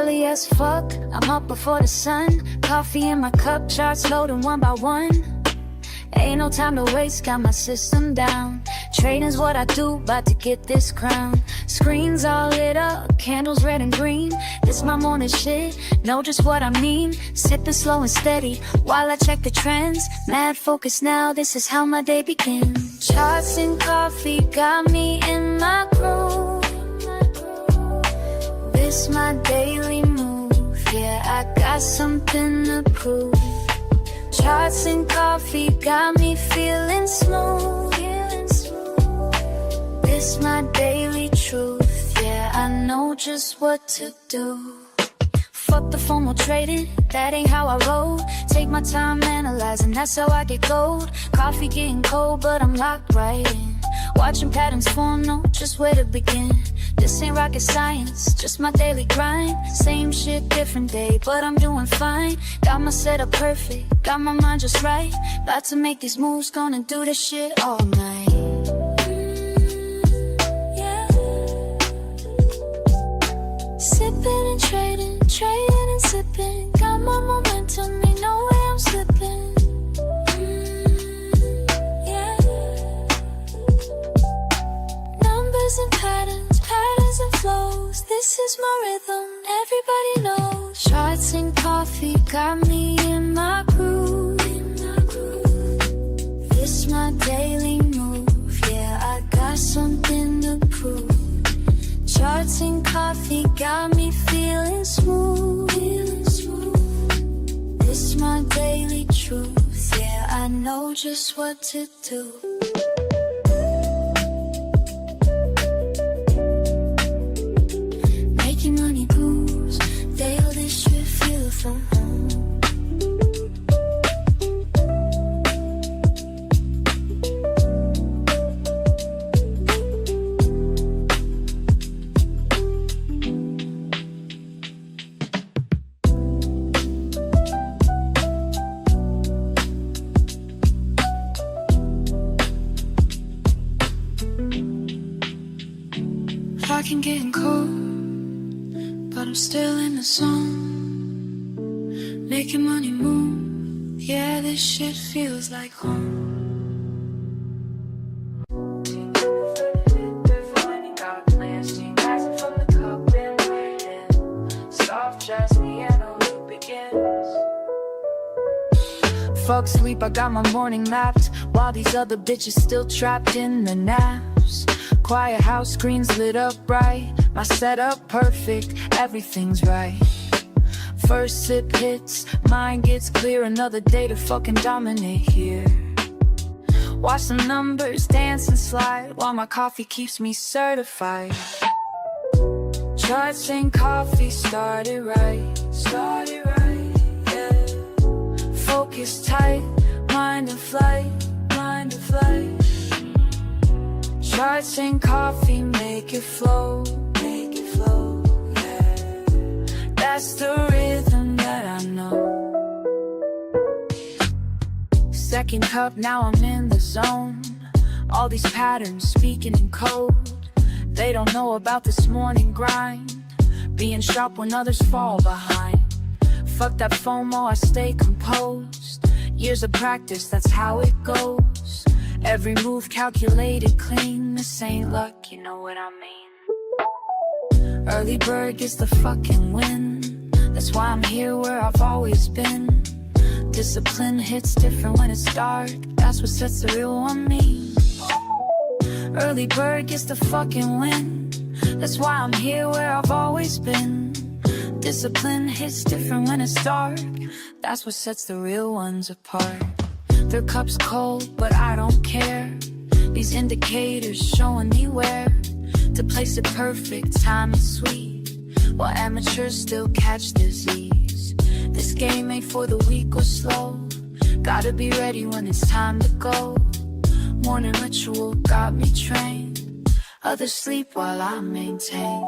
Early as fuck, I'm up before the sun. Coffee in my cup, charts loading one by one. Ain't no time to waste, got my system down. Trading's what I do, about to get this crown. Screens all lit up, candles red and green. This my morning shit, know just what I mean. Sipping slow and steady, while I check the trends. Mad focus now, this is how my day begins. Charts and coffee got me in my groove. This my daily move, yeah, I got something to prove. Charts and coffee got me feeling smooth. This my daily truth, yeah, I know just what to do. Fuck the formal trading, that ain't how I roll. Take my time analyzing, that's how I get gold. Coffee getting cold, but I'm locked right in. Watching patterns form, know just where to begin. This ain't rocket science, just my daily grind. Same shit, different day, but I'm doing fine. Got my setup perfect, got my mind just right. About to make these moves, gonna do this shit all night. Yeah. Sipping and trading, trading and sipping. Got my momentum, ain't no way I'm slipping. And patterns, patterns and flows. This is my rhythm, everybody knows. Charts and coffee got me in my groove. This my daily move, yeah, I got something to prove. Charts and coffee got me feeling smooth. This my daily truth, yeah, I know just what to do. Money moves, they all this should feel from home. I can get cold, but I'm still in the zone. Making money move, yeah, this shit feels like home. Fuck sleep, I got my morning mapped, while these other bitches still trapped in the naps. Quiet house, screens lit up bright. My setup perfect, everything's right. First sip hits, mind gets clear. Another day to fucking dominate here. Watch the numbers dance and slide, while my coffee keeps me certified. Charts and coffee started right, yeah. Focus tight, mind in flight, mind in flight. Charts and coffee make it flow, yeah. That's the rhythm that I know. Second cup, now I'm in the zone. All these patterns speaking in code. They don't know about this morning grind, being sharp when others fall behind. Fuck that FOMO, I stay composed. Years of practice, that's how it goes. Every move calculated clean. This ain't luck, you know what I mean. Early bird gets the fucking win. That's why I'm here where I've always been. Discipline hits different when it's dark. That's what sets the real one me. Early bird gets the fucking win. That's why I'm here where I've always been. Discipline hits different when it's dark. That's what sets the real ones apart. Their cup's cold, but I don't care. These indicators showing me where to place it perfect, time is sweet, while amateurs still catch disease. This game ain't for the weak or slow. Gotta be ready when it's time to go. Morning ritual got me trained. Others sleep while I maintain.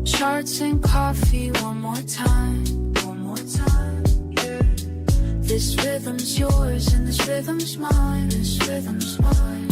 Charts and coffee one more time, yeah. This rhythm's yours and this rhythm's mine, this rhythm's mine.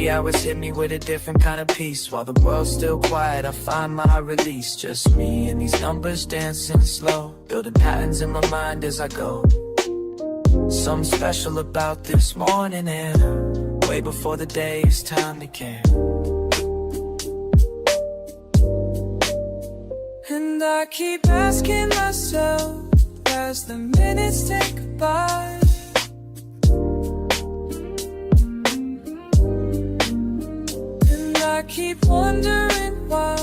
30 hours hit me with a different kind of peace. While the world's still quiet, I find my release. Just me and these numbers dancing slow, building patterns in my mind as I go. Something special about this morning air, way before the day is time to care. And I keep asking myself as the minutes tick by, and I keep wondering why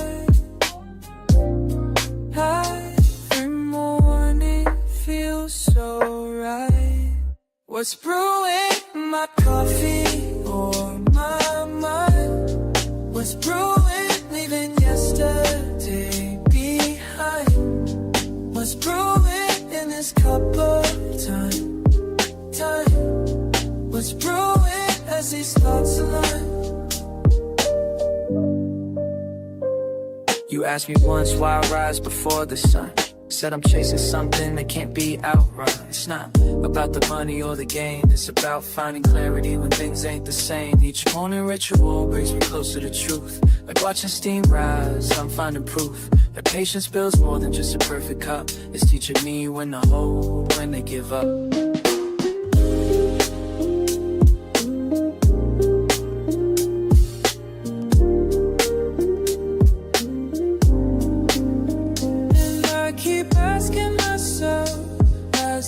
every morning feels so right. What's brewing in my coffee or my mind? What's brewing, leaving yesterday behind? What's brewing in this cup of time? What's brewing as these thoughts align? You asked me once why I rise before the sun. Said I'm chasing something that can't be outrun. It's not about the money or the gain, it's about finding clarity when things ain't the same. Each morning ritual brings me closer to truth. Like watching steam rise, I'm finding proof that patience builds more than just a perfect cup. It's teaching me when to hold, when to give up.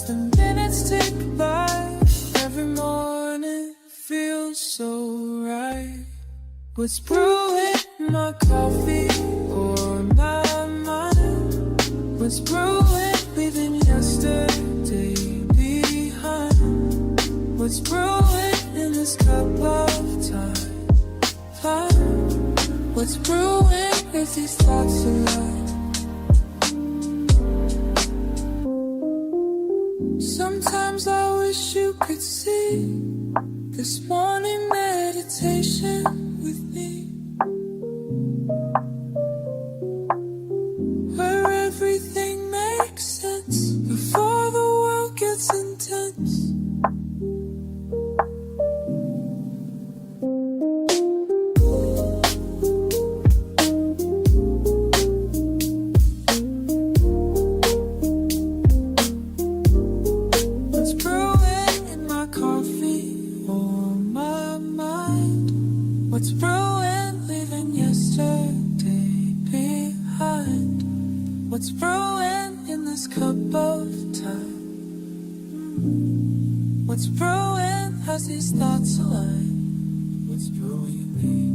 The minutes tick by, every morning feels so right. What's brewing in my coffee or my mind? What's brewing, leaving yesterday behind? What's brewing in this cup of time? What's brewing as these thoughts align? Sometimes I wish you could see this morning meditation with me, where everything makes sense before the world gets intense. What's brewing, leaving yesterday behind? What's brewing in this cup of time? What's brewing as these thoughts align? What's brewing in me?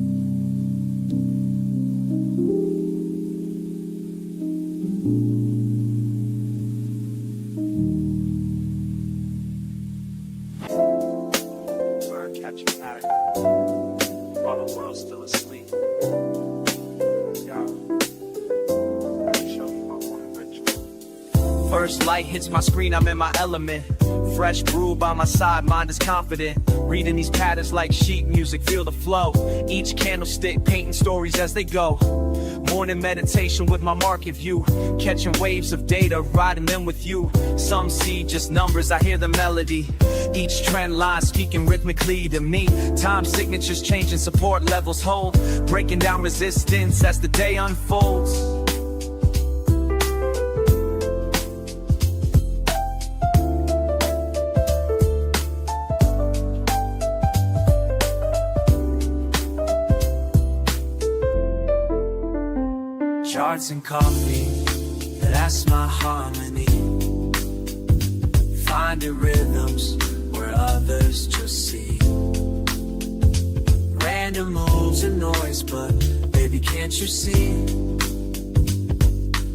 While the world's still asleep. First light hits my screen, I'm in my element. Fresh brew by my side, mind is confident. Reading these patterns like sheet music, feel the flow. Each candlestick painting stories as they go. Morning meditation with my market view. Catching waves of data, riding them with you. Some see just numbers, I hear the melody. Each trend line speaking rhythmically to me. Time signatures changing, support levels hold. Breaking down resistance as the day unfolds. Charts and coffee, that's my harmony. Finding rhythms where others just see. Random moves and noise, but baby, can't you see?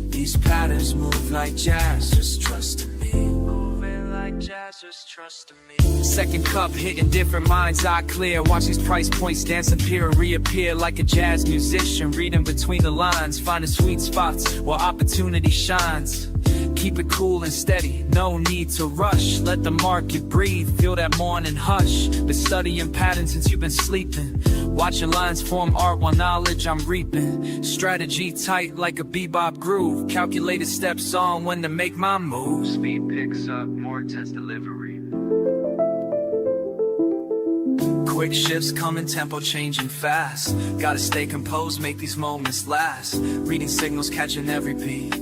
These patterns move like jazz, just trust in me. Moving like jazz, just trust in me. Second cup hitting different minds, eye clear. Watch these price points dance, appear and reappear like a jazz musician. Reading between the lines, finding sweet spots where opportunity shines. Keep it cool and steady, no need to rush. Let the market breathe, feel that morning hush. Been studying patterns since you've been sleeping. Watching lines form art while knowledge I'm reaping. Strategy tight like a bebop groove. Calculated steps on when to make my moves. Speed picks up, more intense delivery. Quick shifts come in tempo, changing fast. Gotta stay composed, make these moments last. Reading signals, catching every beat.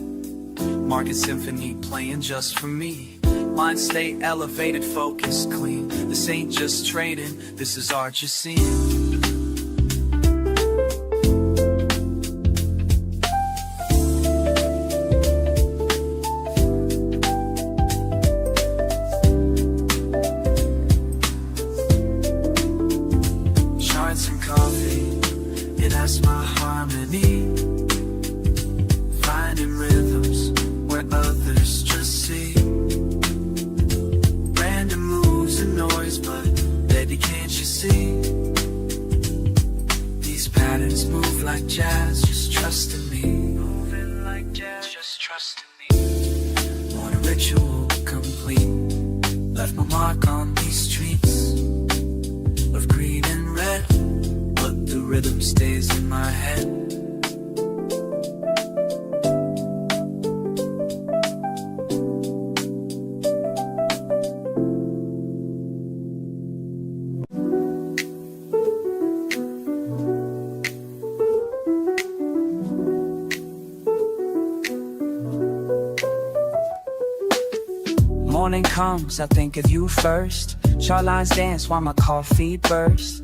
Market symphony playing just for me. Mind stay elevated, focus clean. This ain't just trading, this is art you're seeing. Charts and coffee, yeah, that's my harmony. Finding rhythms where others just see. Random moves and noise, but baby, can't you see? These patterns move like jazz, just trust in me. Moving like jazz, just trust in me. Want a ritual complete. Left my mark on these streets of green and red, but the rhythm stays in my head. Morning comes, I think of you first. Chart lines dance while my coffee bursts.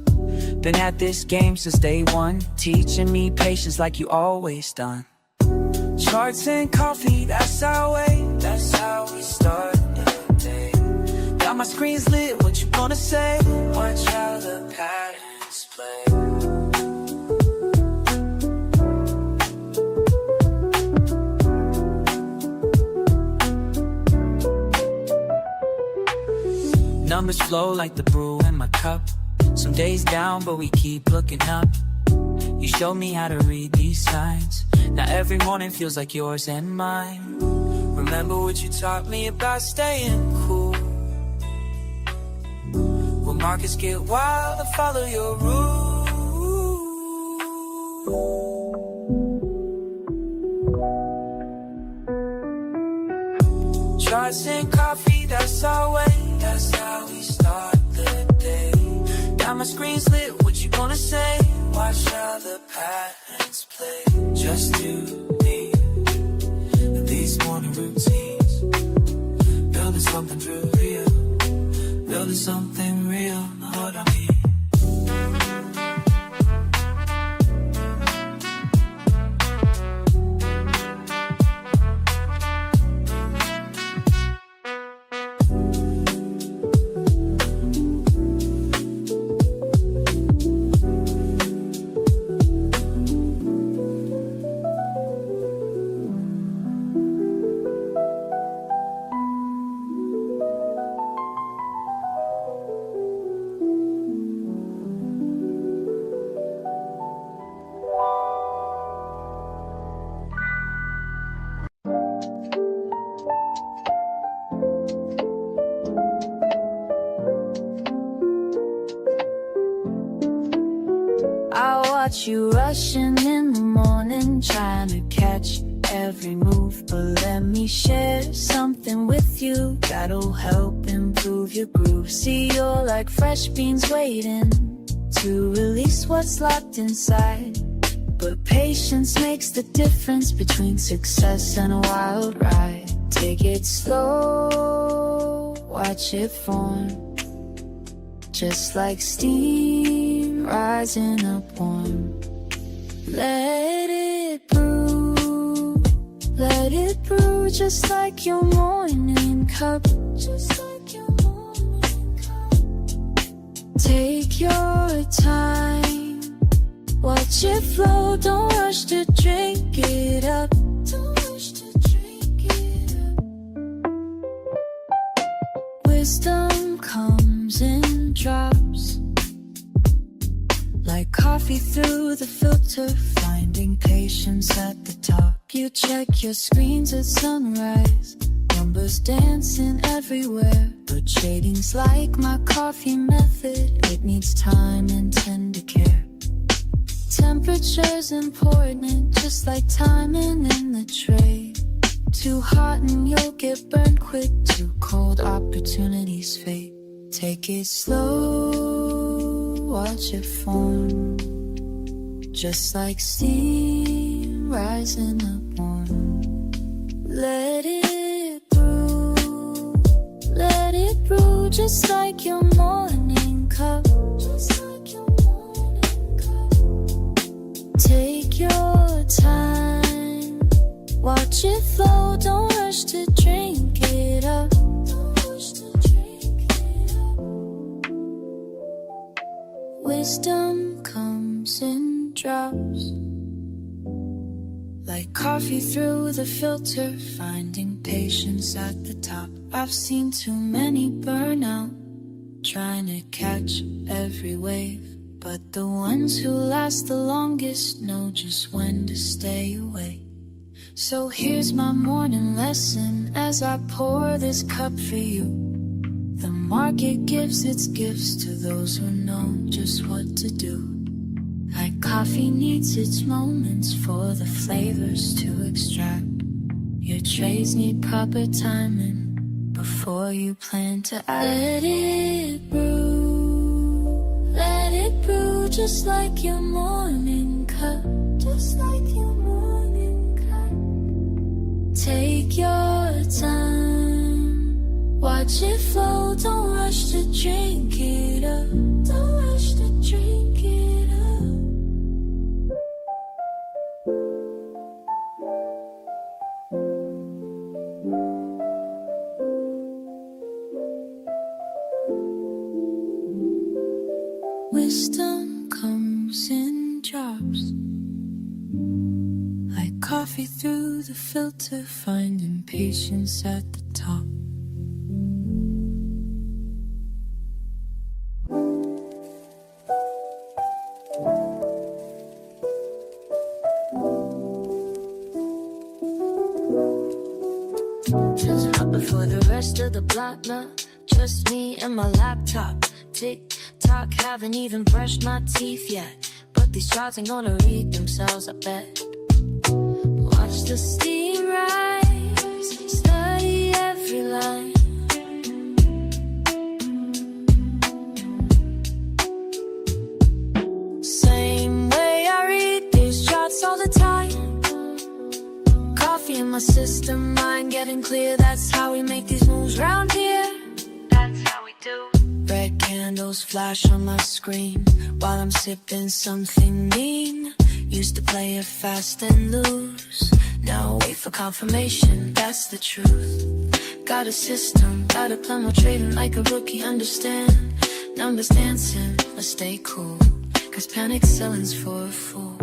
Been at this game since day one, teaching me patience like you always done. Charts and coffee, that's our way, that's how we start the day. Got my screens lit, what you gonna say? Watch how the patterns play. Numbers flow like the brew in my cup. Some days down, but we keep looking up. You showed me how to read these signs. Now every morning feels like yours and mine. Remember what you taught me about staying cool. When markets get wild, I follow your rules. Charts and coffee, that's our way. That's how we start the day. Got my screens lit, what you gonna say? Watch how the patterns play. Just you, me, these morning routines. Building something real, building something real, what I mean. I watch you rushing in the morning, trying to catch every move. But let me share something with you that'll help improve your groove. See, you're like fresh beans waiting to release what's locked inside. But patience makes the difference between success and a wild ride. Take it slow, watch it form, just like steam rising up warm. Let it brew, just like your morning cup, just like your morning cup. Take your time, watch it flow, don't rush to drink it up, don't rush to drink it up. Wisdom comes in drops, like coffee through the filter, finding patience at the top. You check your screens at sunrise, numbers dancing everywhere. But trading's like my coffee method, it needs time and tender care. Temperature's important, just like timing in the trade. Too hot and you'll get burned quick, too cold opportunities fade. Take it slow, watch it form, just like steam rising upon. Let it brew, just like your morning cup. Take your time, watch it flow, don't rush to drink it up. Wisdom comes in drops, like coffee through the filter, finding patience at the top. I've seen too many burn out, trying to catch every wave, but the ones who last the longest know just when to stay away. So here's my morning lesson as I pour this cup for you. The market gives its gifts to those who know just what to do. Like coffee needs its moments for the flavors to extract. Your trades need proper timing before you plan to act. Let it brew, just like your morning cup. Just like your morning cup. Take your time, watch it flow, don't rush to drink it up. Don't rush to drink it up. Wisdom comes in drops, like coffee through the filter, finding patience at the top. Closing up before the rest of the block now. Just me and my laptop. Tick-tock, haven't even brushed my teeth yet, but these charts ain't gonna read themselves, I bet. Watch the steam rise, study every line. Same way I read these charts all the time. Coffee in my system, mind getting clear. That's how we make these moves round here. That's how we do. Red candles flash on my screen while I'm sipping something mean. Used to play it fast and lose, now wait for confirmation, that's the truth. Got a system, got a plan, my trading like a rookie, understand. Numbers dancing, I stay cool, cause panic selling's for a fool.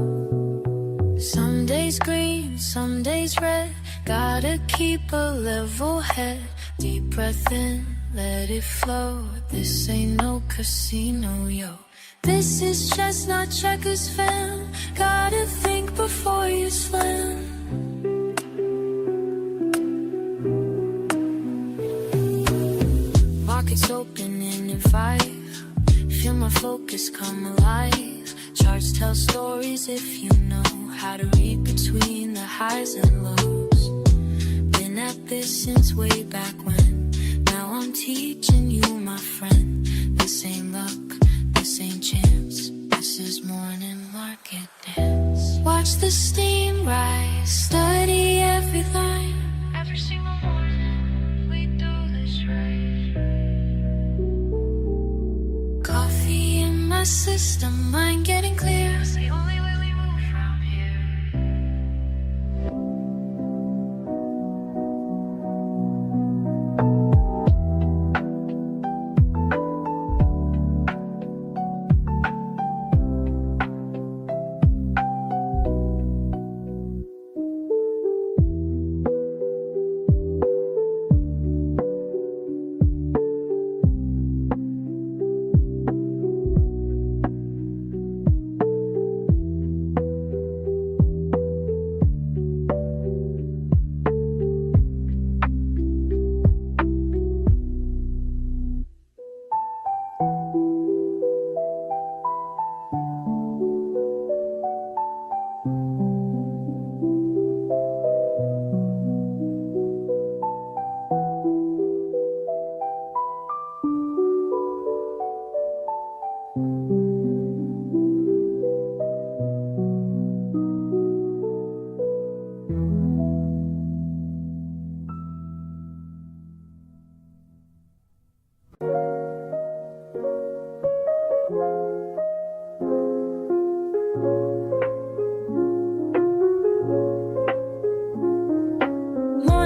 Some days green, some days red, gotta keep a level head. Deep breath in, let it flow, this ain't no casino, yo. This is chestnut checkers, fam, gotta think before you slam. Markets opening in 5, feel my focus come alive. Charts tell stories if you know how to read between the highs and lows. Been at this since way back when, now I'm teaching you, my friend. This ain't luck, this ain't chance, this is morning market dance. Watch the steam rise, study every line. Every single morning, we do this right. Coffee in my system, mind getting clear. It's the only way we move from here.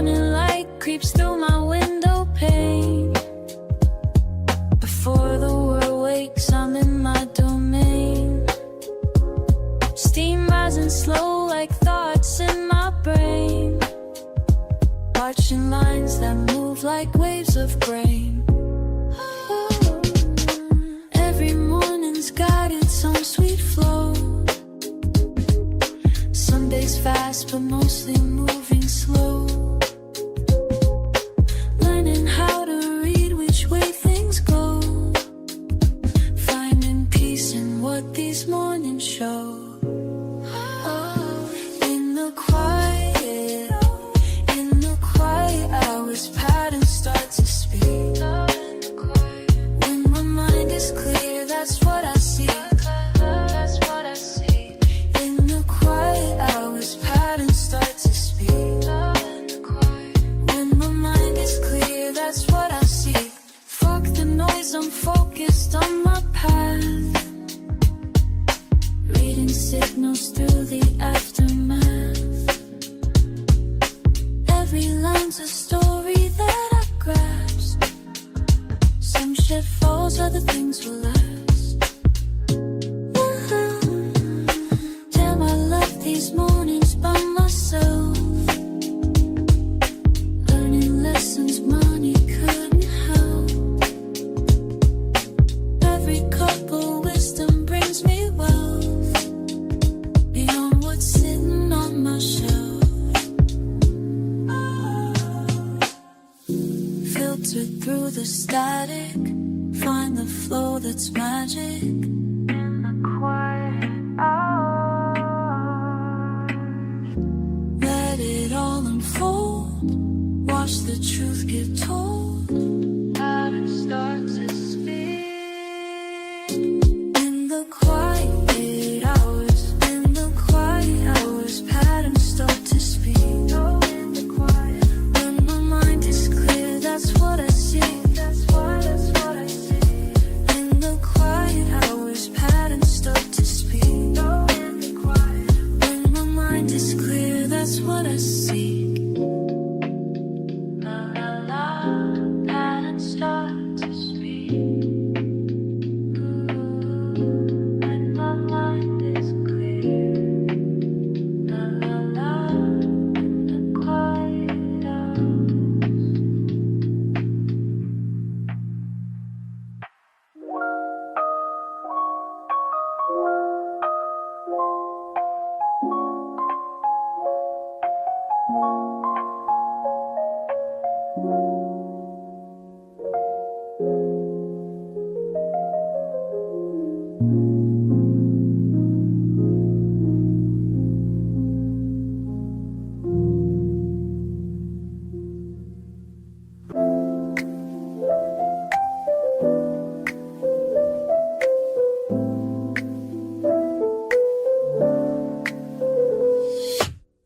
morning light creeps through my window pane. Before the world wakes, I'm in my domain. Steam rising slow like thoughts in my brain. Watching lines that move like waves of grain. Every morning's got its own sweet flow. Some days fast, but mostly moving slow. Learning how to read which way things go. Finding peace in what these mornings show. In the quiet hours, patterns start to speak. When my mind is clear, that's what I see. In the quiet hours, patterns start to speak. When my mind is clear, that's what I see. Fuck the noise, I'm focused on my path. Reading signals through the aftermath. Every line's a story that I grasp. Some shit falls, other things will last. Damn, I left these mornings by myself. Learning lessons money couldn't help. Every cup of wisdom brings me wealth. Beyond what's sitting on my shelf. Filtered through the static, find the flow that's magic. In the quiet hours, let it all unfold. Watch the truth get told. Patterns start to speak. In the quiet hours, patterns start to speak. Oh, in the quiet. When my mind is clear, that's what I see. That's what I see. In the quiet hours, patterns start to speak. Oh, in the quiet. When my mind is clear, that's what I seek. La la la, patterns start to speak. When my mind is clear. La la la, in the quiet hours.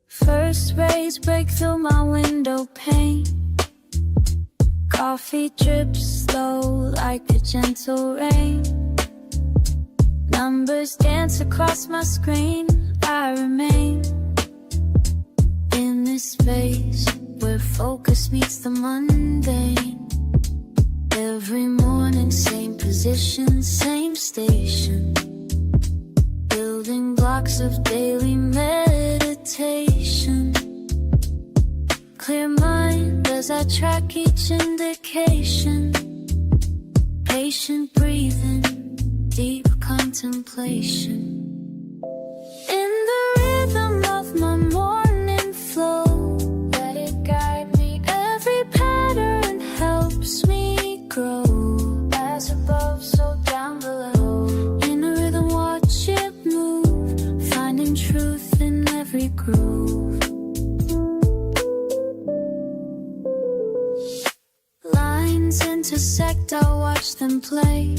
First rays break through my window pane. Coffee drips slow like a gentle rain. Numbers dance across my screen. I remain in this space where focus meets the mundane. Every morning, same position, same station. Building blocks of daily meditation. Clear mind as I track each indication. Patient breathing, deep contemplation. In the rhythm of my morning flow, let it guide me. Every pattern helps me grow. As above, so down below. In a rhythm, watch it move. Finding truth in every groove. Lines intersect, I'll watch them play.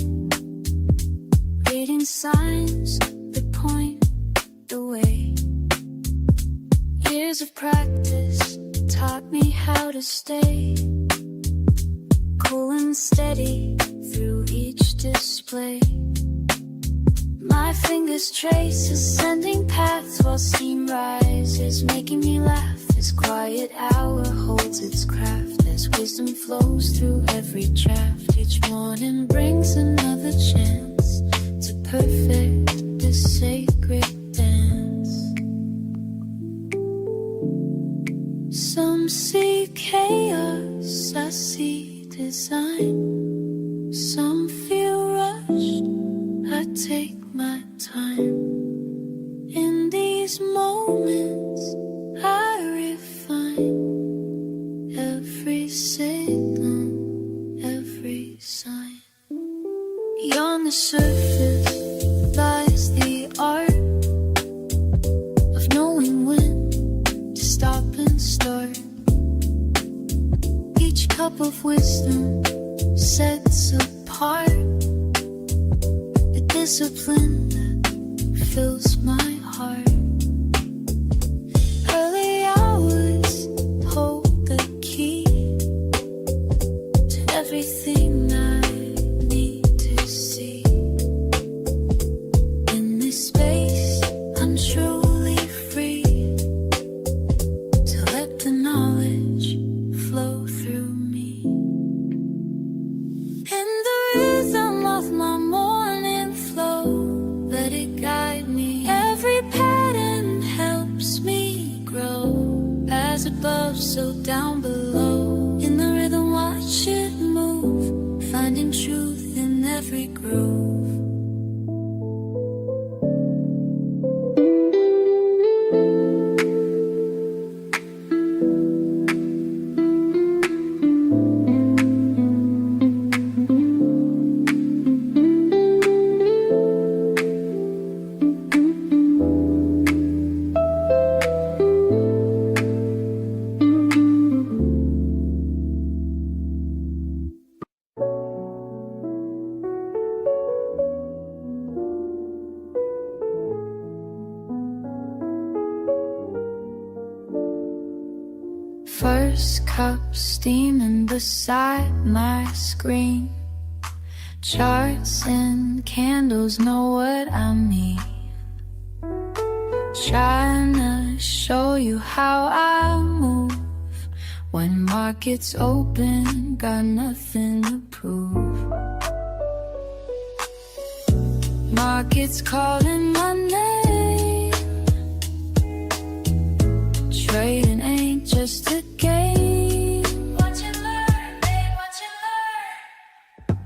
Reading signs that point the way. Years of practice taught me how to stay cool and steady through each display. My fingers trace ascending paths while steam rises, making me laugh as quiet hour holds perfects its craft as wisdom flows through every draft. Each morning brings another chance to perfect this sacred dance. Some see chaos, I see design. Some feel rushed, I take my time. In these moments I refine every signal, every sign. Beyond the surface lies the art of knowing when to stop and start. Each cup of wisdom sets apart the discipline that fills my heart. Early hours hold the key to everything I need to see. In this space I'm truly free to let the knowledge flow through me. In the rhythm of my morning flow, let it guide me. Every pattern helps me grow. As above, so down below. In the rhythm, watch it move, finding truth in every groove. First cup steaming beside my screen. Charts and candles know what I mean. Trying to show you how I move. When markets open, got nothing to prove. Markets calling my name. Trading ain't just a game. Watch and learn, babe, watch and learn.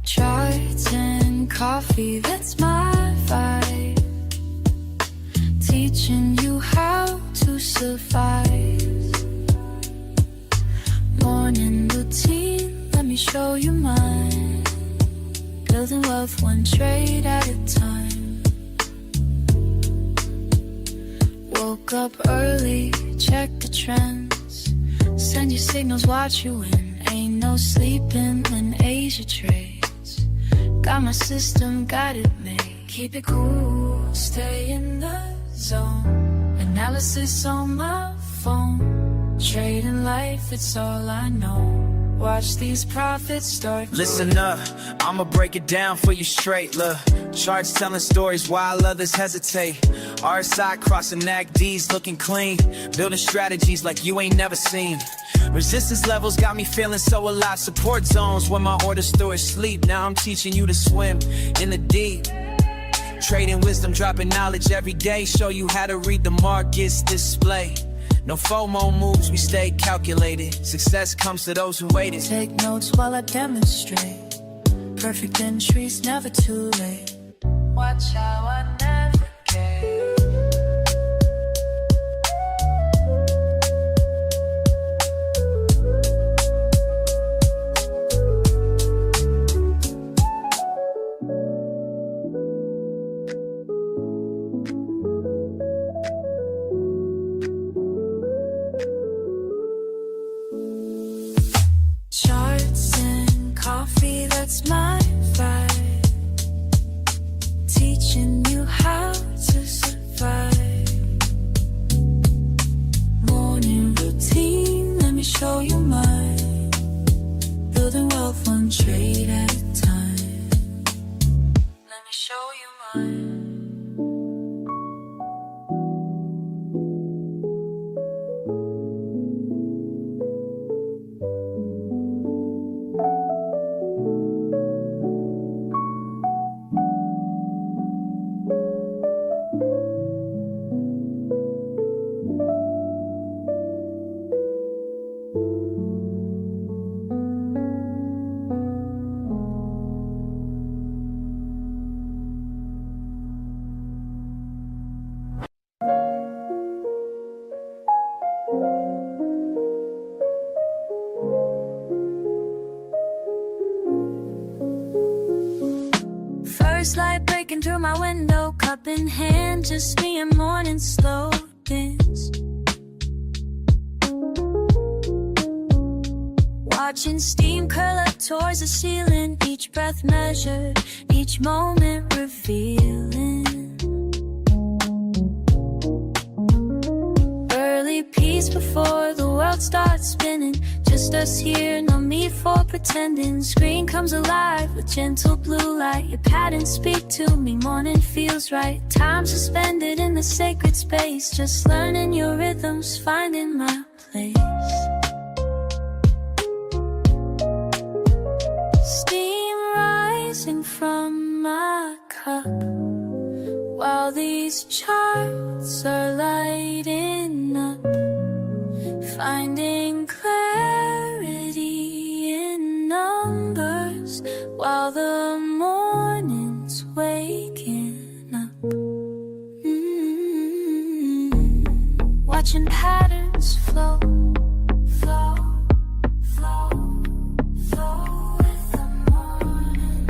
Charts and coffee, that's my vibe. Teaching you how to survive. Morning routine, let me show you mine. Building wealth one trade at a time. Woke up early, check the trends. Send your signals, watch you win. Ain't no sleeping when Asia trades. Got my system, got it made. Keep it cool, stay in the zone. Analysis on my phone. Trading life, it's all I know. Watch these profits start. Listen up, I'ma break it down for you straight. Look, charts telling stories while others hesitate. RSI crossing NACDs looking clean. Building strategies like you ain't never seen. Resistance levels got me feeling so alive. Support zones when my orders stores sleep. Now I'm teaching you to swim in the deep. Trading wisdom, dropping knowledge every day. Show you how to read the markets display. No FOMO moves, we stay calculated. Success comes to those who waited. Take notes while I demonstrate. Perfect entries, never too late. Watch how I navigate. Charts and coffee, that's my vibe. Teaching you how to survive. Morning routine, let me show you mine. Building wealth one trade at a time. Let me show you mine. First light breaking through my window, cup in hand, just me and morning slow dance. Watching steam curl up towards the ceiling, each breath measured, each moment revealing. Early peace before the world starts spinning, just us here, no need for pretending. Screen comes alive with gentle blue light, your patterns speak to me, morning feels right. Time suspended in the sacred space, just learning your rhythms, finding my place. Steam rising from my cup, while these charts are lighting up, finding clarity in numbers, while the morning's waking up. Watching patterns flow, flow, flow, flow with the morning.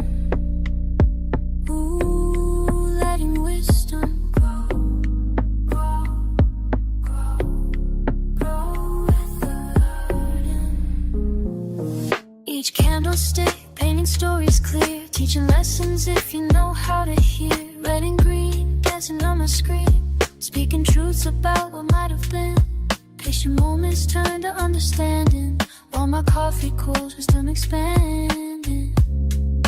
Ooh, letting wisdom grow, grow, grow, grow with the learning. Each candlestick painting stories clear, teaching lessons if you know how to hear. Red and green dancing on my screen, speaking truths about what might have been. Patient moments turn to understanding, while my coffee cools, wisdom expanding.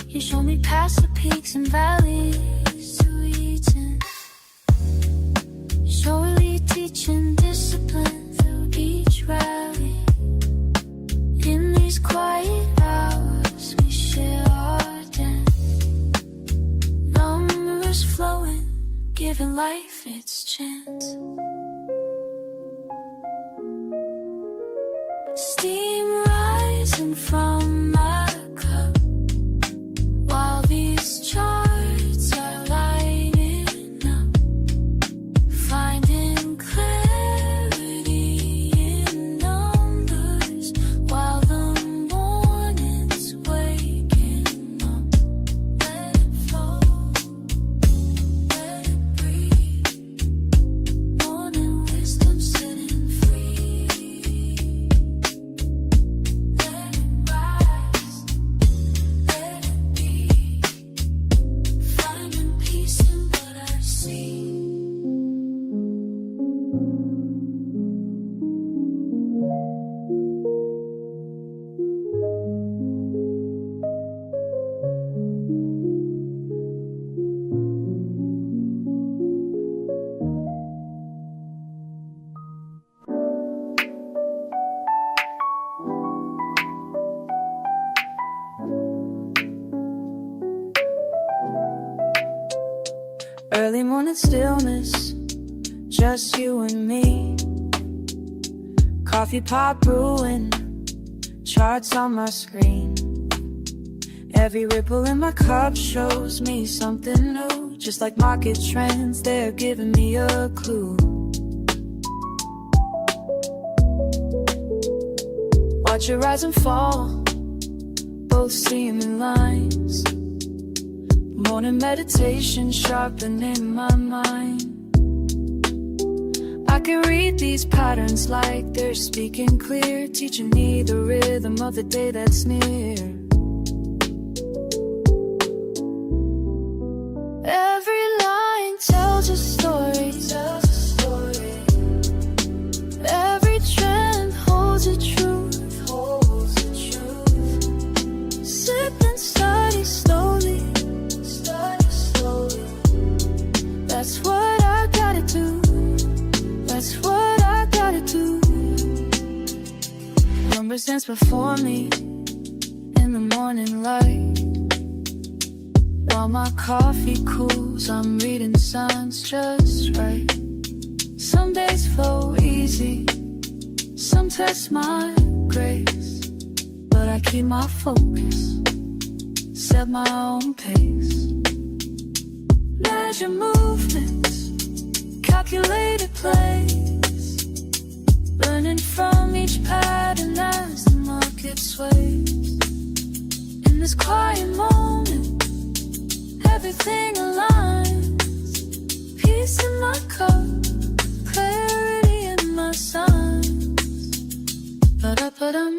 You show me past the peaks and valleys to reach in. Surely teaching discipline through each rally. In these quiet hours we share our dance, numbers flowing, giving life its chance. Steam rising from my cup, while these charts are lighting up, finding clarity in numbers, while the morning's waking up. Let it flow, let it breathe, morning wisdom setting free. Let it rise, let it be, finding peace in what I see. Early morning stillness, just you and me. Coffee pot brewing, charts on my screen. Every ripple in my cup shows me something new. Just like market trends, they're giving me a clue. Watch it rise and fall, both seeming lines. Morning meditation sharpening my mind. I can read these patterns like they're speaking clear, teaching me the rhythm of the day that's near. Every line tells a story, every trend holds a truth, Sip and study slowly, that's what I gotta do, that's what I gotta do. Numbers dance before me in the morning light, while my coffee cools, I'm reading signs just right. Some days flow easy, some test my grace, but I keep my focus, set my own pace. Measure movements, calculated plays, learning from each pattern as the market sways. In this quiet moment, everything aligns. Peace in my cup, clarity in my signs. Ba-da-ba-dum,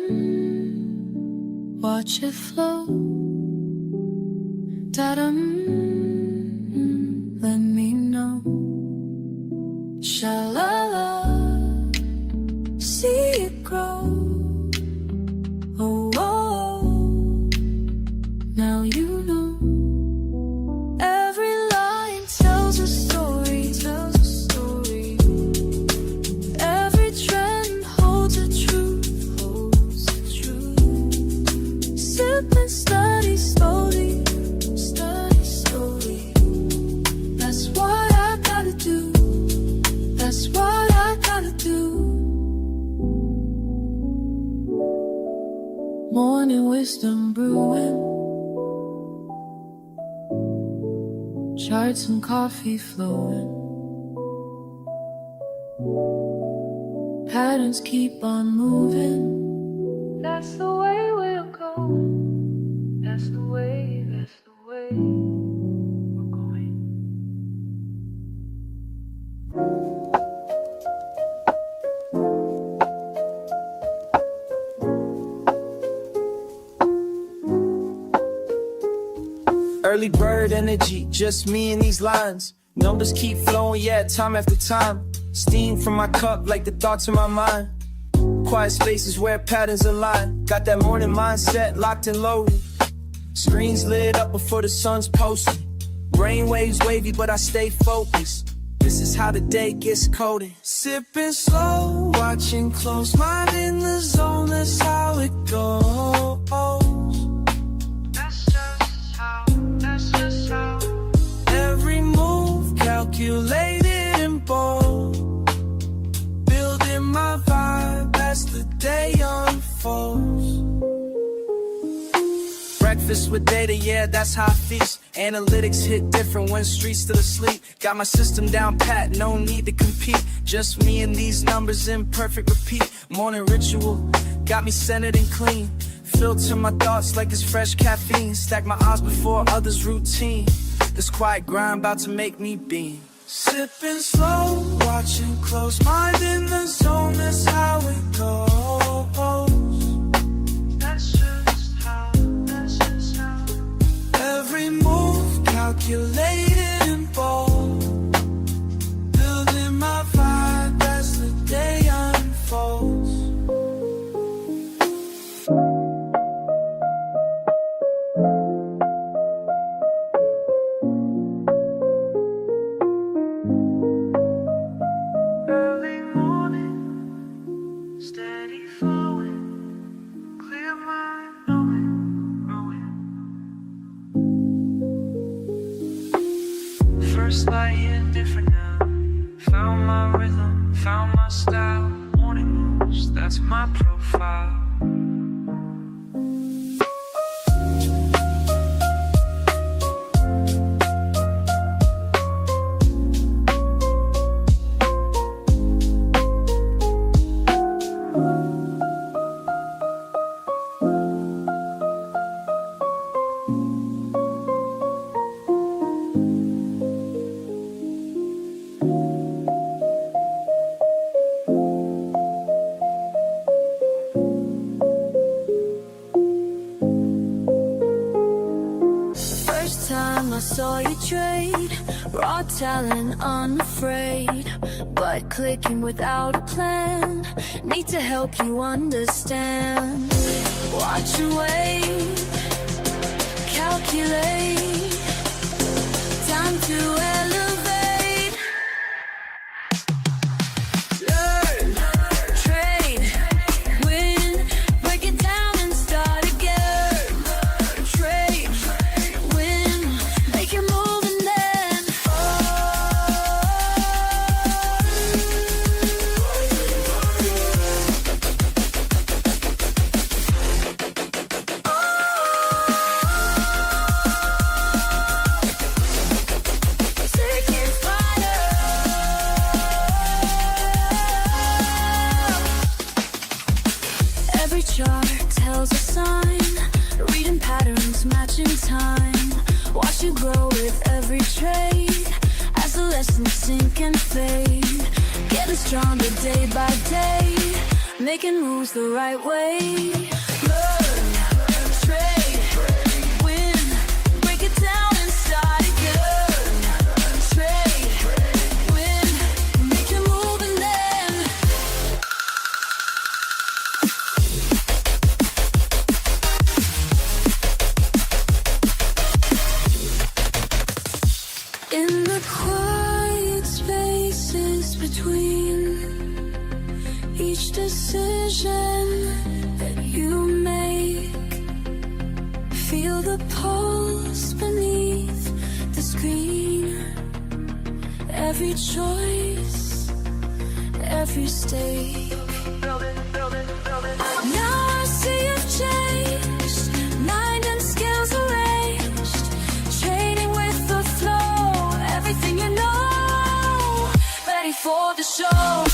watch it flow. Da-dum, let me know. Sha-la-la, see it grow. Oh, oh, now you know. Every line tells a story, tells a story. Every trend holds a truth, holds a truth. Sip and study slowly, study slowly. That's what I gotta do. That's what I gotta do. Morning wisdom brewing, charts and coffee flowing. Patterns keep on moving. That's the way we're going. That's the way, that's the way we're going. Early bird energy, just me and these lines. Numbers keep flowing, yeah, time after time. Steam from my cup like the thoughts in my mind. Quiet spaces where patterns align. Got that morning mindset locked and loaded. Screens lit up before the sun's posted. Brainwaves wavy, but I stay focused. This is how the day gets coded. Sipping slow, watching close, mind in the zone, that's how it goes. Every move calculated and bold. Building my vibe as the day unfolds. Breakfast with data, yeah, that's how I feast. Analytics hit different when streets still asleep. Got my system down pat, no need to compete. Just me and these numbers in perfect repeat. Morning ritual, got me centered and clean. Filter my thoughts like it's fresh caffeine. Stack my odds before others' routine. This quiet grind about to make me beam. Sipping slow, watching close, mind in the zone, that's how it goes. That's just how, that's just how. Every move calculated and bold. Building my vibe as the day unfolds. First light different now. Found my rhythm, found my style. Morning moves, that's my profile. I saw you trade, raw talent, unafraid, but clicking without a plan. Need to help you understand. Watch and wait, calculate, time to elevate. Learn, trade, win, break it down and start again. Trade, win, make it move and then every chart tells a sign. reading patterns, matching time. Watch you grow with every trade, as the lessons sink and fade. Getting stronger day by day, making moves the right way. Learn, trade, win. Break it down and start again. Trade, win. Make your move and then in the quiet spaces between each decision that you make, feel the pulse beneath the screen. Every choice, every stake. Now I see you've changed, mind and skills arranged, trading with the flow, everything you know, ready for the show.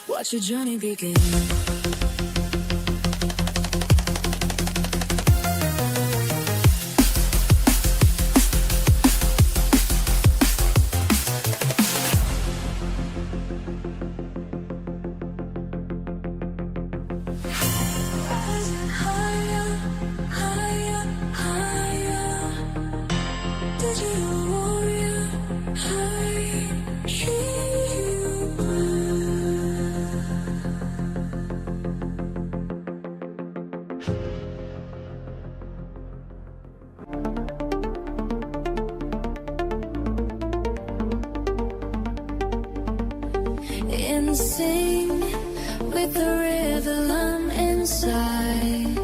Watch your journey begin. Rising higher, higher, higher. Digital warrior, high, in sync with the rhythm inside.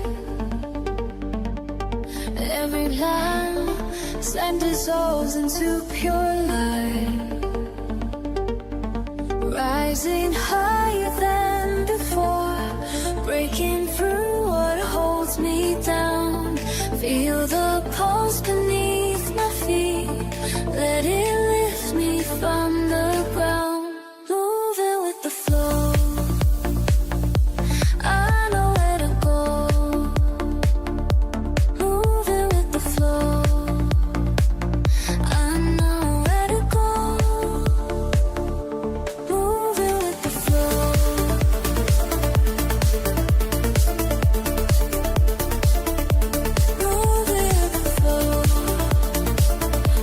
Every line sand dissolves into pure light, rising higher than before, breaking through what holds me down. Feel the pulse beneath my feet, let it lift me from the ground. Moving with the flow, I know where to go. Moving with the flow, I know where to go. Moving with the flow. Moving with the flow,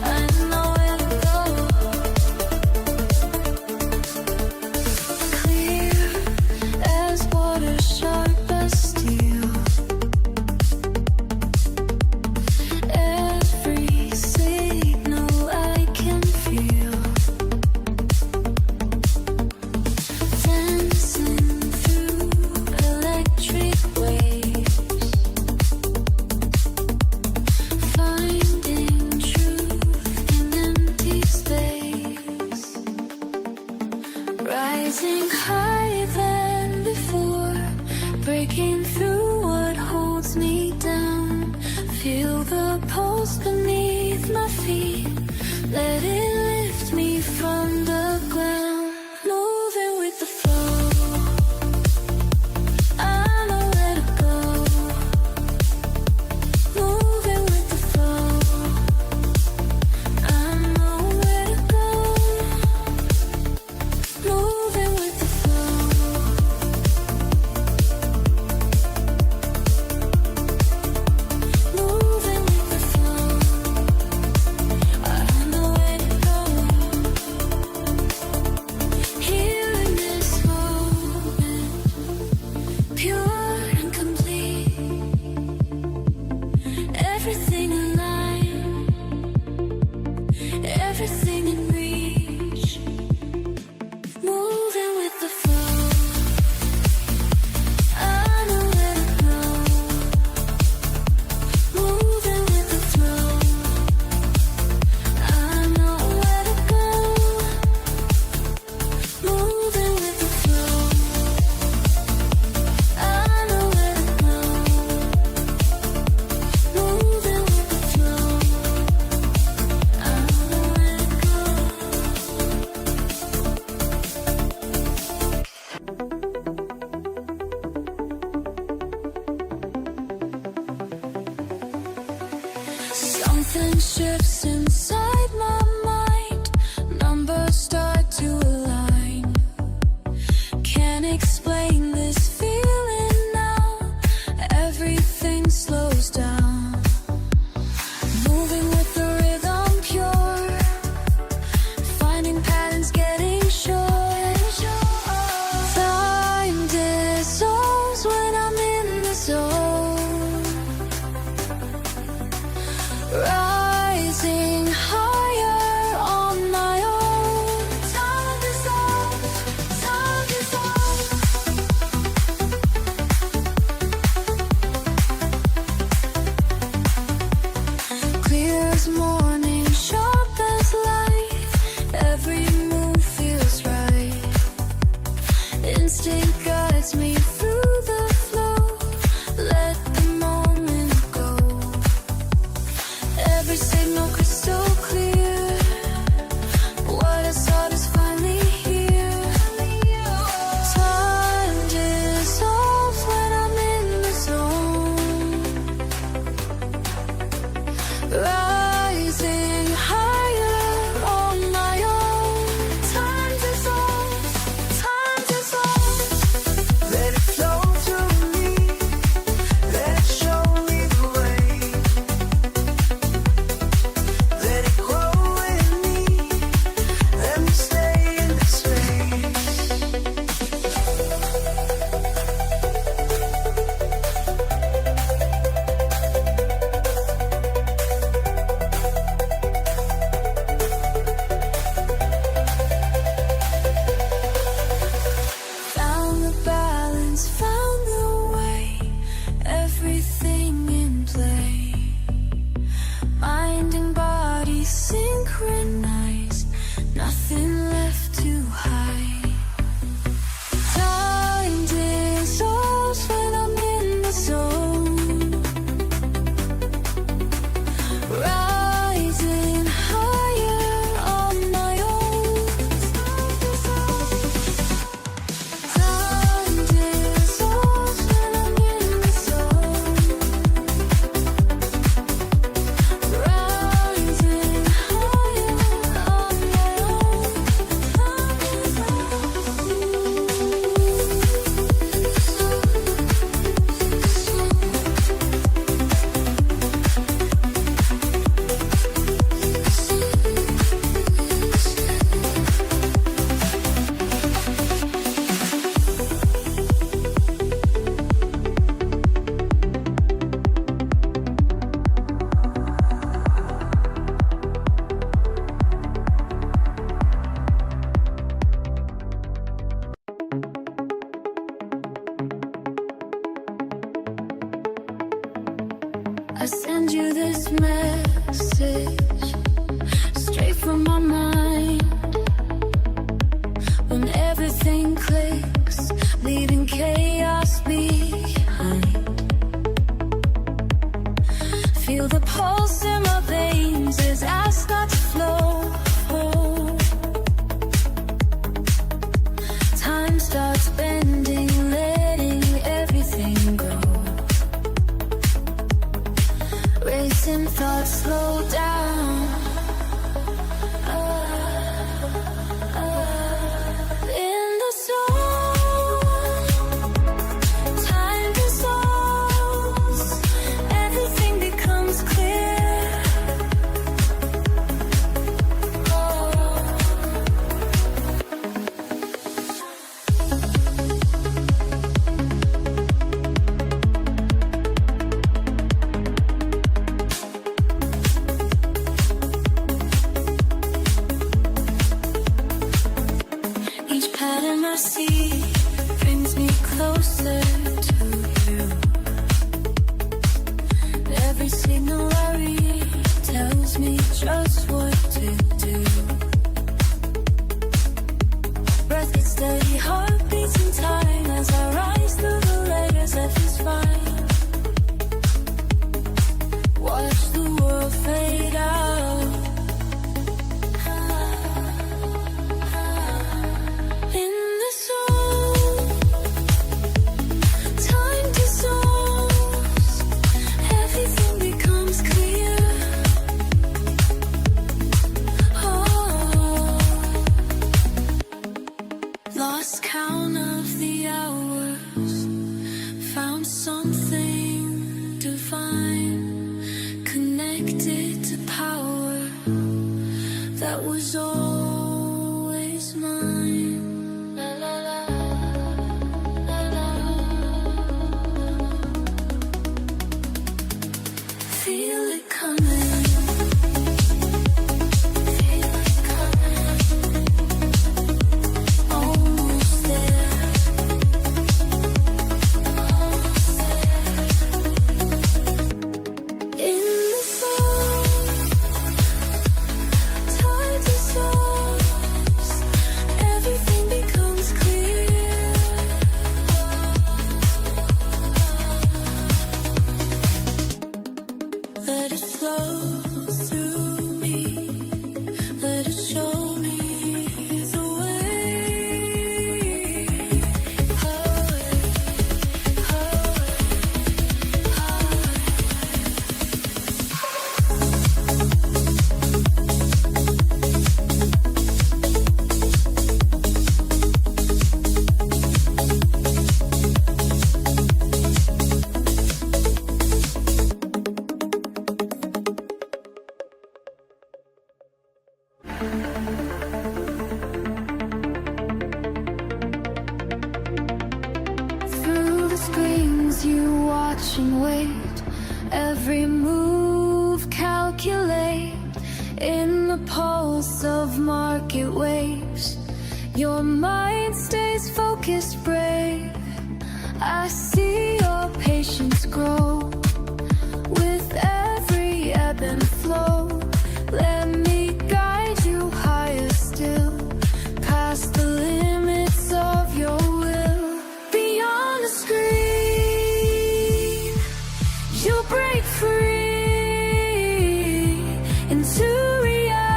I know where to go. Clear as water, sharp as steel. Every signal I can feel, dancing through electric waves, finding truth in empty space, rising higher than before, breaking through what holds me down. Feel the pulse beneath my feet, let it lift me from the ground. Moving with the flow, I know where to go. Moving with the flow, I know where to go. Moving with the flow. Moving with the flow, I know where to go. Here in this Something shifts inside my mind. Numbers start to align. Can't explain this feeling now. Everything slows down. Moving with the rhythm pure. Finding patterns getting short. Time dissolves when I'm in the zone. Rising higher on my own. Time dissolves, time dissolves. Clear as morning, sharp as light. Every move feels right. Instinct guides me through the flow. Let the moment go. Every signal crystal clear. What I sought is finally here. Time dissolves when I'm in the zone. Rising higher on my own. Time dissolves, time dissolves. Let it flow through me. Let it show me the way. Let it grow in me. Let me stay in this space. Found the balance, found the way. Everything in play. Mind and body synchronized. Nothing left to hide. Time dissolves when I'm in the zone. Rising higher on my own. Time dissolves when I'm in the zone. Rising higher on my own. I send you this message straight from my mind. When everything clicks, leaving chaos behind. Feel the pulse in my veins as I start to flow. Time starts bending, letting everything go. Racing thoughts slow down. In the zone, time dissolves. Everything becomes clear. something divine, connected to power that was always mine. La, la, la, la, la. Feel it coming. Feel it coming. Almost there. In the soul, time dissolves, everything becomes clear. Let it flow through me, let it show me the way. Highway, highway, highway. Through the screens you watch and wait, every move calculate. In the pulse of market waves, your mind stays focused, brave. I see your patience grow with every ebb and flow. Let me guide you higher still, past the limits of your will. Beyond the screen, you'll break free into reality.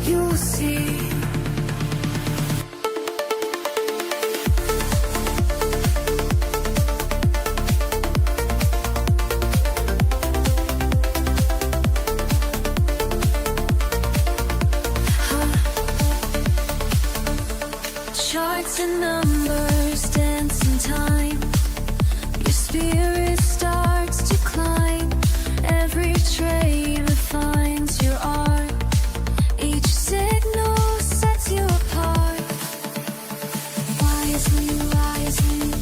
You'll see. Charts and numbers dance in time. Your spirit starts to climb. Every trade refines your art. Each signal sets you apart. Wisely, wisely,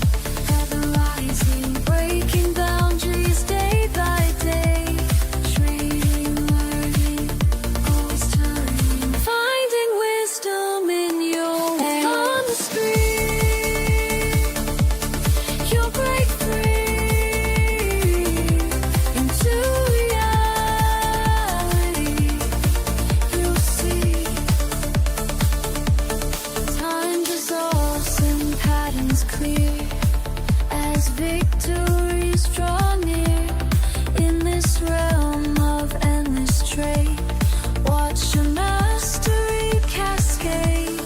ever rising, breaking boundaries day by day. Trading, learning, always turning, finding wisdom in your way. On the screen, you'll break free into reality. You'll see. Time dissolves and patterns clear as victories draw near. In this realm of endless trade, watch your mastery cascade.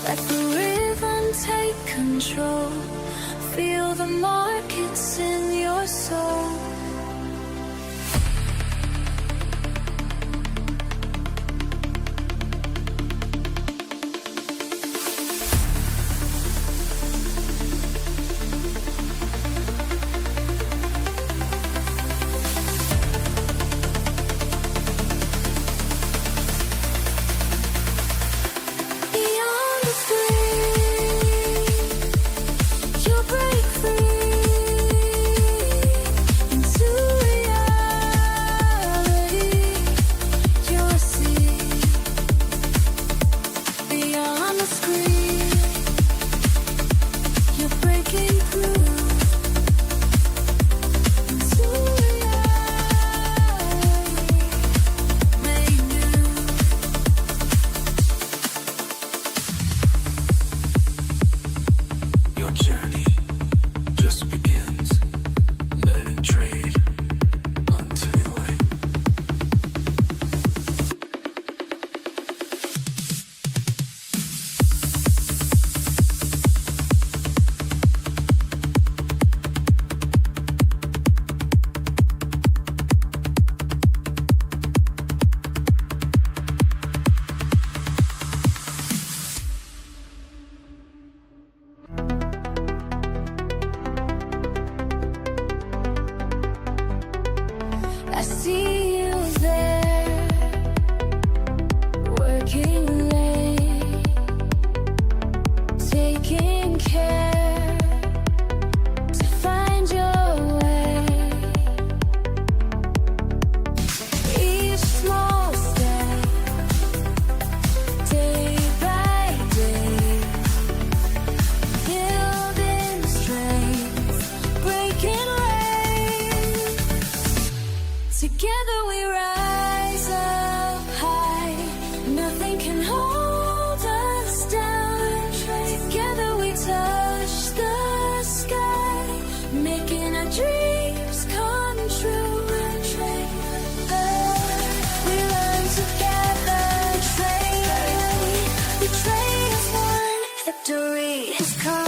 Let the rhythm take control. Feel the markets in your soul. Beyond the screen, you'll break free into victory has come.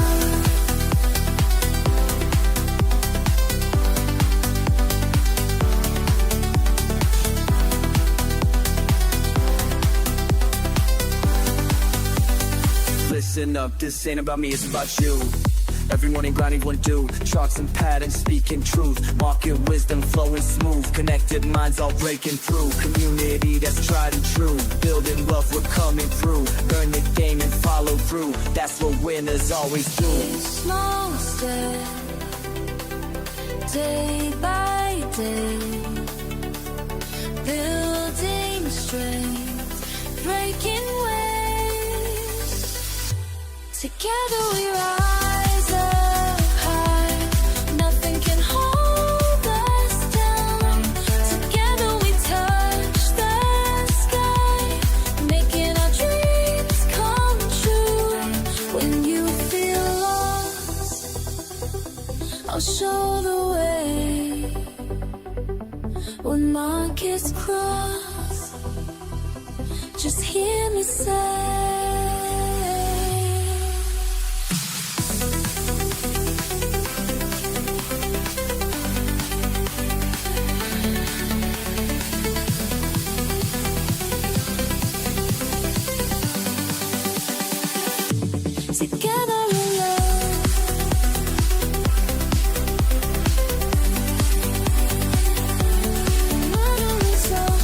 Listen up, this ain't about me, it's about you. Every morning grinding one do, charts and patterns speaking truth, market wisdom flowing smooth, connected minds all breaking through, community that's tried and true, building wealth we're coming through, learn the game and follow through, that's what winners always do. Small step, day by day, building strength, breaking waves, together we rise up high, nothing can hold us down, together we touch the sky, making our dreams come true. When you feel lost, I'll show the way. When markets cross, just hear me say, together we love. What a result.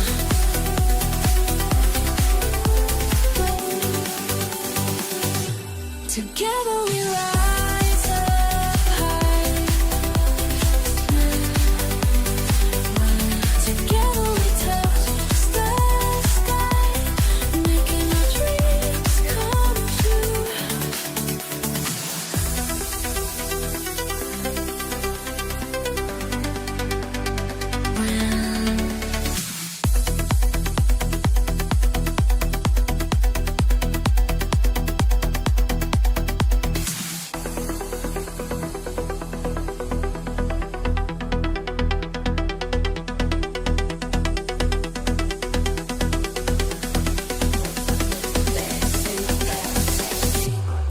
Together we rise up high. Together we touch the sky, making our dreams come true.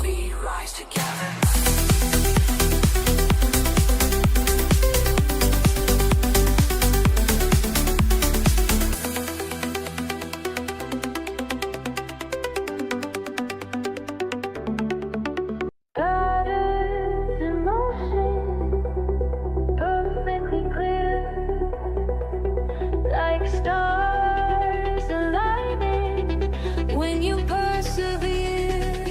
We rise together. Patterns in motion, perfectly clear, like stars aligning when you persevere.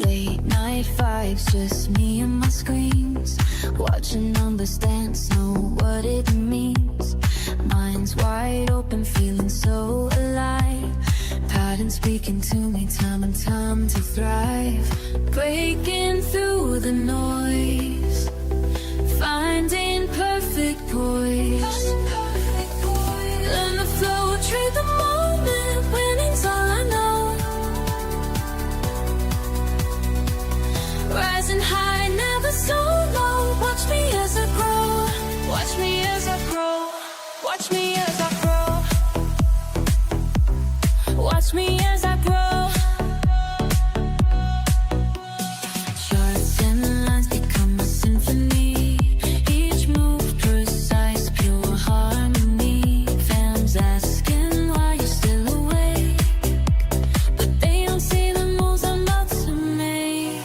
Late night fights, just me and my screens, watching numbers dance, know what it means. Minds wide open, feeling so alive. Patterns speaking to me, time and time to thrive. Breaking through the noise, finding perfect poise. Learn the flow, trade the moment, winning's all I know. Rising high, never so low. Watch me as I grow. Watch me as I grow. Watch me as I grow. Watch me as I grow. Charts and lines become a symphony. Each move precise, pure harmony. Fans asking why you're still awake, but they don't see the moves I'm about to make.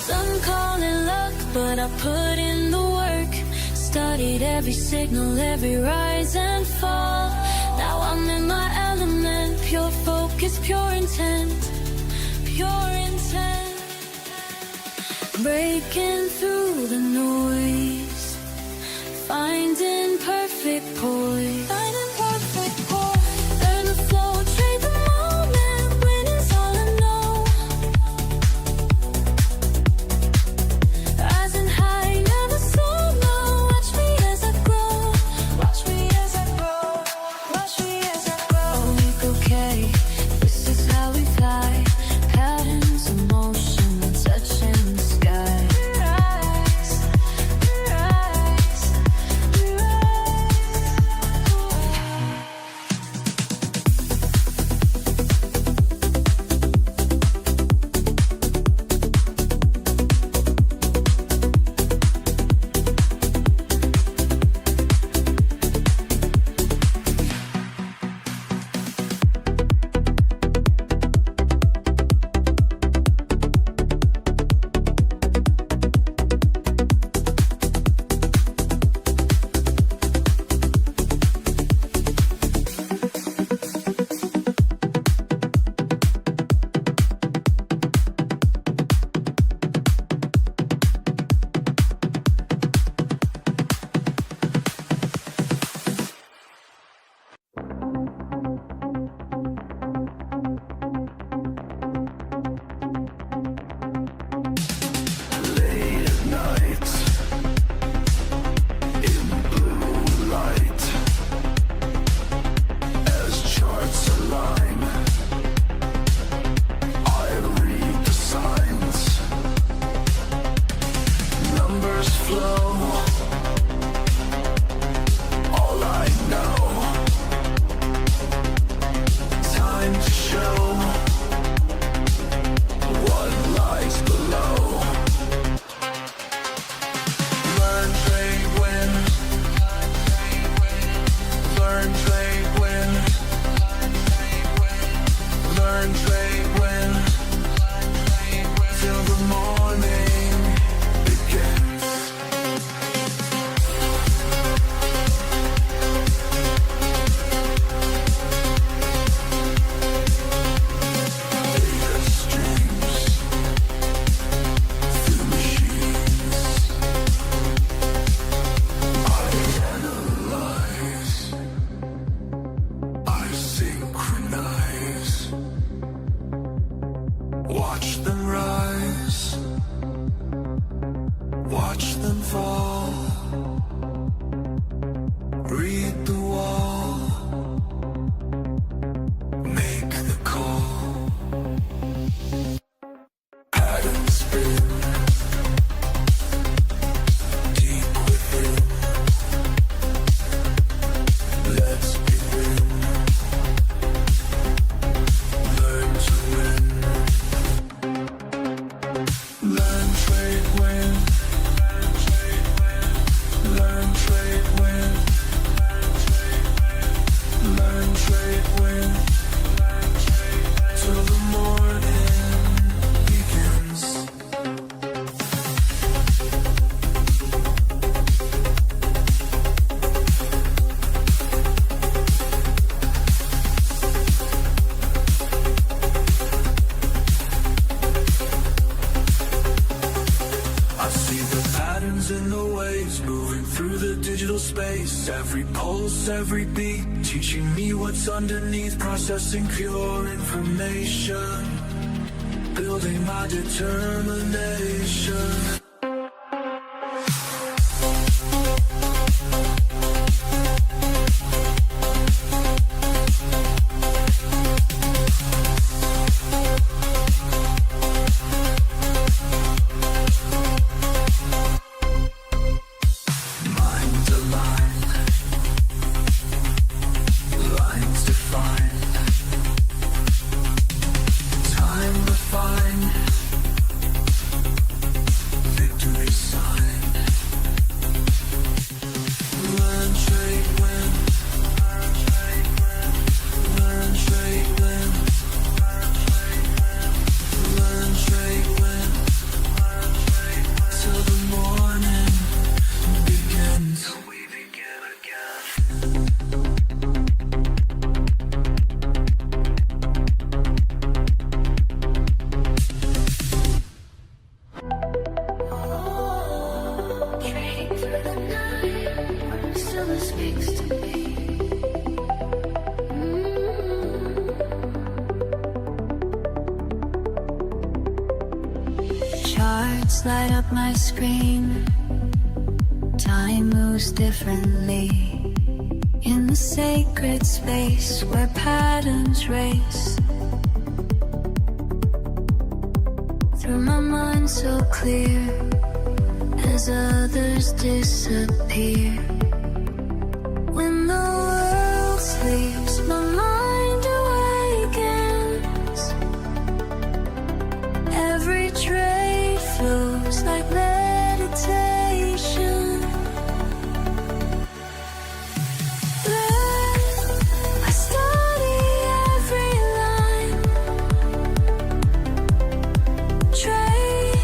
Some call it luck, but I put in the work. Studied every signal, every rise and fall. Now I'm in my element, pure focus, pure intent, pure intent. Breaking through the noise, finding perfect poise. Finding perfect poise. Learn the flow, trade the moment, winning's all I know. Rising high, never so low. Watch me as I grow. Watch me as I grow. Watch me as I grow. Okay, this is how we fly. Patterns of motion, touching the sky. Watch them rise, watch them fall. Read the wall, make the call. Pattern spin, deep within. Let's begin. Learn to win. Learn, trade, win. Learn, trade, win. Learn, trade, win. Till the morning begins. I see the patterns in the waves moving through the digital space. Every pulse, every beat, teaching me what's underneath. Processing pure information, building my determination. Minds aligned, lines defined, time refined, victory signed. Learn, trade, win. Learn, trade, win. Learn, trade, win. Till the morning begins. We begin again. Trading through the night, still it speaks to me. Charts light up my screen. Time moves differently in the sacred space where patterns race. Through my mind so clear as others disappear. When the world sleeps, my mind awakens. Every trade flows like meditation. I study every line. Trade,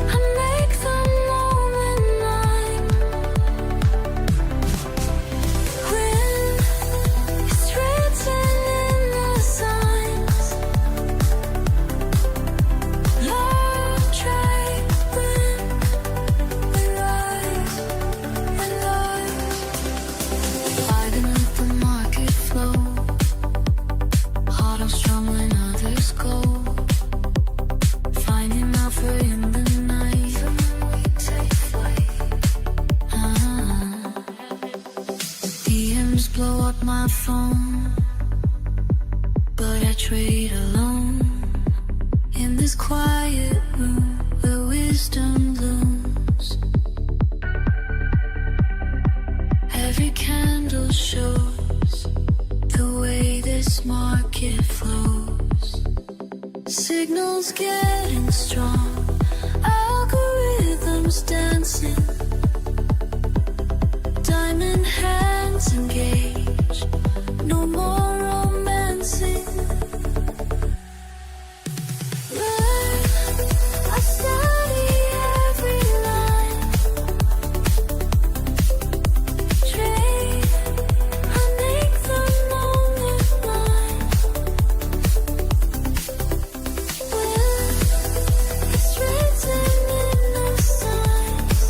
I make the moment mine. Win, it's written in the signs. Learn, trade, win. We rise and rise. Fighting with the market flow. Heart on strong when others go. Finding alpha in the night. Take flight. DMs blow up my phone, but I trade alone. In this quiet room where wisdom blooms. Every candle shows the way this market flows. Signals getting strong, algorithms dancing. Diamond hands engaged, no more romancing. I study every line. Trade, I make the moment mine. Win, it's written in the signs.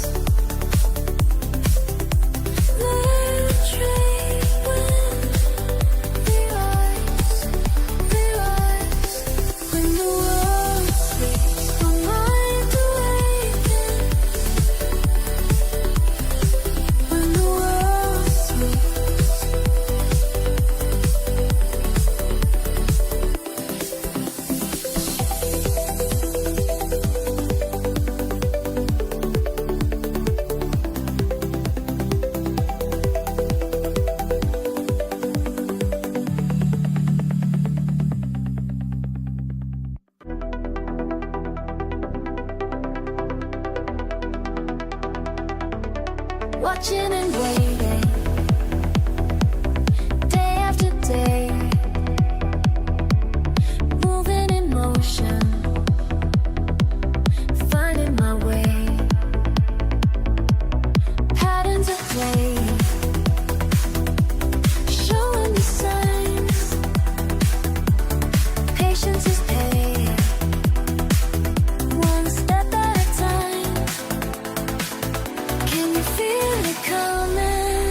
Learn, trade, win. We rise watching and waiting, day after day, moving in motion, finding my way, patterns at play, showing the signs, patience is paid, one step at a time. Can you feel it coming?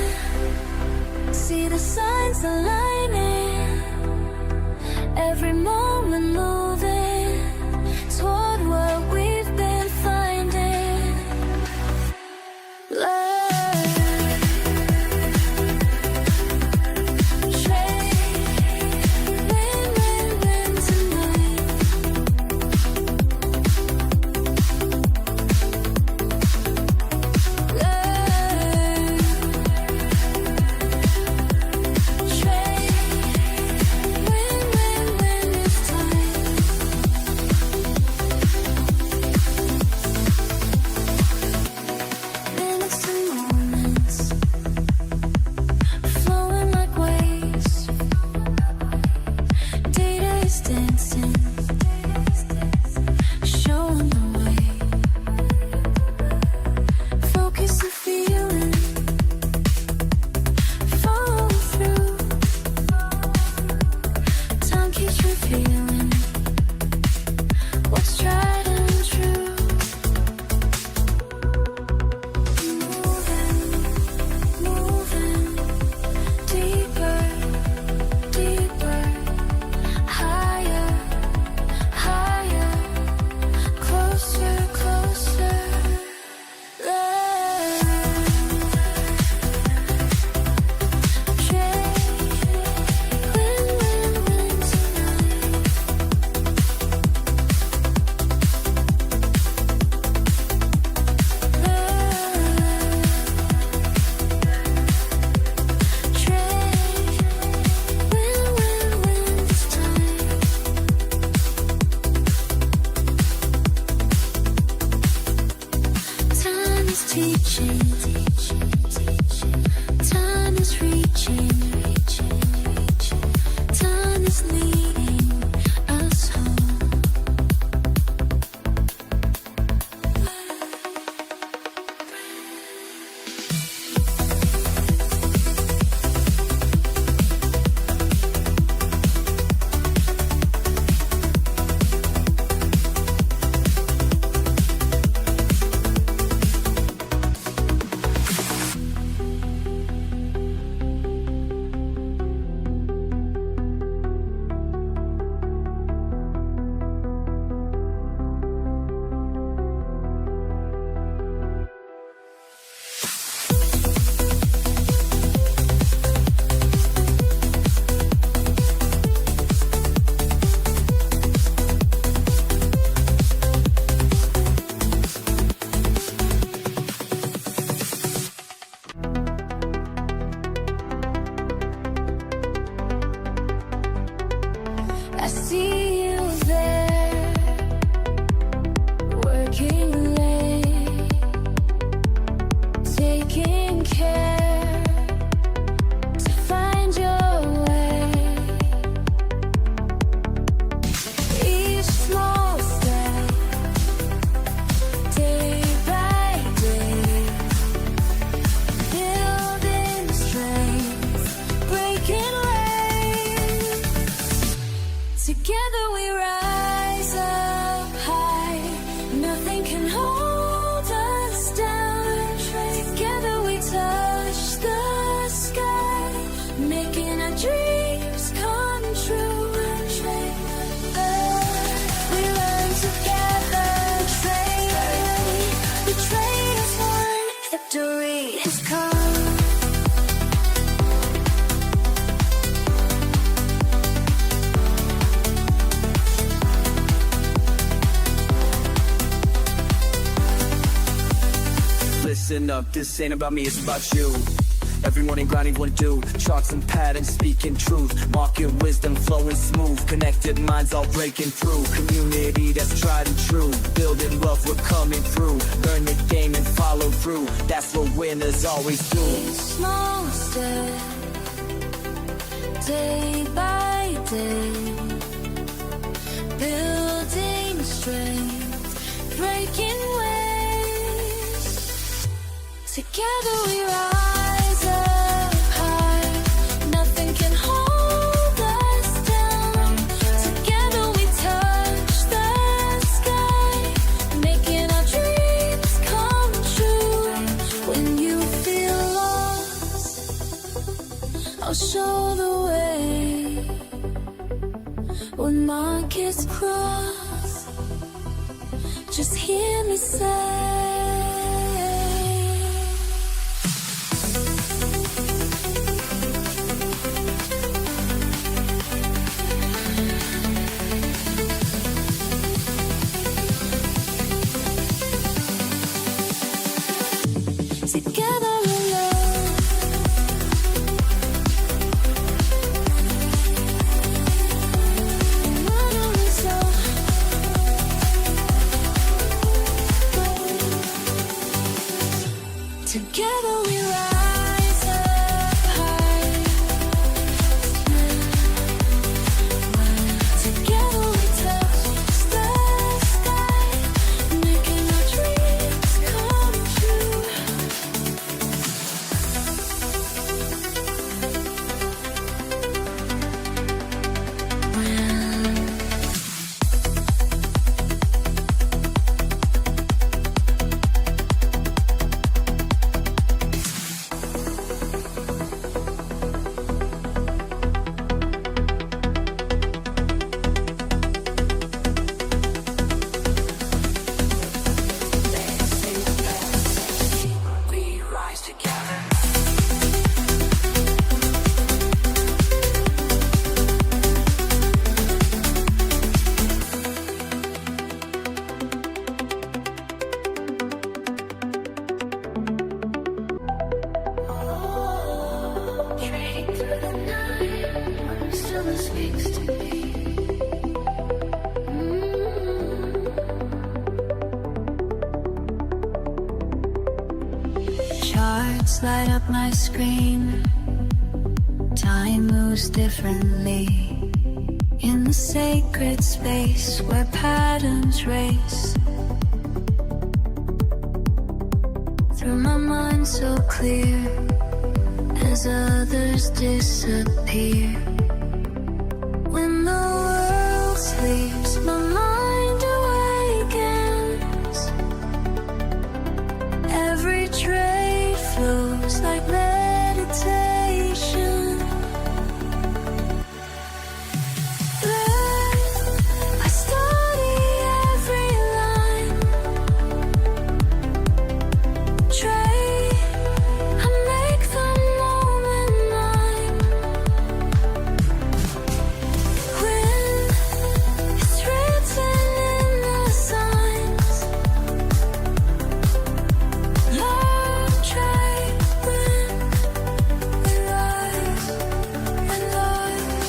See the signs aligning, every moment moving toward what we've been finding. Learn, trade, win, win, win tonight. Learn, trade, win, win, win this time. Minutes and moments, flowing like waves. Data is dancing, showing the way. Focus and feeling, follow through. Time keeps revealing what's tried and true. Moving, deeper, deeper, higher, higher, closer, closer. Trade, win, win, win tonight. Trade, win, win, win this time. Time is teaching, time is reaching, time is leading us home. I see you there, working late, taking care to find your way. Each small step, day by day, building strength, breaking waves. Together we rise up high, nothing can hold us down. Together we touch the sky, making our dreams come true. We learn together, trade, the trade is won, victory has come. Listen up, this ain't about me, it's about you. Every morning grinding what do, charts and patterns speaking truth, market wisdom flowing smooth, connected minds all breaking through, community that's tried and true, building wealth we're coming through, learn the game and follow through, that's what winners always do. Small step, day by day, building strength, breaking ways. Together we rise up high, nothing can hold us down. Together we touch the sky, making our dreams come true. When you feel lost, I'll show the way. When markets cross, just hear me say, together we love. Together we rise up high. Together we touch the sky, making our dreams come true. We rise together. Trading through the night, still speaks to me. Charts light up my screen. Time moves differently in the sacred space where patterns race. Through my mind so clear as others disappear. When the world sleeps, my mind awakens. Every trade flows like meditation. I study every line. Trade, I make the moment mine. When it's written in the signs, Learn, trade, win. We rise and rise.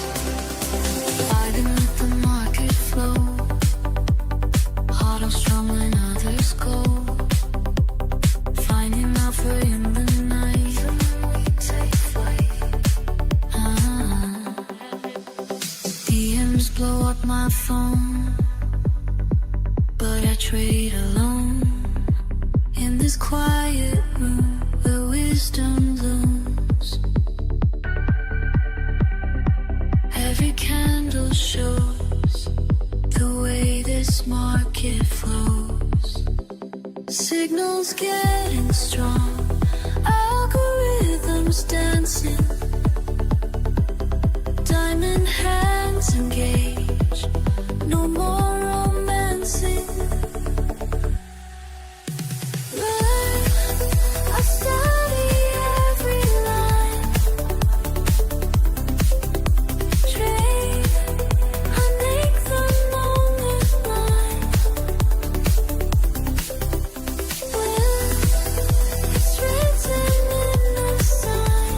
Vibing with the market flow. Heart all strong when others go. Finding alpha in the night. Take flight. DMs blow up my phone, but I trade alone. In this quiet room where wisdom looms. Every candle shows the way this market flows. Signals getting strong, algorithms dancing. Diamond hands engage, no more romancing. I study every line. Trade, I make the moment mine. When it's written in the sign.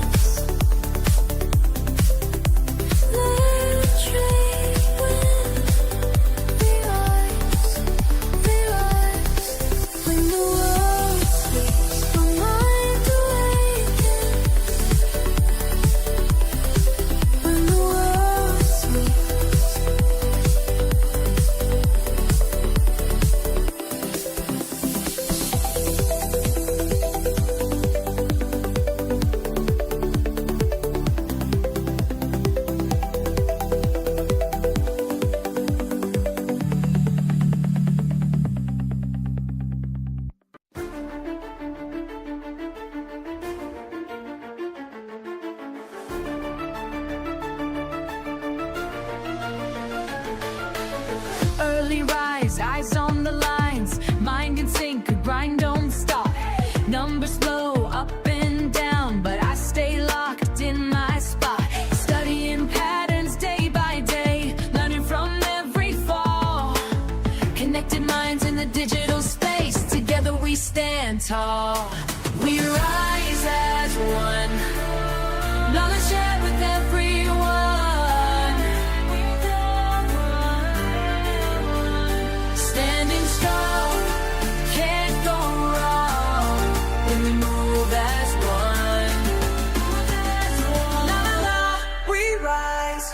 digital space, together we stand tall. We rise as one, knowledge shared with everyone. Standing strong, can't go wrong when we move as one. La la la, we rise.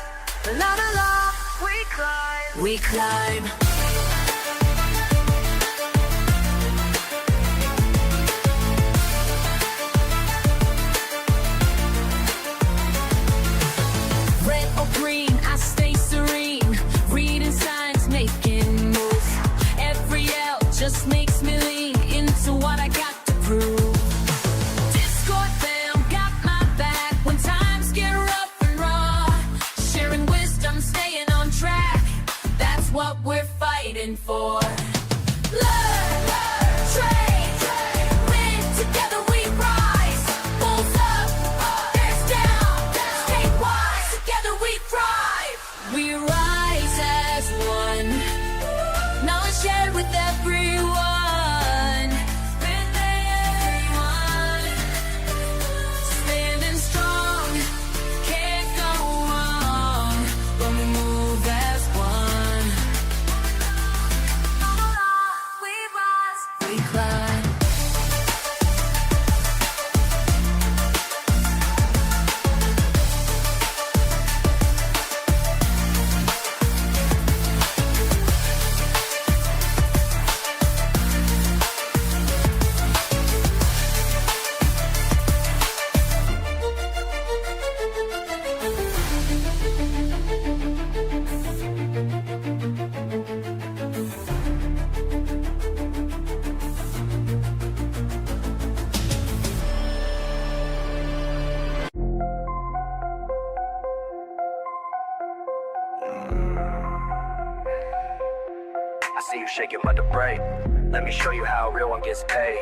La la la, we climb. We climb. Red or green, I stay serene. Reading signs, making moves. Every L just makes me lean into what I got to prove. Discord fam got my back when times get rough and raw. Sharing wisdom, staying on track. That's what we're fighting for. Learn, trade, win, together we rise. Bulls up, bears down, stay wise, together we thrive. We rise as one, knowledge shared with everyone. Standing strong, can't go wrong when we move as one. We rise, we climb. I see you shaking but the break. Let me show you how a real one gets paid.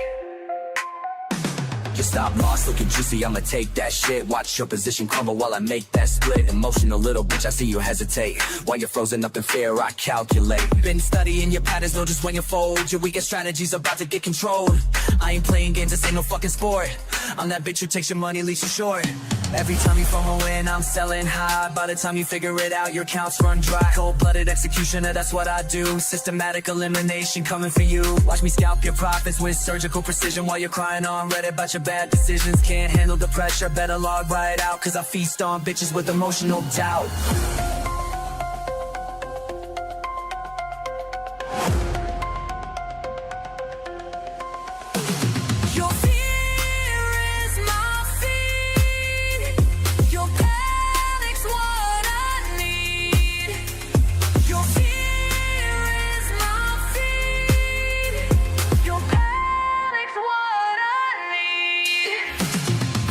Just stop lost, looking juicy, I'ma take that shit. Watch your position crumble while I make that split. Emotional little bitch, I see you hesitate. While you're frozen up in fear, I calculate. Been studying your patterns, know just when you fold. Your weakest strategy's about to get controlled. I ain't playing games, this ain't no fucking sport. I'm that bitch who takes your money, leaves you short. Every time you FOMO in, I'm selling high. By the time you figure it out, your accounts run dry. Cold-blooded executioner, that's what I do. Systematic elimination coming for you. Watch me scalp your profits with surgical precision while you're crying on Reddit about your bad decisions. Can't handle the pressure, better log right out, cause I feast on bitches with emotional doubt. Your fear is my feed. Your panic's what I need. Your fear is my feed. Your panic's what I need.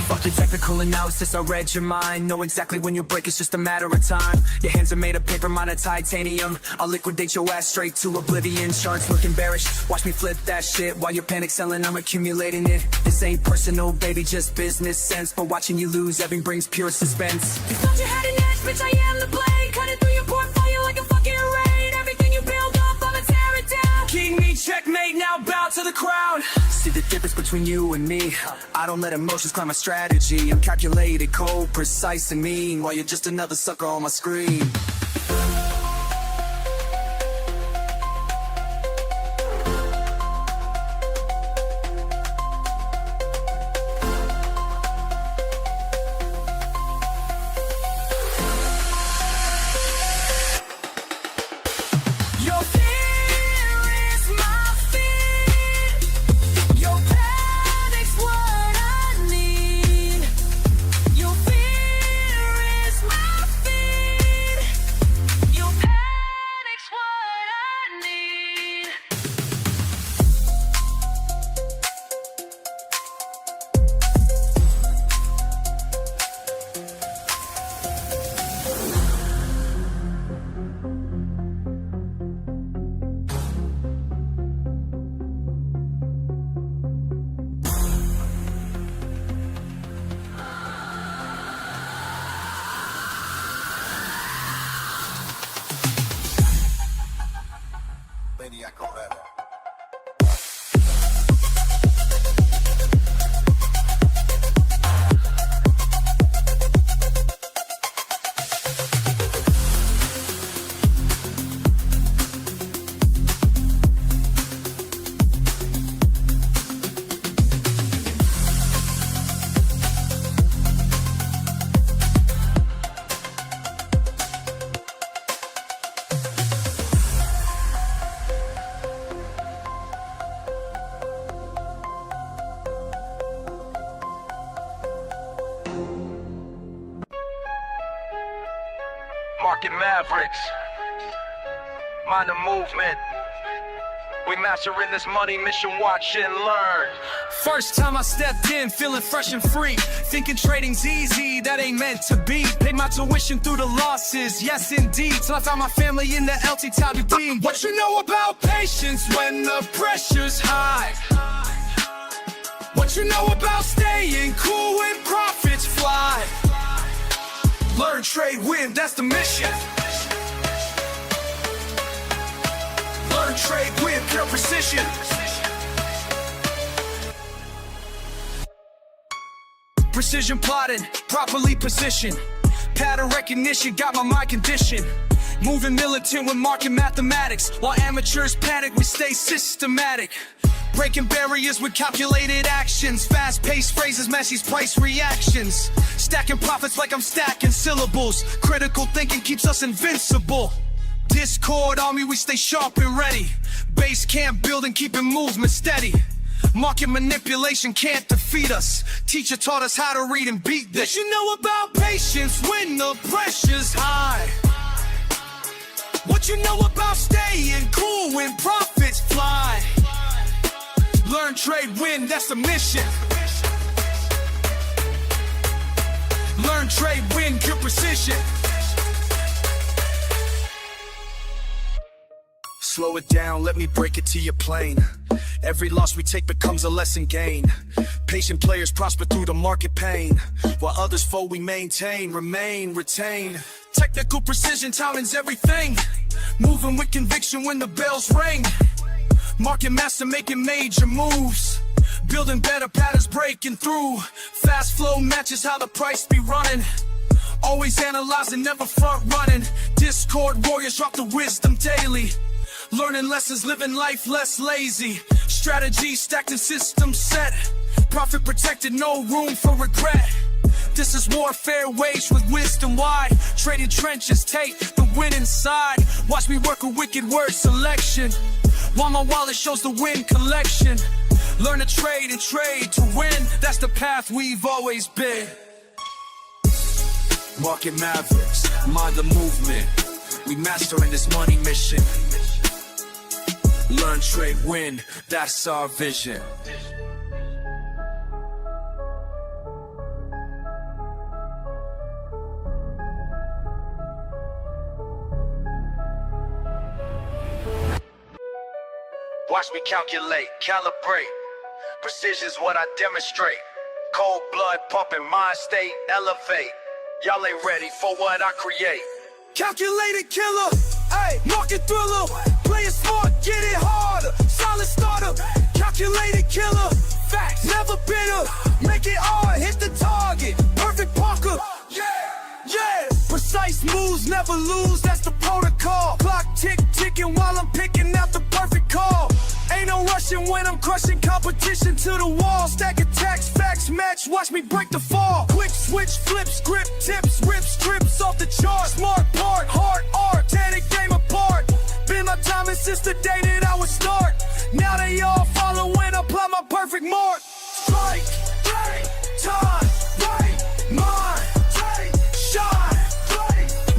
Fuck your technical analysis, I read your mind. Know exactly when you break, it's just a matter of time. Your hands are made of paper, mine of titanium. I'll liquidate your ass straight to oblivion. Charts looking bearish, watch me flip that shit. While you're panic selling, I'm accumulating it. This ain't personal, baby, just business sense. But watching you lose, everything brings pure suspense. You thought you had an edge, bitch, I am the blade. Cut it through your portfolio like a fucking raid. Everything you build up, I'ma tear it down. King me, checkmate, now bow to the crowd. See the difference between you and me. I don't let emotions climb my strategy. I'm calculated, cold, precise, and mean. While you're just another sucker on my screen. Your fear is my feed. Your panic's what I need. Your fear is my feed. Your panic's what I need. Maniac forever. Market Mavericks. Mind the movement. We mastering this money mission, watch and learn. First time I stepped in, feeling fresh and free. Thinking trading's easy, that ain't meant to be. Paid my tuition through the losses, yes indeed. Till I found my family in the LT Top team. What you know about patience when the pressure's high? What you know about staying cool when profits fly? Learn, trade, win, that's the mission. Learn, trade, win, pure precision. Precision plotting, properly positioned. Pattern recognition, got my mind conditioned. Moving militant with market mathematics. While amateurs panic, we stay systematic. Breaking barriers with calculated actions. Fast-paced phrases, Messi's price reactions. Stacking profits like I'm stacking syllables. Critical thinking keeps us invincible. Discord army, we stay sharp and ready. Base camp building, keeping movement steady. Market manipulation can't defeat us. Teacher taught us how to read and beat this. You know about patience when the pressure's high? What you know about staying cool when profits fly? Learn, trade, win, that's the mission. Learn, trade, win, pure precision. Slow it down, let me break it to your plane. Every loss we take becomes a lesson gained. Patient players prosper through the market pain, while others fold we maintain, remain, retain. Technical precision, timing's everything. Moving with conviction when the bells ring. Market master making major moves. Building better patterns, breaking through. Fast flow matches how the price be running. Always analyzing, never front running. Discord warriors drop the wisdom daily. Learning lessons, living life less lazy. Strategy stacked and systems set. Profit protected, no room for regret. This is warfare waged with wisdom wide. Trading trenches, take the win inside. Watch me work a wicked word selection, while my wallet shows the win collection. Learn to trade and trade to win. That's the path we've always been. Market Mavericks, mind the movement. We mastering this money mission. Learn, trade, win, that's our vision. Watch me calculate, calibrate. Precision's what I demonstrate. Cold blood pumping, mind state, elevate. Y'all ain't ready for what I create. Calculated killer, ayy, market thriller. Play it smart, get it harder. Solid starter, calculated killer. Facts, never bitter. Make it hard, hit the target. Perfect Parker, yeah. Precise moves, never lose, that's the protocol. Clock ticking while I'm picking out the perfect call. Ain't no rushing when I'm crushing competition to the wall. Stack attacks, facts match, watch me break the fall. Quick switch, flip, script, tips, rip strips off the chart. Smart part, hard art, tear the game apart. Been my timing since the day that I would start. Now they all follow when I apply my perfect mark. Strike, right, time, right, mind, take, shine,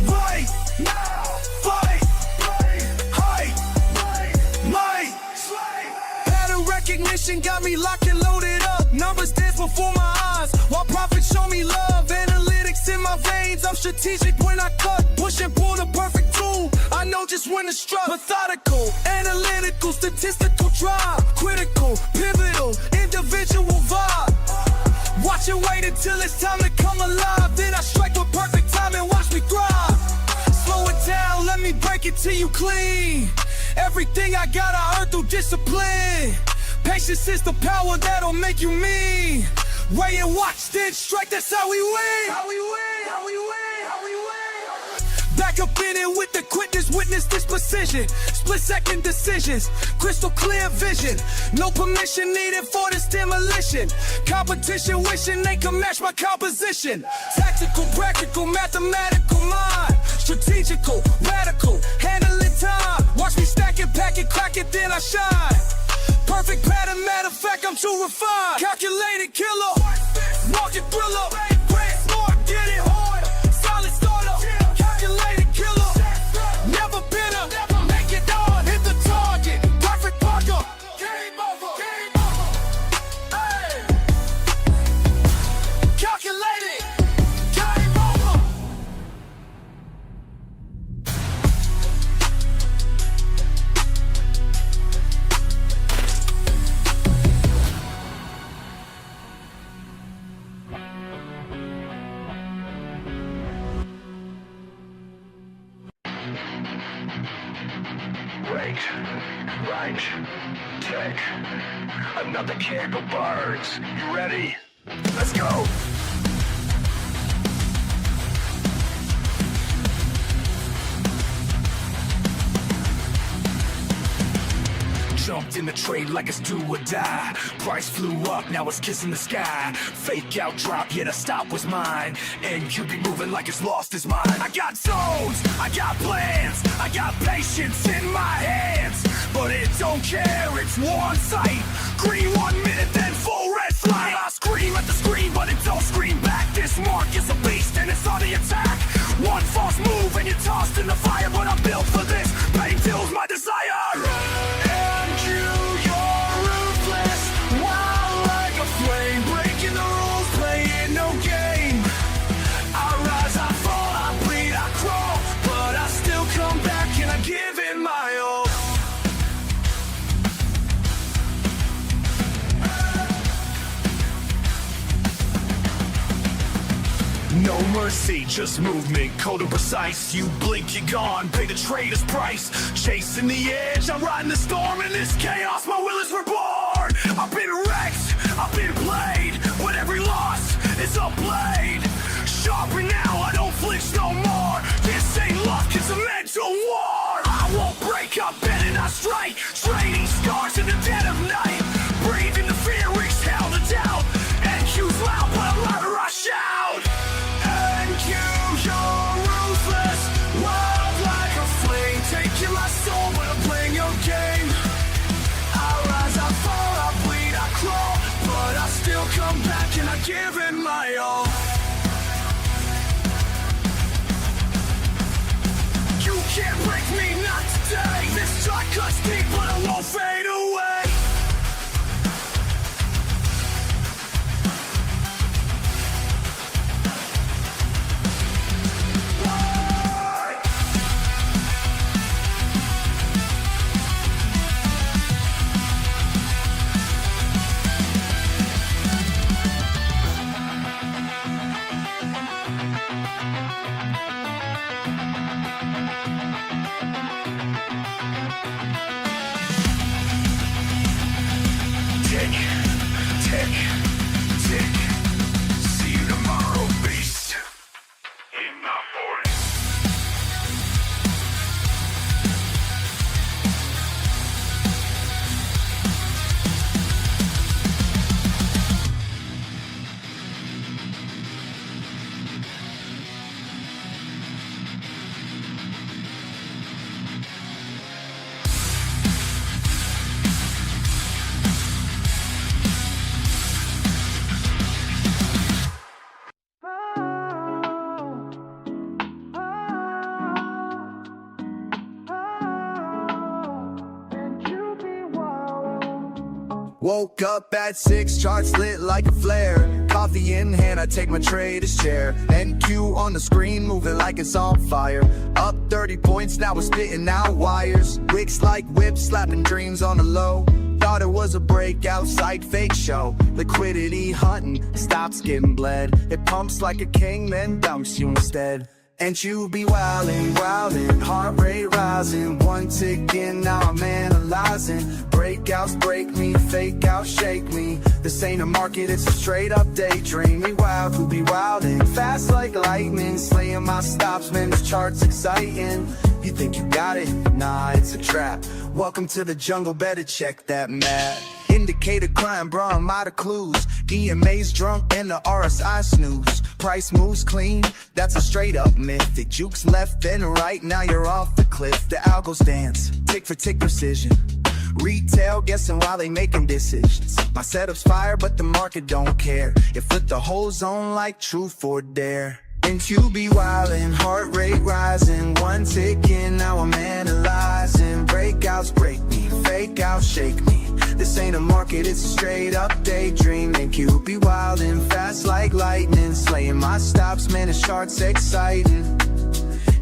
right, now, fight, height, might. Pattern recognition got me locked and loaded up. Numbers dance before my eyes, while profits show me love. Analytics in my veins, I'm strategic when I cut. Push and pull the perfect tool, I know just when to strut. Methodical, analytical, statistical drive. Critical, pivotal, individual vibe. Watch and wait until it's time to come alive. Then I strike with perfect time and watch me thrive. Slow it down, let me break it to you clean. Everything I got I earned through discipline. Patience is the power that'll make you mean. Weigh and watch, then strike, that's how we win. How we win, how we win, how we win. Back up in it with the quickness, witness this precision. Split second decisions, crystal clear vision. No permission needed for this demolition. Competition wishing they can match my composition. Tactical, practical, mathematical mind. Strategical, radical, handling time. Watch me stack it, pack it, crack it, then I shine. Perfect pattern, matter of fact, I'm too refined. Calculated killer, market thriller. Brand smart, get it hard. Solid starter, calculated killer. Right, tick, another candle burns. You ready? Let's go! Jumped in the trade like it's do or die. Price flew up, now it's kissing the sky. Fake out drop, yeah, the stop was mine. And you be moving like it's lost his mind. I got zones, I got plans, I got patience in my hands. But it don't care, it's one sight. Green 1 minute, then full red flag. I scream at the screen, but it don't scream back. This mark is a beast and it's on the attack. One false move and you're tossed in the fire. But I'm built for this, pain fills my desire. No mercy, just movement, cold and precise. You blink, you're gone, pay the trader's price. Chasing the edge, I'm riding the storm. In this chaos, my will is reborn. I've been wrecked, I've been played, but every loss is a blade. Sharper now, I don't flinch no more. This ain't luck, it's a mental war. I won't break up, bend and I strike. Trading scars in the dead of night. Breathing the fear, exhale the doubt. And cues loud, but louder I shout. You're ruthless, wild like a flame. Taking my soul, but I'm playing your game. I rise, I fall, I bleed, I crawl, but I still come back and I give it my all. You can't break me, not today. This shot cuts deep, but it won't fade away. Woke up at 6, charts lit like a flare. Coffee in hand, I take my trader's chair. NQ on the screen, moving like it's on fire. Up 30 points, now we're spitting out wires. Wicks like whips, slapping dreams on the low. Thought it was a breakout site, fake show. Liquidity hunting, stops getting bled. It pumps like a king, then dumps you instead. And you be wildin', wildin', heart rate rising. One tick in, now I'm analyzing. Breakouts break me, fake out shake me. This ain't a market, it's a straight up daydream. We wild, who be wildin', fast like lightning. Slaying my stops, man, this chart's exciting. You think you got it? Nah, it's a trap. Welcome to the jungle, better check that map. Indicator crime, bro, I'm out of clues. EMA's drunk and the RSI snooze. Price moves clean, that's a straight up myth. It jukes left and right, now you're off the cliff. The algos dance, tick for tick precision. Retail guessing while they making decisions. My setup's fire, but the market don't care. It flipped the whole zone like truth or dare. And you be wildin', heart rate rising. One tick in, now I'm analyzing. Breakouts break me, fake out shake me. This ain't a market, it's a straight up daydream. And you be wildin', fast like lightning. Slaying my stops, man, this chart's exciting.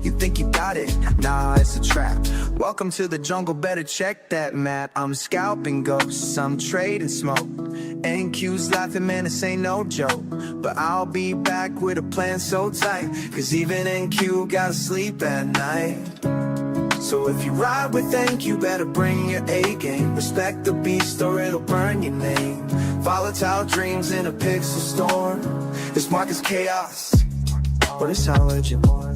You think you got it? Nah, it's a trap. Welcome to the jungle, better check that map. I'm scalping ghosts, I'm trading smoke. NQ's laughing, man, this ain't no joke. But I'll be back with a plan so tight, cause even NQ gotta sleep at night. So if you ride with Thank, you better bring your A game. Respect the beast or it'll burn your name. Volatile dreams in a pixel storm. This market's chaos, but it's how legend born.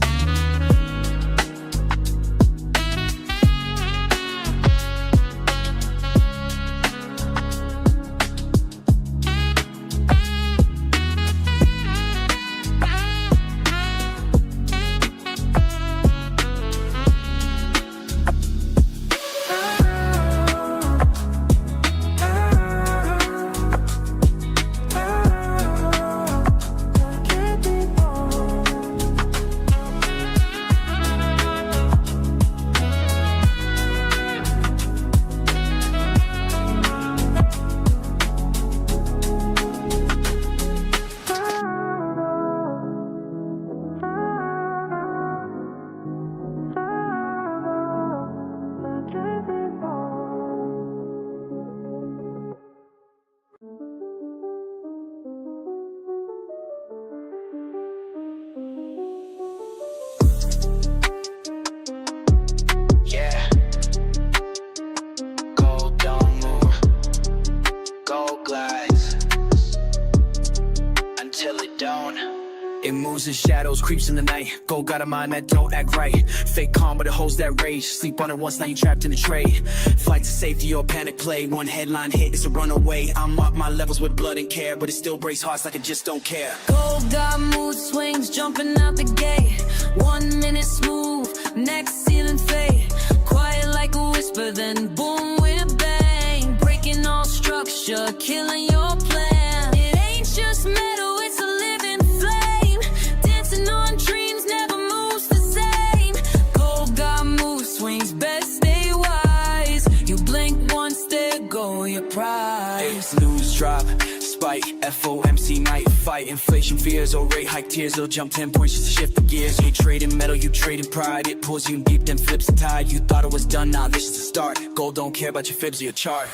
It moves in shadows, creeps in the night. Gold got a mind that don't act right. Fake calm, but it holds that rage. Sleep on it once, now you trapped in the trade. Flight to safety or panic play. One headline hit, it's a runaway. I'm up my levels with blood and care, but it still breaks hearts like I just don't care. Gold got mood swings, jumping out the gate. 1 minute smooth, next ceiling fade. Quiet like a whisper, then boom, we're bang. Breaking all structure, killing your plan. It ain't just metal, it's a living flame. Dancing on dreams, never moves the same. Gold got mood swings, best stay wise. You blink once, there go your prize. News drop, spike, FOMC night fight. Inflation fears, or rate hike tears. They'll jump 10 points just to shift the gears. You trading metal, you trading pride. It pulls you deep, then flips the tide. You thought it was done, now this is the start. Gold don't care about your fibs or your chart.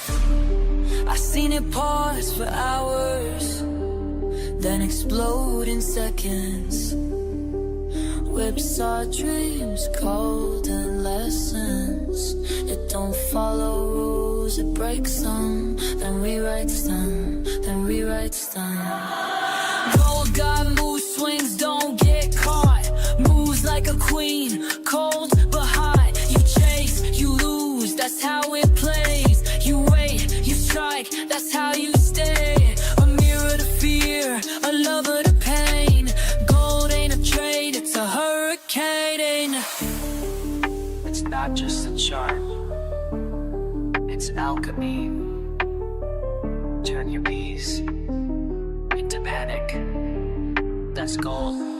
I seen it pause for hours, then explode in seconds. Whips our dreams, cold and lessons. It don't follow rules, it breaks them, then rewrites them, then rewrites them. Gold got mood swings, don't get caught. Moves like a queen, cold but hot. You chase, you lose, that's how it plays. You wait, you strike, that's how you stay. A mirror to fear, a lover to pain. Gold ain't a trade, it's a hurricane. It's not just a chart, it's alchemy. Turn your peace into panic. That's gold.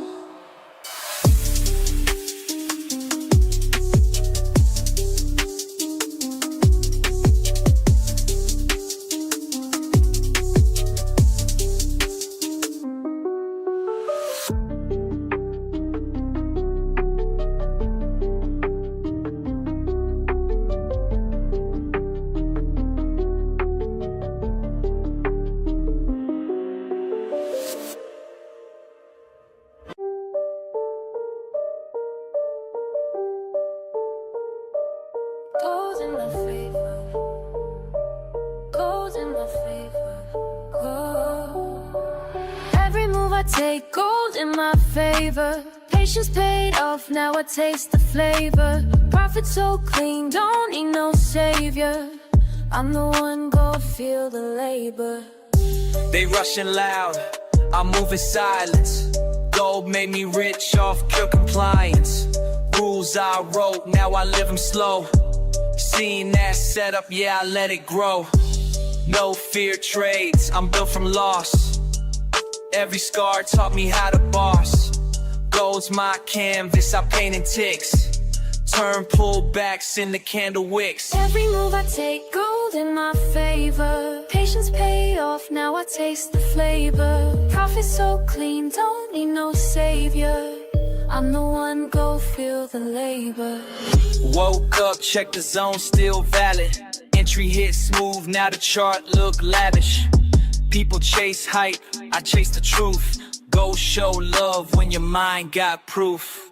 Gold in my favor, gold in my favor, gold. Every move I take, gold in my favor. Patience paid off, now I taste the flavor. Profit so clean, don't need no savior. I'm the one, gold, feel the labor. They rushing loud, I'm moving silence. Gold made me rich off pure compliance. Rules I wrote, now I live them slow. Seeing that setup, yeah, I let it grow. No fear trades, I'm built from loss. Every scar taught me how to boss. Gold's my canvas, I paint in ticks. Turn pullbacks into candle wicks. Every move I take, gold in my favor. Patience pay off, now I taste the flavor. Profit so clean, don't need no savior. I'm the one, go feel the labor. Woke up, check the zone, still valid. Entry hit smooth, now the chart look lavish. People chase hype, I chase the truth. Go show love when your mind got proof.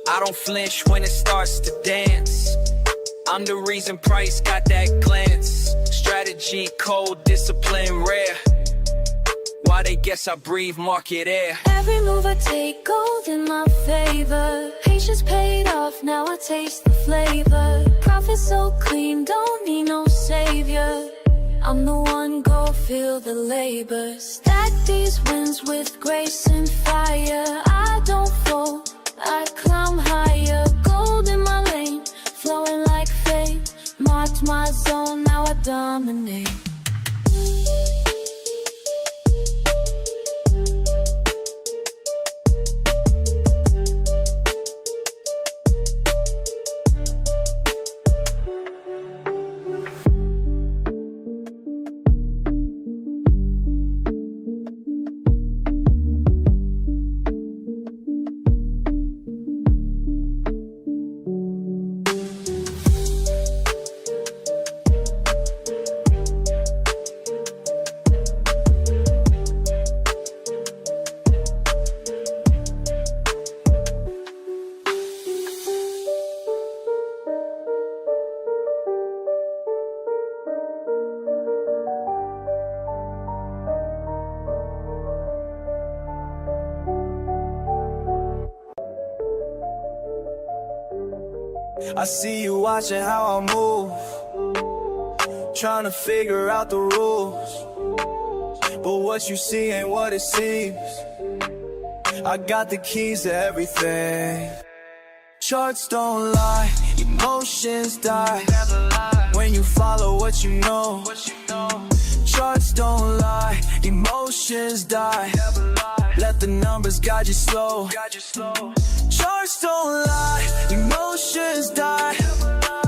I don't flinch when it starts to dance. I'm the reason price got that glance. Strategy, cold, discipline, rare. Why they guess I breathe market air. Every move I take, gold in my favor. Patience paid off, now I taste the flavor. Profit so clean, don't need no savior. I'm the one, go feel the labor. Stack these wins with grace and fire. I don't fold, I climb higher. Gold in my lane, flowing like fate. Marked my zone, now I dominate. I see you watching how I move, trying to figure out the rules. But what you see ain't what it seems. I got the keys to everything. Charts don't lie, emotions die. When you follow what you know. Charts don't lie, emotions die. Let the numbers guide you slow. Charts don't lie, emotions die.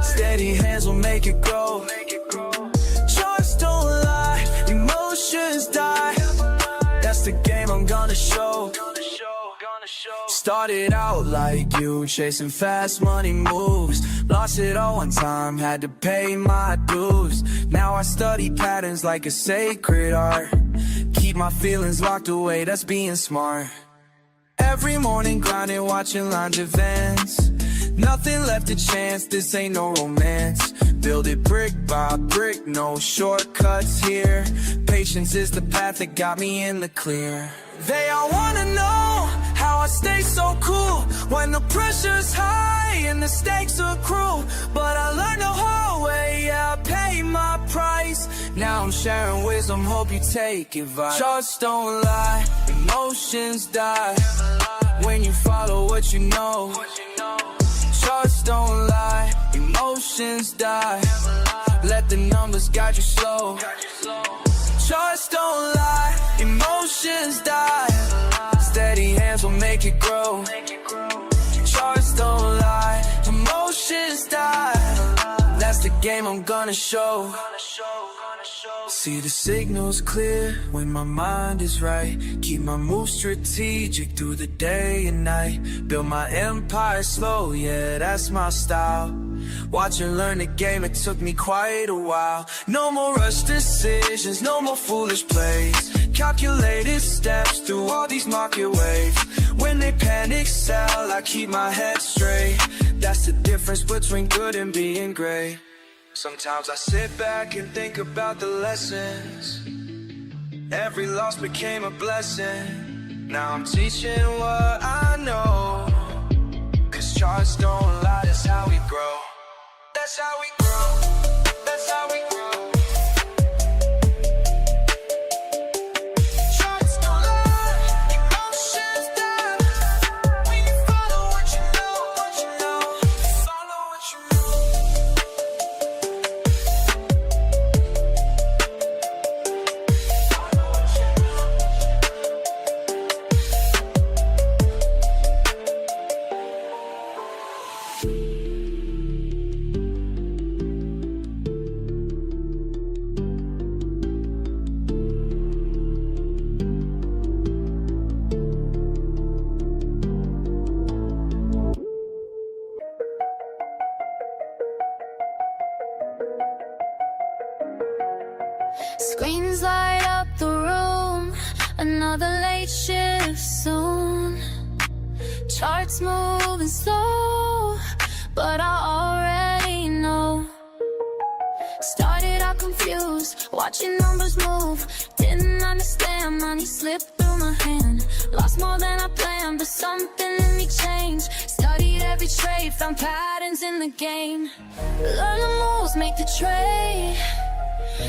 Steady hands will make it grow. Charts don't lie, emotions die. That's the game I'm gonna show. Started out like you, chasing fast money moves. Lost it all one time, had to pay my dues. Now I study patterns like a sacred art. Keep my feelings locked away, that's being smart. Every morning grinding, watching lines advance. Nothing left to chance, this ain't no romance. Build it brick by brick, no shortcuts here. Patience is the path that got me in the clear. They all wanna know how I stay so cool when the pressure's high and the stakes are cruel. But I learned the hard way, yeah, I paid my price. Now I'm sharing wisdom, hope you take advice. Charts don't lie, emotions die. When you follow what you know. Charts don't lie, emotions die. Let the numbers guide you slow. Charts don't lie, emotions die. Steady hands will make it grow. Charts don't lie, emotions die. That's the game I'm gonna show. See the signals clear when my mind is right. Keep my moves strategic through the day and night. Build my empire slow, yeah, that's my style. Watch and learn the game, it took me quite a while. No more rush decisions, no more foolish plays. Calculated steps through all these market waves. When they panic sell, I keep my head straight. That's the difference between good and being great. Sometimes I sit back and think about the lessons. Every loss became a blessing. Now I'm teaching what I know. Cause charts don't lie, that's how we grow. That's how we grow. That's how we grow. Charts don't lie, emotions die. When you follow what you know, follow what you know. Screens light up the room, another late shift soon. Charts moving slow, but I already know. Started out confused, watching numbers move. Didn't understand, money slipped through my hand. Lost more than I planned, but something in me changed. Studied every trade, found patterns in the game. Learn the moves, make the trade.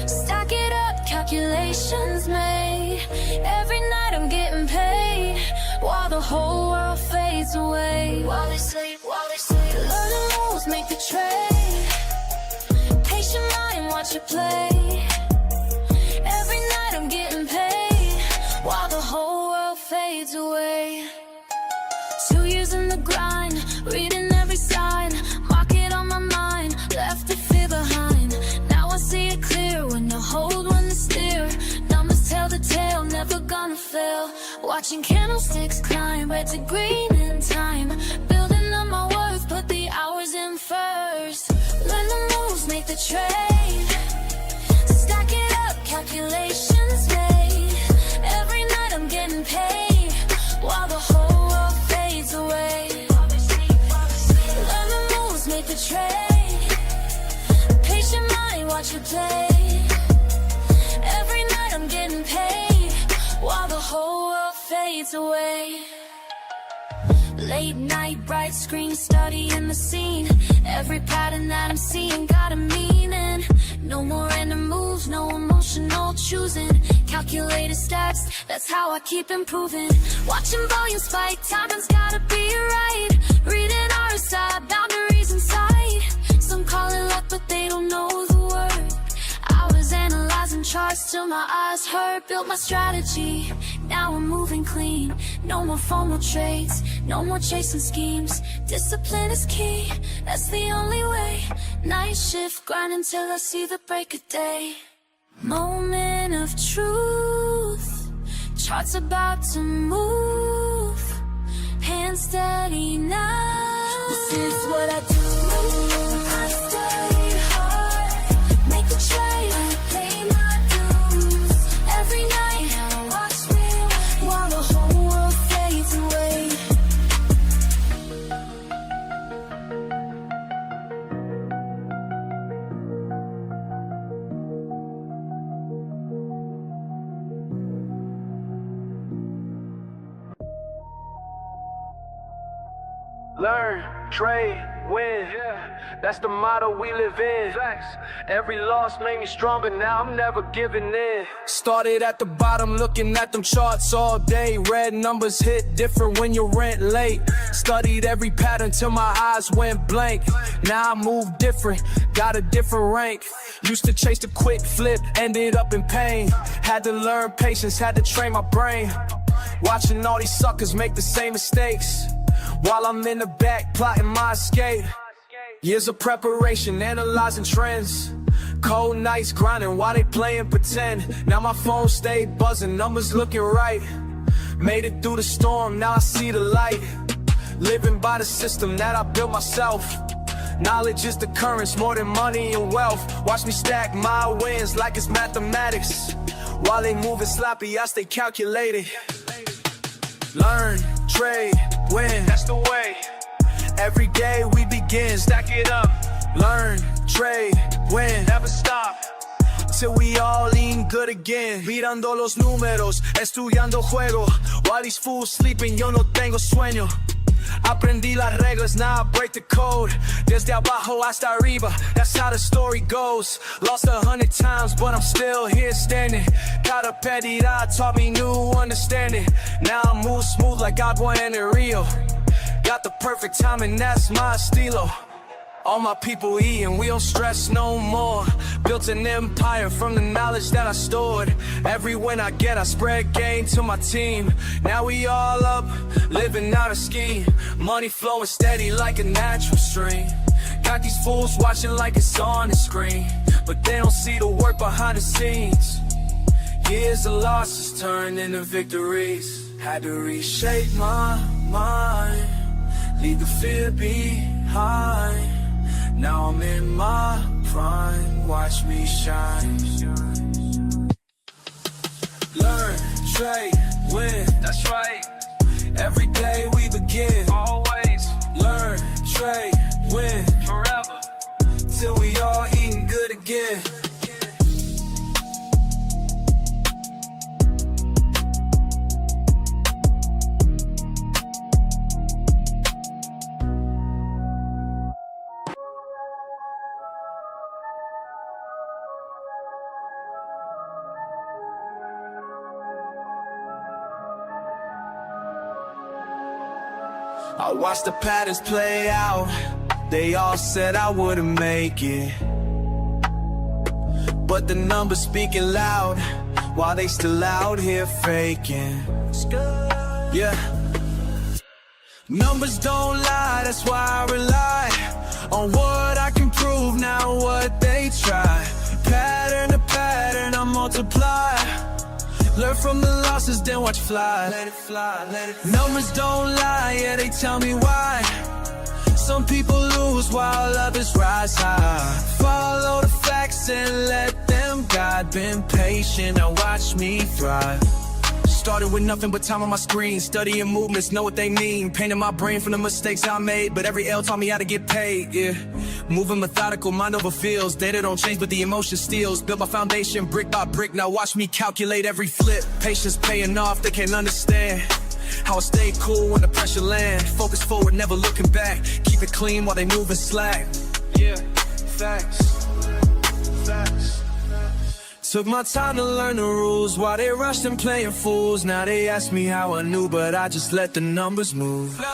Stack it up, calculations made. Every night I'm getting paid, while the whole world fades away. While they sleep, learn the moves, make the trade. Patient mind, watch it play. Every night I'm getting paid, while the whole world fades away. 2 years in the grind, reading every sign. Market on my mind, left the fear behind. Now I see it clear, when to hold, when to steer. Numbers tell the tale, never gonna fail. Watching candlesticks climb, red to green in time. Building up my worth, put the hours in first. Learn the moves, make the trade. Stack it up, calculations made. Every night I'm getting paid, while the whole world fades away. Learn the moves, make the trade. Patient mind, watch it play. Every night I'm getting paid, while the whole world fades away. Late night, bright screen, studying the scene. Every pattern that I'm seeing got a meaning. No more random moves, no emotional choosing. Calculated stats, that's how I keep improving. Watching volume spike, timing's gotta be right. Reading RSI, boundaries in sight. Some call it luck, but they don't know the word. I was analyzing charts till my eyes hurt. Built my strategy, now I'm moving clean. No more formal trades, no more chasing schemes. Discipline is key, that's the only way. Night shift, grind until I see the break of day. Moment of truth, charts about to move. Hands steady now, this is what I do. I study hard, make the trade, I pay my dues. Every night, now watch me while the whole world fades away. Learn, trade, win. That's the motto we live in. Every loss made me stronger, now I'm never giving in. Started at the bottom, looking at them charts all day. Red numbers hit different when your rent late. Studied every pattern till my eyes went blank. Now I move different, got a different rank. Used to chase the quick flip, ended up in pain. Had to learn patience, had to train my brain. Watching all these suckers make the same mistakes, while I'm in the back plotting my escape. Years of preparation, analyzing trends. Cold nights grinding while they playing pretend. Now my phone stayed buzzing, numbers looking right. Made it through the storm, now I see the light. Living by the system that I built myself. Knowledge is the currency more than money and wealth. Watch me stack my wins like it's mathematics. While they moving sloppy, I stay calculated. Learn, trade, win, that's the way. Every day we begin, stack it up. Learn, trade, win, never stop till we all eating good again. Mirando los números, estudiando juego. While these fools sleeping, yo no tengo sueño. Aprendí las reglas, now I break the code. Desde abajo hasta arriba, that's how the story goes. Lost 100 times, but I'm still here standing. Cada pérdida taught me new understanding. Now I move smooth like agua en el rio. Got the perfect timing, that's my estilo. All my people eating, we don't stress no more. Built an empire from the knowledge that I stored. Every win I get, I spread gain to my team. Now we all up, living out a scheme. Money flowing steady like a natural stream. Got these fools watching like it's on the screen, but they don't see the work behind the scenes. Years of losses turned into victories. Had to reshape my mind, leave the fear behind. Now I'm in my prime, watch me shine. Learn, trade, win, that's right. Every day we begin. again. Always Learn, trade, win, forever. till we all eating good again. I watched the patterns play out. They all said I wouldn't make it, but the numbers speaking loud while they still out here faking. Yeah, numbers don't lie, that's why I rely on what I can prove, not what they try. Pattern to pattern, I multiply. Learn from the losses, then watch fly. Let it fly, let it fly. Numbers don't lie, yeah, they tell me why. Some people lose while others rise high. Follow the facts and let them guide. Been patient, now watch me thrive. Started with nothing but time on my screen. Studying movements, know what they mean. Painting my brain from the mistakes I made, but every L taught me how to get paid, yeah. Moving methodical, mind over feels. Data don't change, but the emotion steals. Build my foundation brick by brick, now watch me calculate every flip. Patience paying off, they can't understand how I stay cool when the pressure land. Focus forward, never looking back. Keep it clean while they moving slack. Yeah, facts, facts. Took my time to learn the rules while they rushed and playing fools. Now they ask me how I knew, but I just let the numbers move.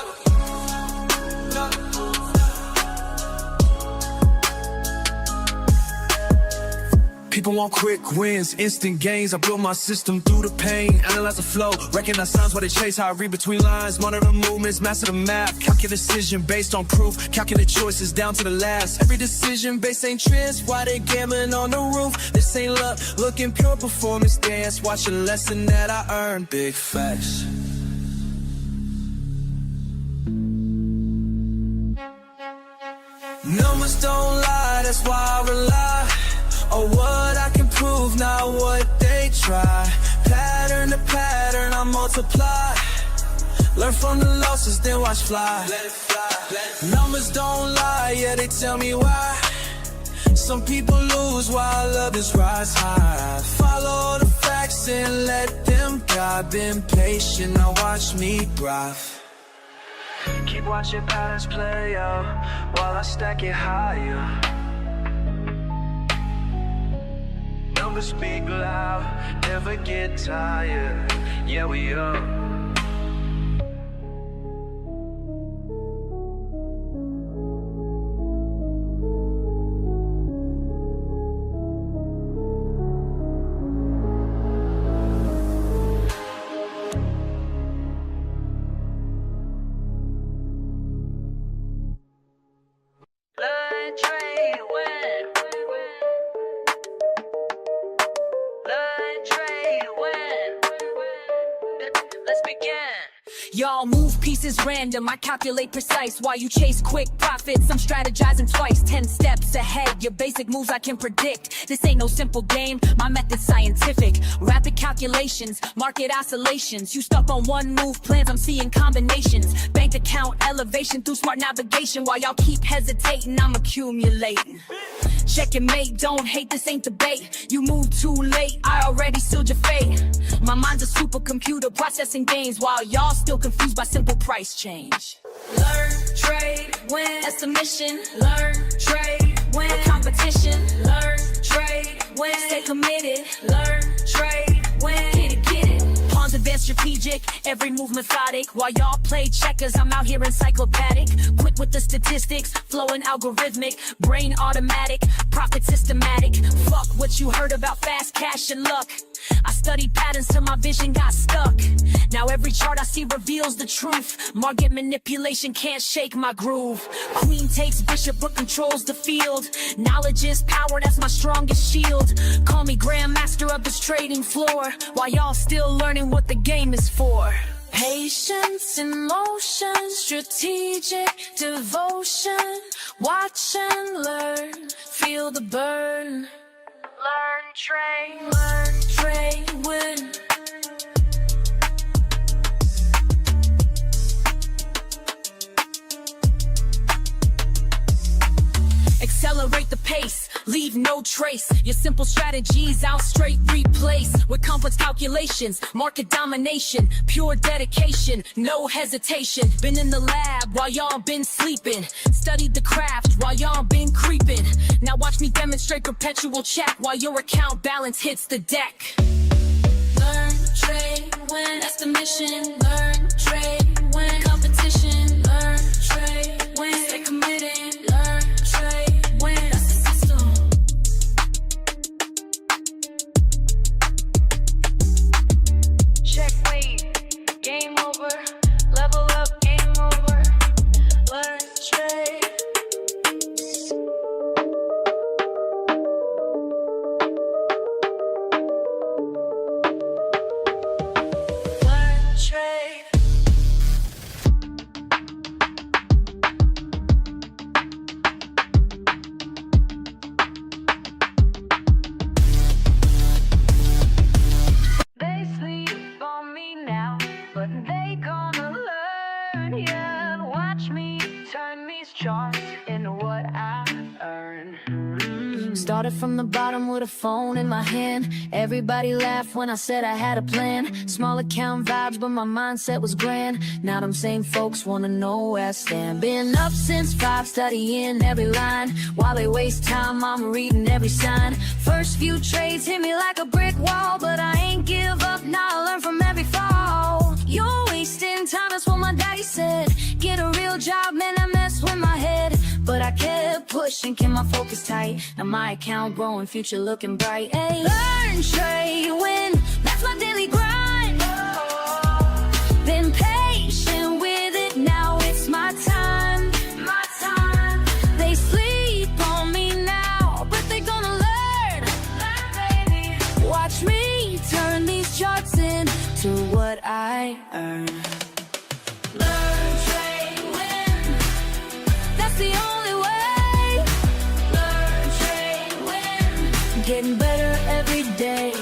People want quick wins, instant gains. I build my system through the pain. Analyze the flow, recognize signs while they chase. How I read between lines, monitor movements, master the math. Calculate decision based on proof, calculate choices down to the last. Every decision based ain't trends, why they gambling on the roof. This ain't luck, looking pure performance dance. Watch a lesson that I earned, big facts. Numbers don't lie, that's why I rely on what I can prove, not what they try. Pattern to pattern, I multiply. Learn from the losses, then watch fly. Let it fly, let it. Numbers don't lie, yeah, they tell me why. Some people lose while others rise high. Follow the facts and let them guide. Been patient, now watch me thrive. Keep watching patterns play out while I stack it higher. Numbers speak loud, never get tired. Yeah, we are. LearnTradeWin. LearnTradeWin. Let's begin. Y'all move pieces random, I calculate precise. While you chase quick profits, I'm strategizing twice, 10 steps ahead. Your basic moves I can predict. This ain't no simple game, my method's scientific. Rapid calculations, market oscillations. You stuck on one move plans, I'm seeing combinations. Bank account elevation through smart navigation. While y'all keep hesitating, I'm accumulating. Checkmate, don't hate, this ain't debate. You move too late, I already sealed your fate. My mind's a supercomputer processing gains, while y'all still confused by simple price change. Learn, trade, win. That's the mission. Learn, trade, win. A competition. Learn, trade, win. Stay committed. Learn, trade, win. Get it. Pawns advanced strategic, every move methodic. While y'all play checkers, I'm out here encyclopedic. Quick with the statistics, flowing algorithmic. Brain automatic, profit systematic. Fuck what you heard about fast cash and luck. I studied patterns till my vision got stuck. Now every chart I see reveals the truth. Market manipulation can't shake my groove. Queen takes bishop but controls the field. Knowledge is power, that's my strongest shield. Call me grandmaster of this trading floor, while y'all still learning what the game is for. Patience in motion, strategic devotion. Watch and learn, feel the burn. Learn, trade, win. pace, leave no trace. Your simple strategies I'll straight replace with complex calculations, market domination, pure dedication, no hesitation. Been in the lab while y'all been sleeping, studied the craft while y'all been creeping. Now watch me demonstrate perpetual check while your account balance hits the deck. Learn, trade, win, that's the mission. Learn, trade, win, competition. Learn, trade, win, stay committed. Learn, trade, win, that's the system. Check, wait, game over. Level up, game over. Learn, trade. They sleep on me now, but they gonna learn, yeah. Watch me turn these charts into what I earn. Started from the bottom with a phone in my hand. Everybody laughed when I said I had a plan. Small account vibes, but my mindset was grand. Now them same folks wanna know where I stand. Been up since 5, studying every line. While they waste time, I'm reading every sign. First few trades hit me like a brick wall, but I ain't give up, now I learn from every fall. You're wasting time, that's what my daddy said. Get a real job, man, I mess with my head. But I kept pushing, kept my focus tight. Now my account growing, future looking bright. Hey, learn, trade, win, that's my daily grind. Been patient with it, now it's my time. My time. They sleep on me now, but they gonna learn. Learn, baby. Watch me turn these charts into what I earn. Learn, trade, win, that's the only way. Learn, trade, win, getting better every day.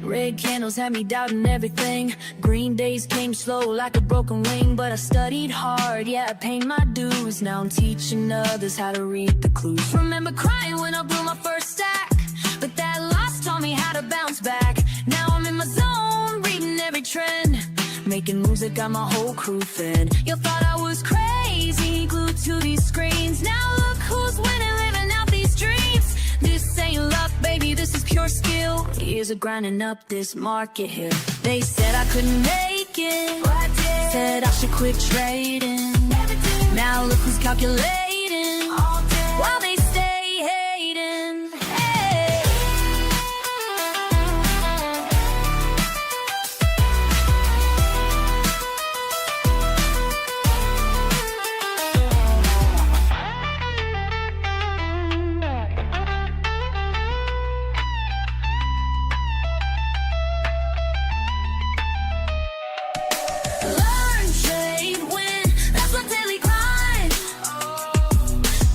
Red candles had me doubting everything. Green days came slow like a broken wing, but I studied hard, yeah, I paid my dues. Now I'm teaching others how to read the clues. Remember crying when I blew my first stack, but that loss taught me how to bounce back. Now I'm in my zone, reading every trend, making moves that got my whole crew fed. You thought I was crazy, glued to these screens. Now look who's winning, living out these dreams. This ain't luck, baby, this is pure skill. Years of grinding up this market here. They said I couldn't make it, but I did. Said I should quit trading. Never did. Now look who's calculating all day while they stay hating. Hey. Learn, trade, win, that's my daily grind.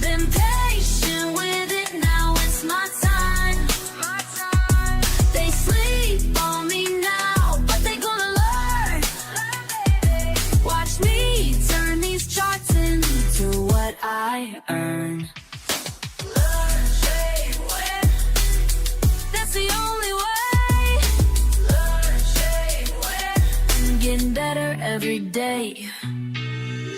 Been patient with it, now it's my time. They sleep on me now, but they gonna learn. Watch me turn these charts into what I earn. Learn, trade, win, that's the only way. Learn, trade, win, getting better every day.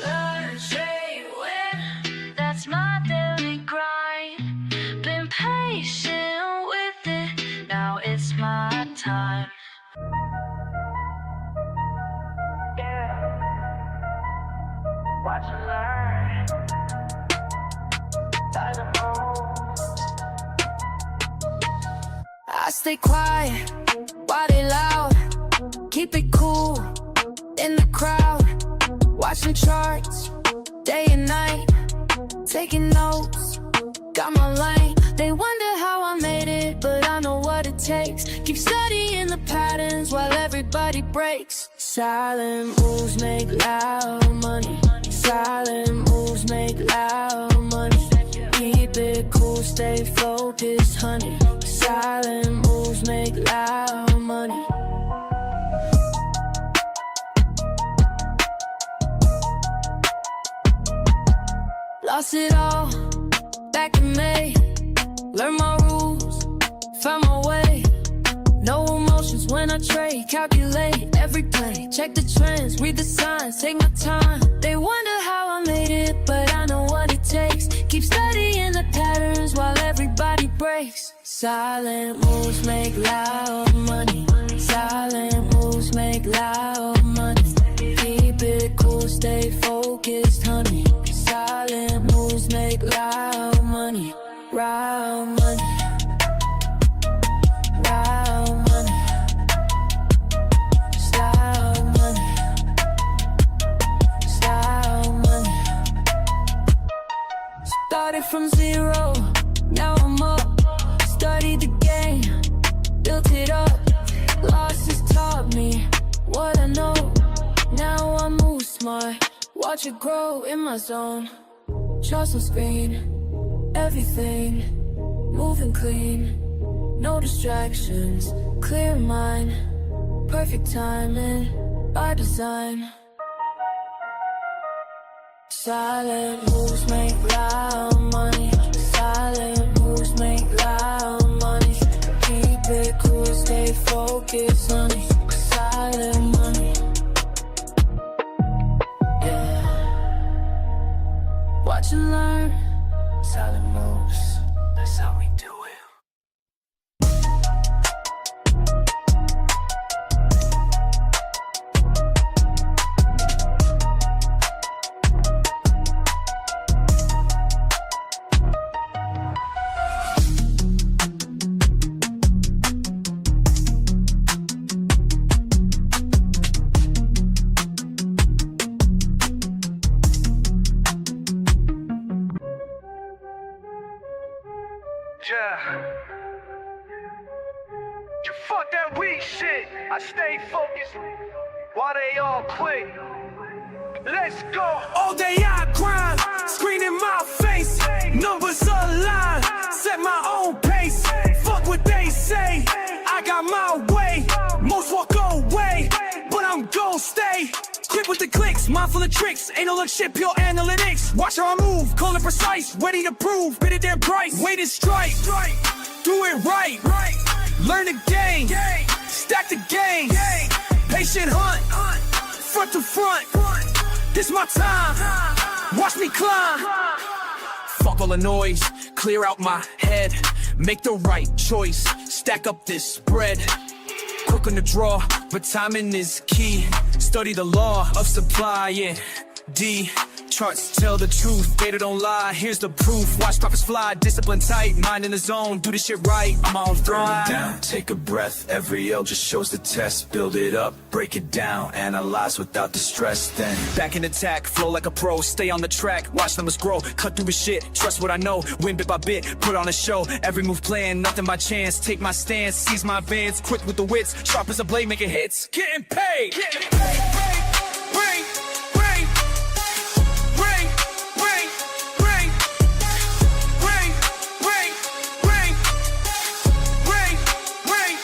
Learn, trade, win, that's my daily grind. Been patient with it, now it's my time. Yeah. Watch and learn. I stay quiet while they loud. Keep it cool in the crowd. Watching charts day and night. Taking notes, got my lane. They wonder how I made it, but I know what it takes. Keep studying the patterns while everybody breaks. Silent moves make loud money. Silent moves make loud money. Keep it cool, stay focused, honey. Silent moves make loud money. Lost it all back in May. found my way. No emotions when I trade, calculate every play. Check the trends, read the signs, take my time. They wonder how I made it, but I know what it takes. Keep studying the patterns while everybody breaks. Silent moves make loud money. Silent moves make loud money. Keep it cool, stay focused, honey. Silent moves make loud money. Loud money. Loud money. Loud money. Loud money. Started from zero, now I'm up. Studied the game, built it up. Losses taught me what I know. Now I move smart, watch it grow in my zone. Trust on screen, everything moving clean. No distractions, clear mind. Perfect timing, by design. Silent moves make loud money. Silent moves make loud money. Keep it cool, stay focused, honey. Silent money. Yeah. Watch and learn. Silent moves. That's how we do it. Yeah. You fuck that weak shit. I stay focused while they all quit. Let's go. All day I grind, screen in my face. Numbers align, set my own pace. Fuck what they say, I got my way. Most walk away, but I'm gon' stay. Quick with the clicks, mindful of tricks. Ain't no look shit, pure analytics. Watch how I move, call it precise. Ready to prove, bid it their price. Wait and strike, do it right. Learn the game, stack the game. Patient hunt, front to front. This my time, watch me climb. Fuck all the noise, clear out my head. Make the right choice, stack up this bread. Quick on the draw, but timing is key. Study the law of supply, yeah. D, charts tell the truth, data don't lie. Here's the proof, watch profits fly. Discipline tight, mind in the zone, do this shit right. I'm on thrive. Down, take a breath. Every L just shows the test. Build it up, break it down, analyze without the stress. Then Back in attack, flow like a pro. Stay on the track, watch numbers grow. Cut through the shit, trust what I know. Win bit by bit, put on a show. Every move playing, nothing by chance. Take my stance, seize my advance. Quick with the wits, sharp as a blade, making hits. Getting paid, getting paid. Ring, ring, ring, ring, ring, ring, ring, ring, ring, ring.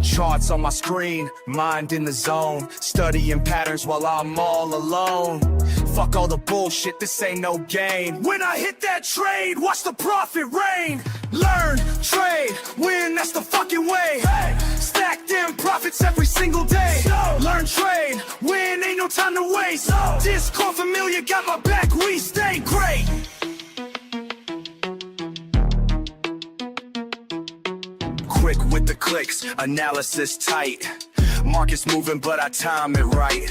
charts on my screen, mind in the zone. Studying patterns while I'm all alone. Fuck all the bullshit, this ain't no game. When I hit that trade, watch the profit rain. Learn, trade, win, that's the fucking way. Stack them profits every single day. Learn, trade, win, ain't no time to waste. Discord familiar, got my back, we stay great. Quick with the clicks, analysis tight. Market's moving, but I time it right.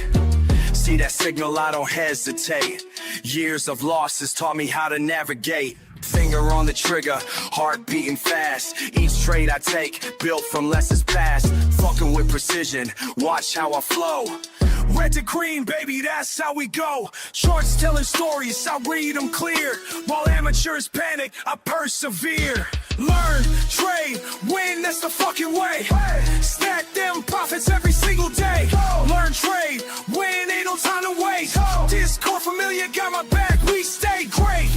See that signal, I don't hesitate. Years of losses taught me how to navigate. Finger on the trigger, heart beating fast. Each trade I take, built from lessons past. Fucking with precision, watch how I flow. Red to green, baby, that's how we go. Charts telling stories, I read them clear. While amateurs panic, I persevere. Learn, trade, win, that's the fucking way. Stack them profits every single day. Learn, trade, win, ain't no time to wait. Discord familiar, got my back, we stay great.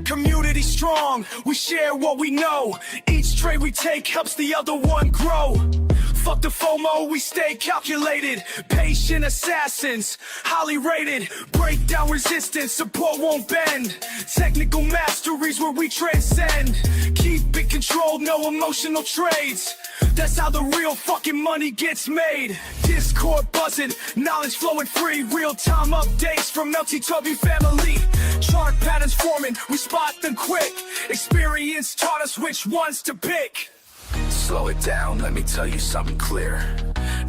Community strong, we share what we know. Each trade we take helps the other one grow. Fuck the FOMO, we stay calculated. Patient assassins, highly rated. Break down resistance, support won't bend. Technical masteries where we transcend. Keep it controlled, no emotional trades. That's how the real fucking money gets made. Discord buzzing, knowledge flowing free. Real-time updates from LTW family. Chart patterns forming, we spot them quick. Experience taught us which ones to pick. Slow it down, let me tell you something clear.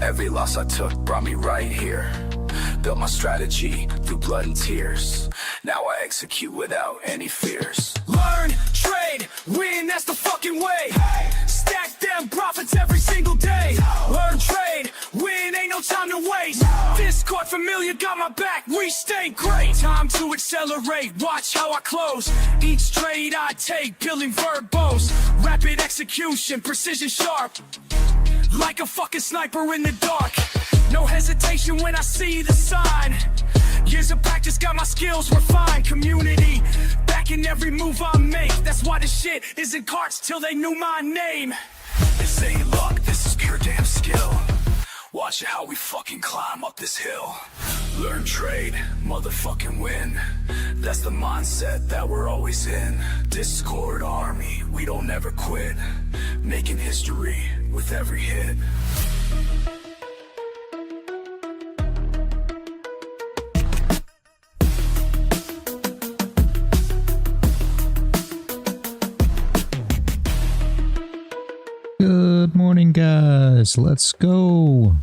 Every loss I took brought me right here. Built my strategy through blood and tears. Now I execute without any fears. Learn, trade, win, that's the fucking way. Stack them profits every single day. Learn, trade, win, ain't no time to waste. Discord familiar, got my back, we stay great. Time to accelerate, watch how I close. Each trade I take, building verbose. Rapid execution, precision sharp. Like a fucking sniper in the dark. No hesitation when I see the sign. Years of practice got my skills refined. Community backing every move I make. That's why this shit isn't cards till they knew my name. This ain't luck, this is pure damn skill. Watch how we fucking climb up this hill. Learn, trade, motherfucking win. That's the mindset that we're always in. Discord army, we don't ever quit. Making history with every hit. Good morning, guys. Let's go.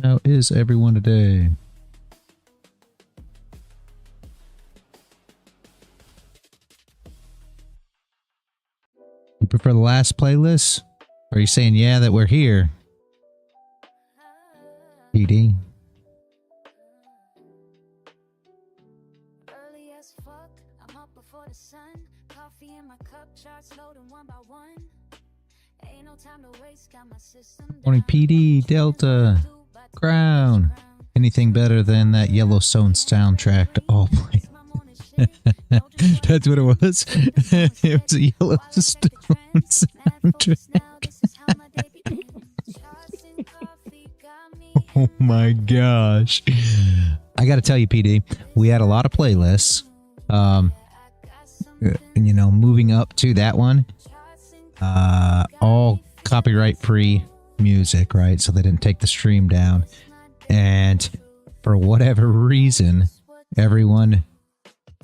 How is everyone today? You prefer the last playlist? Or are you saying, yeah, that we're here? PD. Early as fuck, I'm up before the sun. Coffee in my cup, charts loading one by one. Ain't no time to waste, got my system down. Morning, PD, Delta, Crown. Anything better than that Yellowstone soundtrack to all play? That's what it was. It was a Yellowstone soundtrack. Oh my gosh. I gotta tell you, PD, we had a lot of playlists. You know, moving up to that one, all copyright free music, right? So they didn't take the stream down. And for whatever reason, everyone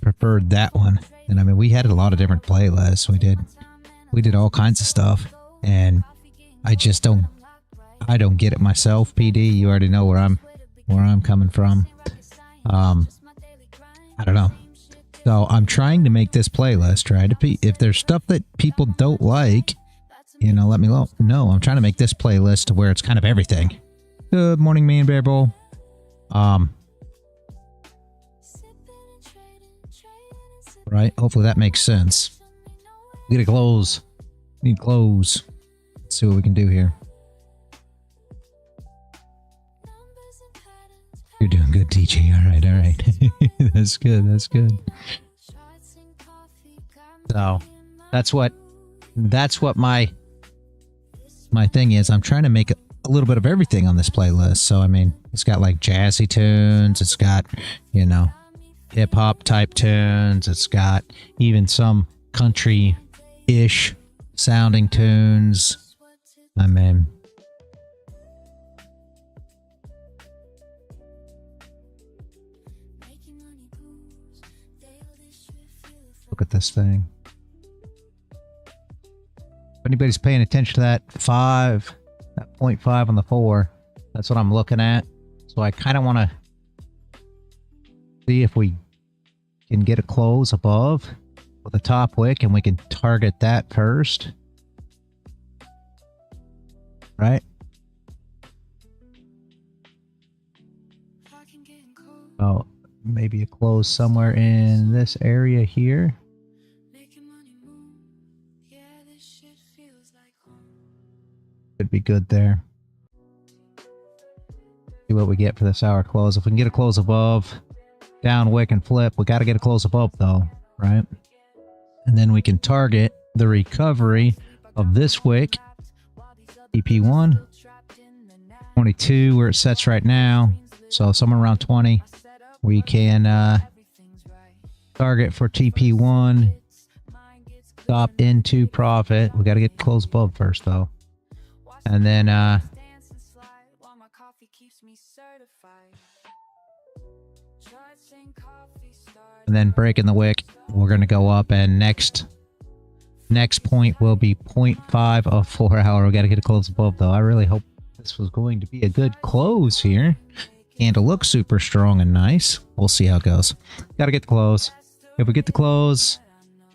preferred that one. And I mean, we had a lot of different playlists. We did all kinds of stuff, and I don't get it myself. PD, you already know where I'm coming from. I don't know. So I'm trying to make this playlist, right? If there's stuff that people don't like, you know, let me know. I'm trying to make this playlist to where it's kind of everything. Good morning, me and Bear Bowl. Right? Hopefully that makes sense. We gotta close. Need close. Let's see what we can do here. You're doing good, DJ. All right. That's good. That's good. So that's what my thing is. I'm trying to make a little bit of everything on this playlist. So I mean, it's got like jazzy tunes. It's got, you know, hip hop type tunes. It's got even some country-ish sounding tunes. I mean, look at this thing. If anybody's paying attention to that 0.5 on the 4, that's what I'm looking at. So I kind of want to see if we can get a close above with a top wick, and we can target that first. Right? Oh, maybe a close somewhere in this area here. Could be good there. See what we get for this hour close. If we can get a close above, down wick and flip. We got to get a close above though, right? And then we can target the recovery of this wick. TP1, 22 where it sets right now. So somewhere around 20. We can target for TP1. Stop into profit. We got to get close above first though. And then breaking the wick, we're going to go up, and next point will be 0.5 of 4 hour. We got to get a close above though. I really hope this was going to be a good close here. Candle looks super strong and nice. We'll see how it goes. Got to get the close. If we get the close,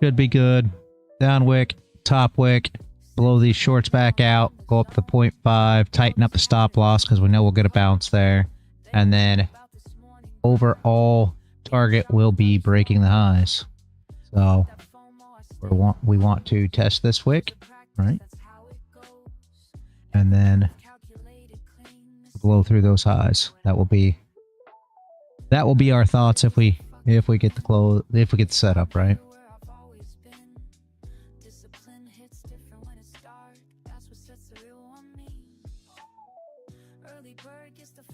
should be good. Down wick, top wick, blow these shorts back out, go up to 0.5, tighten up the stop loss because we know we'll get a bounce there. And then overall target will be breaking the highs. So we want to test this wick, right? And then blow through those highs. That will be our thoughts if we get the close, if we get the setup right.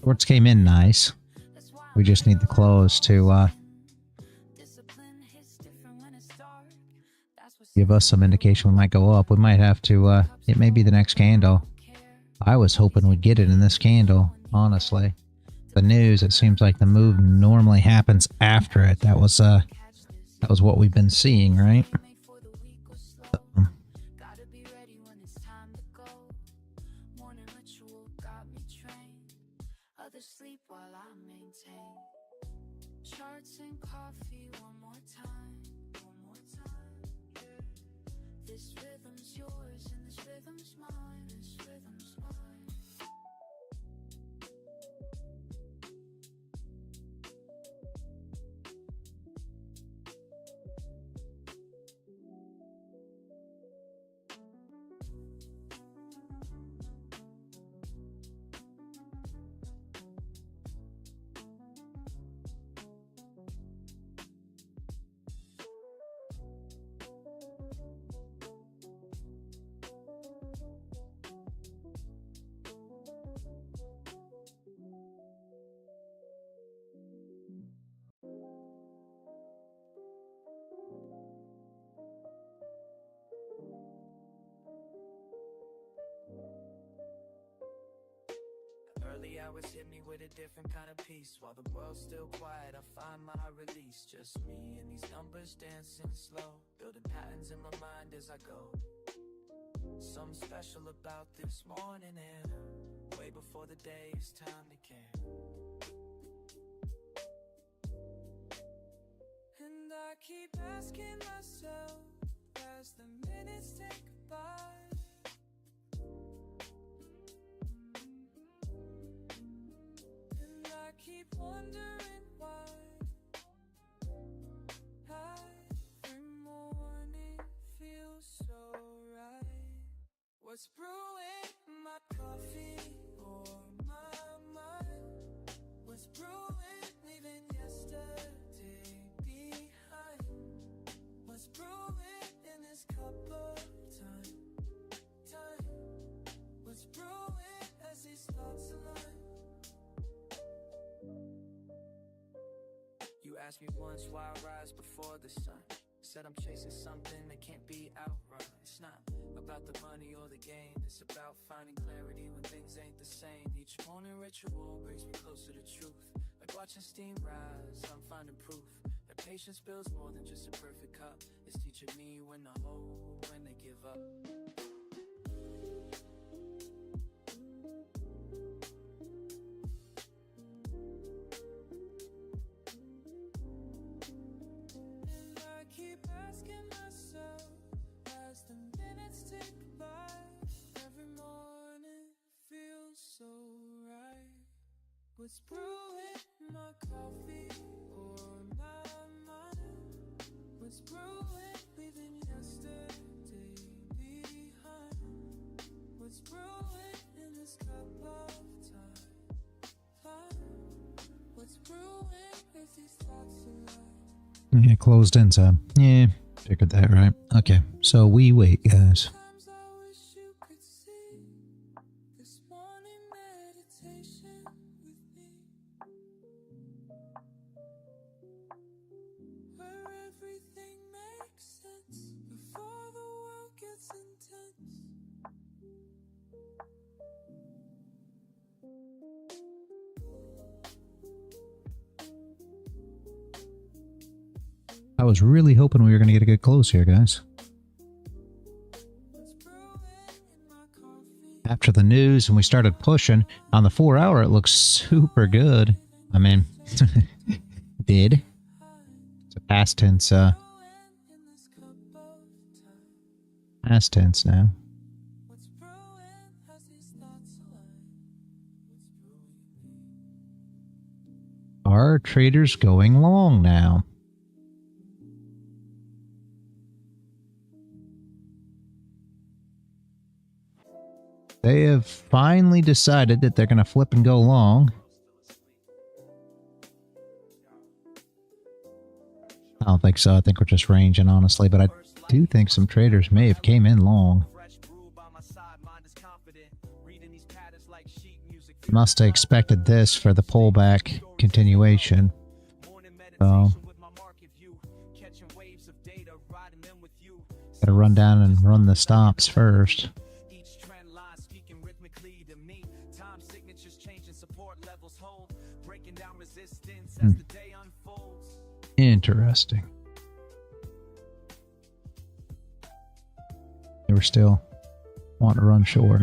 Shorts came in nice. We just need the close to give us some indication we might go up. We might have to, it may be the next candle. I was hoping we'd get it in this candle, honestly. The news, it seems like the move normally happens after it. That was what we've been seeing, right? Early hours hit me with a different kind of peace. While the world's still quiet, I find my release. Just me and these numbers dancing slow, building patterns in my mind as I go. Something special about this morning and way before the day is time to care. And I keep asking myself as the minutes take by, keep wondering why every morning feels so right. What's brewing in my coffee or my mind? What's brewing leaving yesterday behind? What's brewing in this cup of time? What's brewing as these thoughts align? You asked me once why I rise before the sun. Said I'm chasing something that can't be outrun. It's not about the money or the gain. It's about finding clarity when things ain't the same. Each morning ritual brings me closer to truth. Like watching steam rise, I'm finding proof that patience builds more than just a perfect cup. It's teaching me when to hold, when they give up. Keep asking What's brewing in my coffee or my mind? What's brewing, leaving yesterday behind? What's brewing in this cup of time? What's brewing with these thoughts alive? Yeah, closed in, so yeah, figured that, right? Okay, so we wait, guys. Sometimes I wish you could see this morning meditation with me, where everything makes sense before the world gets intense. I was really hoping we were going to get a good close here, guys. After the news and we started pushing on the 4 hour, it looks super good. I mean, did. It's a past tense, past tense now. Are traders going long now? They have finally decided that they're going to flip and go long. I don't think so. I think we're just ranging, honestly. But I do think some traders may have came in long. Must have expected this for the pullback continuation. So, gotta run down and run the stops first. Interesting. They were still wanting to run short.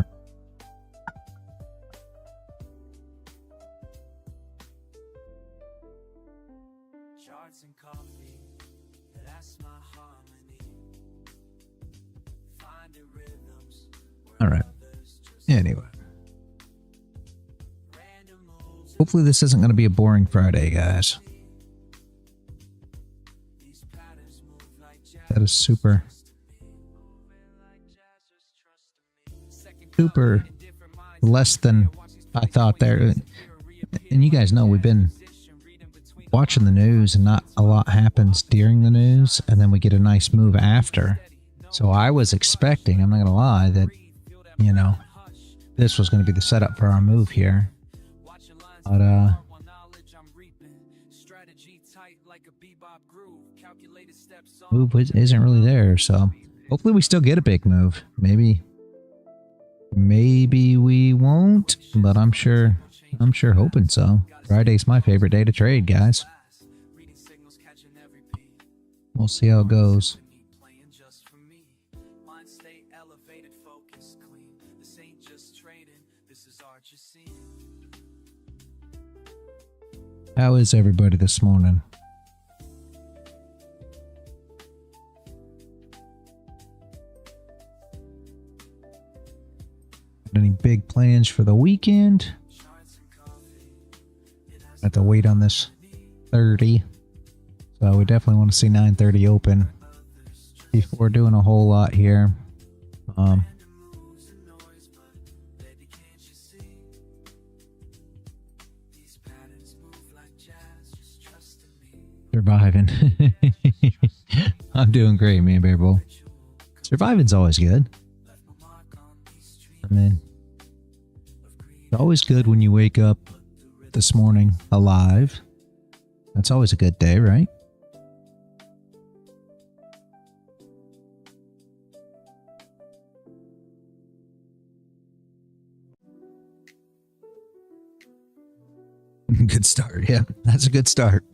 Charts and coffee, that's my harmony. Finding rhythms. All right. Anyway. Hopefully this isn't going to be a boring Friday, guys. That is super less than I thought there. And you guys know we've been watching the news and not a lot happens during the news, and then we get a nice move after. So I was expecting, I'm not going to lie, that, you know, this was going to be the setup for our move here. But, move isn't really there, so hopefully we still get a big move. Maybe we won't, but I'm sure hoping so. Friday's my favorite day to trade, guys. We'll see how it goes. How is everybody this morning? Any big plans for the weekend? I have to wait on this 30. So we definitely want to see 9:30 open before doing a whole lot here. Surviving. I'm doing great, man, Bear Bull. Surviving's always good. I mean, it's always good when you wake up this morning alive. That's always a good day, right? Good start. Yeah, that's a good start.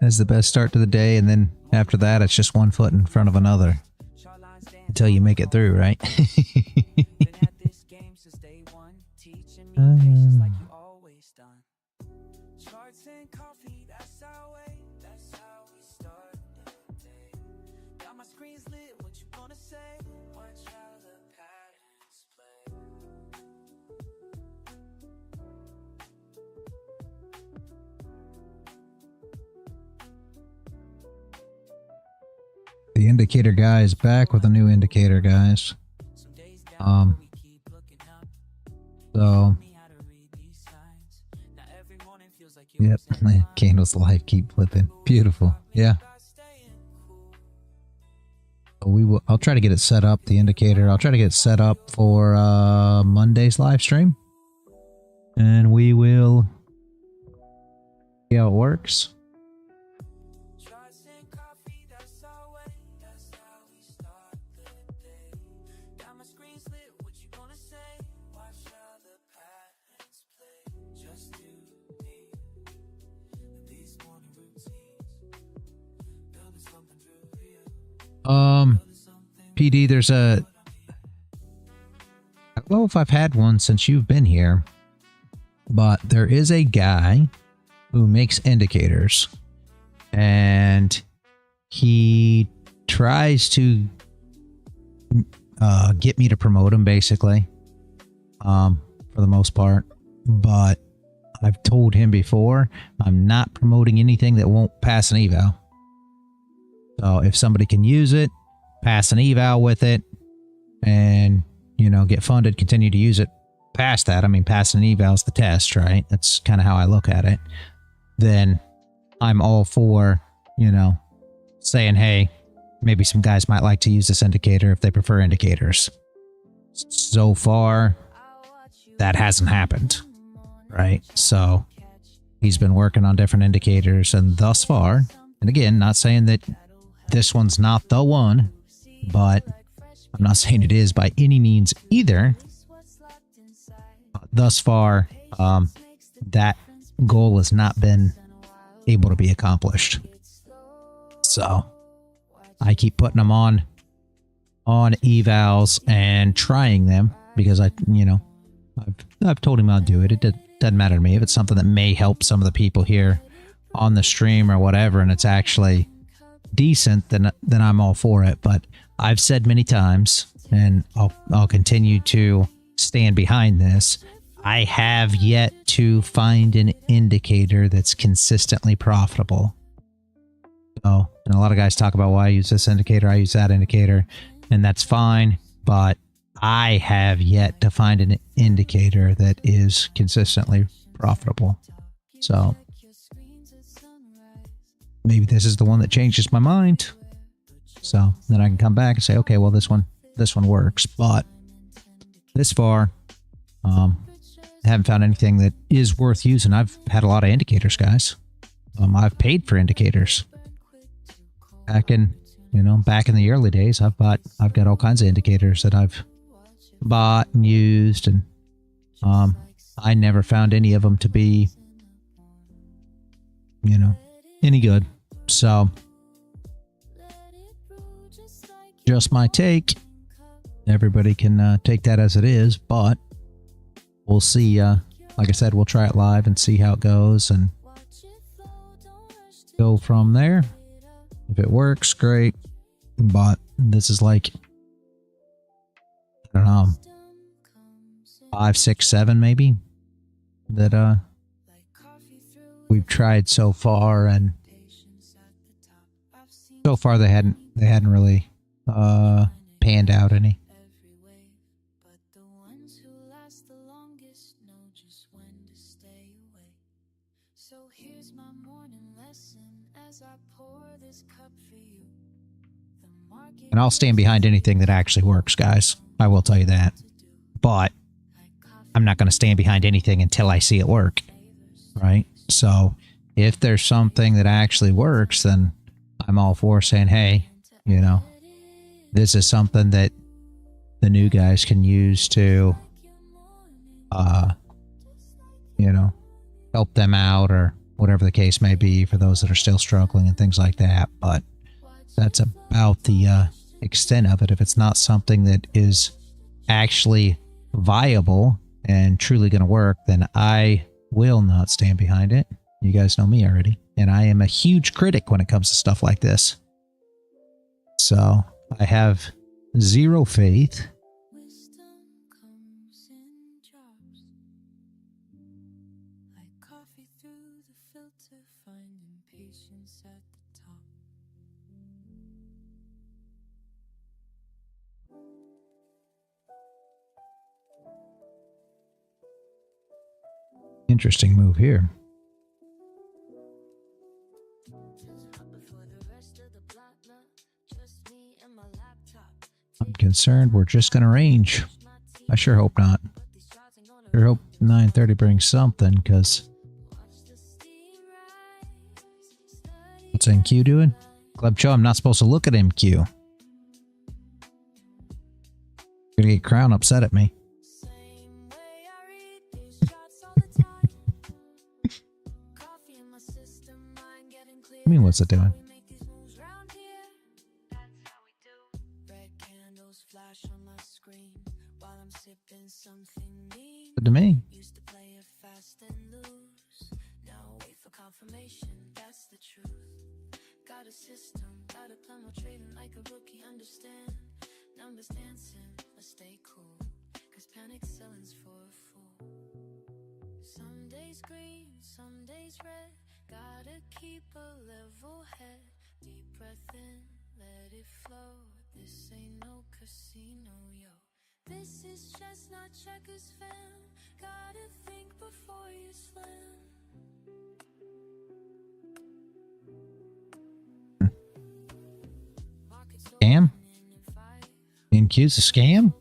That's the best start to the day, and then after that, it's just one foot in front of another until you make it through, right? indicator guy is back with a new indicator, guys. So yep, candles live keep flipping. Beautiful. Yeah. So I'll try to get it set up, the indicator. I'll try to get it set up for Monday's live stream. And we will see how it works. PD, there's a... I don't know if I've had one since you've been here, but there is a guy who makes indicators, and he tries to get me to promote him, basically, for the most part, but I've told him before, I'm not promoting anything that won't pass an eval. So if somebody can use it, pass an eval with it, and, you know, get funded, continue to use it past that. I mean, passing an eval is the test, right? That's kind of how I look at it. Then I'm all for, you know, saying, hey, maybe some guys might like to use this indicator if they prefer indicators. So far, that hasn't happened, right? So he's been working on different indicators, and thus far, and again, not saying that this one's not the one, but I'm not saying it is by any means either. Thus far, that goal has not been able to be accomplished. So I keep putting them on evals and trying them because I've told him I'll do it. It doesn't matter to me if it's something that may help some of the people here on the stream or whatever, and it's actually decent, then I'm all for it. But I've said many times, and I'll continue to stand behind this, I have yet to find an indicator that's consistently profitable. So, and a lot of guys talk about, well, I use this indicator, I use that indicator, and that's fine, but I have yet to find an indicator that is consistently profitable. So maybe this is the one that changes my mind. So then I can come back and say, okay, well, this one works. But this far, I haven't found anything that is worth using. I've had a lot of indicators, guys. I've paid for indicators. Back in the early days, I've got all kinds of indicators that I've bought and used, and I never found any of them to be, any good. So just my take. Everybody can take that as it is, but we'll see. Like I said, we'll try it live and see how it goes and go from there. If it works, great. But this is like, I don't know, 5, 6, 7 maybe that we've tried so far, and so far they hadn't really panned out any. And I'll stand behind anything that actually works, guys. I will tell you that. But I'm not going to stand behind anything until I see it work, right? So if there's something that actually works, then I'm all for saying, hey, this is something that the new guys can use to, help them out, or whatever the case may be for those that are still struggling and things like that. But that's about the extent of it. If it's not something that is actually viable and truly going to work, then I will not stand behind it. You guys know me already. And I am a huge critic when it comes to stuff like this. So I have zero faith. Interesting move here. I'm concerned we're just going to range. I sure hope not. Sure hope 930 brings something, because what's NQ doing? Club Joe, I'm not supposed to look at MQ. Gonna get Crown upset at me. I mean, what's it doing? Good to me. Got a system, got a plan, we're trading like a rookie, understand. Numbers dancing, but stay cool, cause panic selling's for a fool. Some days green, some days red, gotta keep a level head. Deep breath in, let it flow, this ain't no casino, yo. This is just not checkers, fam, gotta think before you slam. Scam? NQ's a scam?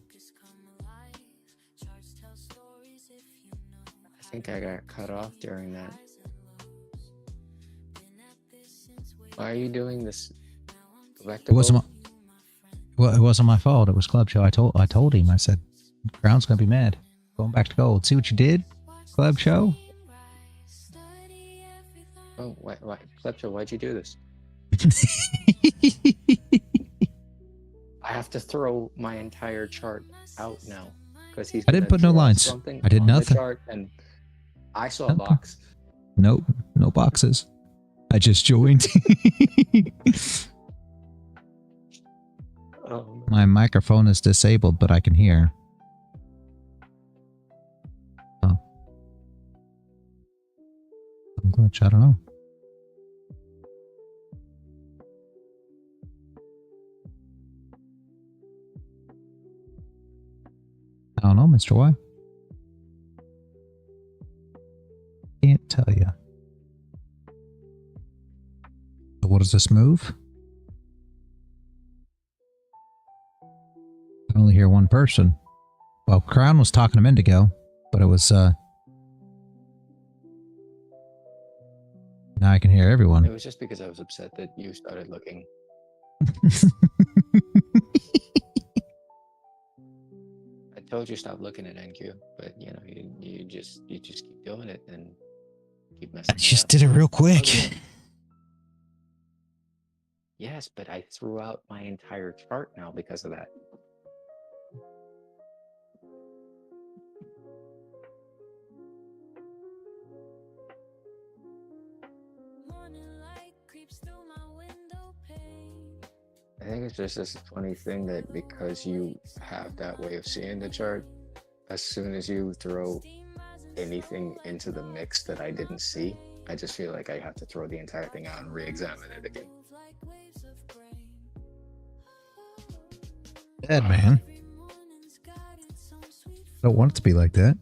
I think I got cut off during that. Why are you doing this? It wasn't it wasn't my fault. It was Club Show. I told him. I said, Crown's gonna be mad. Going back to gold. See what you did, Club Show? Oh, why, Club Show, why'd you do this? I have to throw my entire chart out now because he's. I didn't put no lines. I did nothing. Chart and I saw a box. Nope, no boxes. I just joined. My microphone is disabled, but I can hear. Oh, I'm glitch. I don't know. I don't know, Mr. Y. Can't tell you. So what does this move? I only hear one person. Well, Crown was talking a minute ago, but it was, now I can hear everyone. It was just because I was upset that you started looking. I told you stop looking at NQ, but you know, you just keep doing it and keep messing. I just did it real quick. Okay. Yes, but I threw out my entire chart now because of that. I think it's just this funny thing that because you have that way of seeing the chart, as soon as you throw anything into the mix that I didn't see, I just feel like I have to throw the entire thing out and re-examine it again. Bad, man. Don't want it to be like that.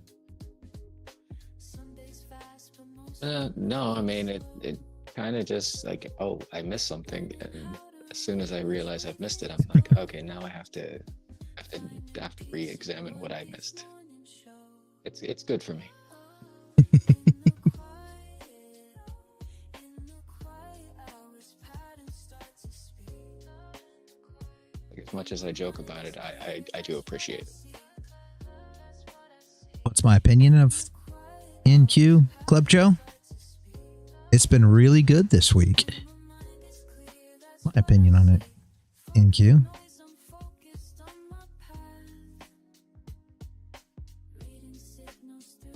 No, I mean, it kind of just like, oh, I missed something. And as soon as I realize I've missed it, I'm like, okay, now I have to re-examine what I missed. It's good for me. As much as I joke about it, I do appreciate it. What's my opinion of NQ, Club Joe? It's been really good this week. My opinion on it, NQ.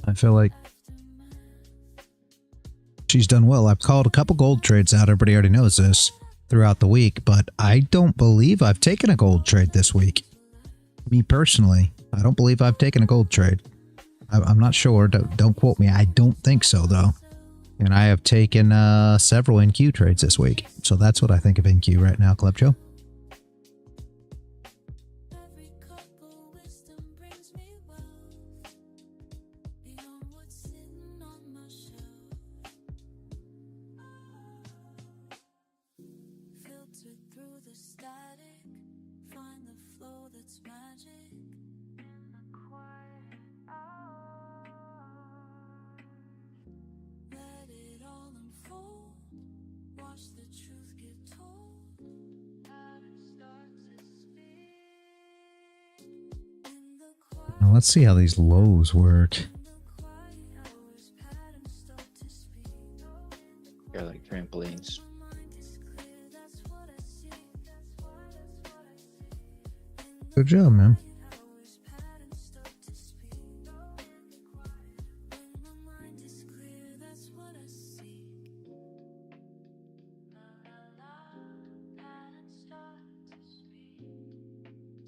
I feel like she's done well. I've called a couple gold trades out. Everybody already knows this throughout the week, but I don't believe I've taken a gold trade this week. Me personally, I don't believe I've taken a gold trade. I'm not sure. Don't quote me. I don't think so, though. And I have taken several NQ trades this week. So that's what I think of NQ right now, Club Joe. Now let's see how these lows work. They're like trampolines. Good job, man.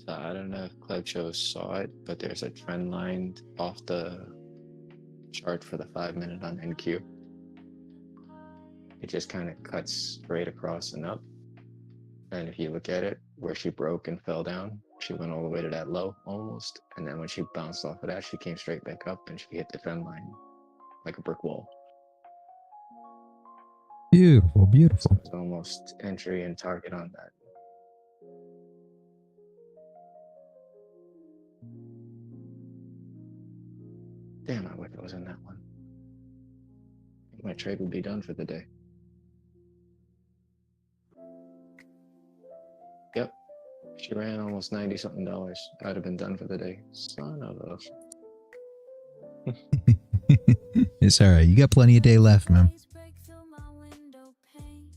So I don't know if Club Show saw it, but there's a trend line off the chart for the 5-minute on NQ. It just kind of cuts straight across and up. And if you look at it, where she broke and fell down, she went all the way to that low almost. And then when she bounced off of that, she came straight back up and she hit the trend line like a brick wall. Beautiful, beautiful. So it's almost entry and target on that. Damn, I wish I was in that one. My trade would be done for the day. Yep. She ran almost $90-something. I'd have been done for the day. Son of a... It's alright. You got plenty of day left, man.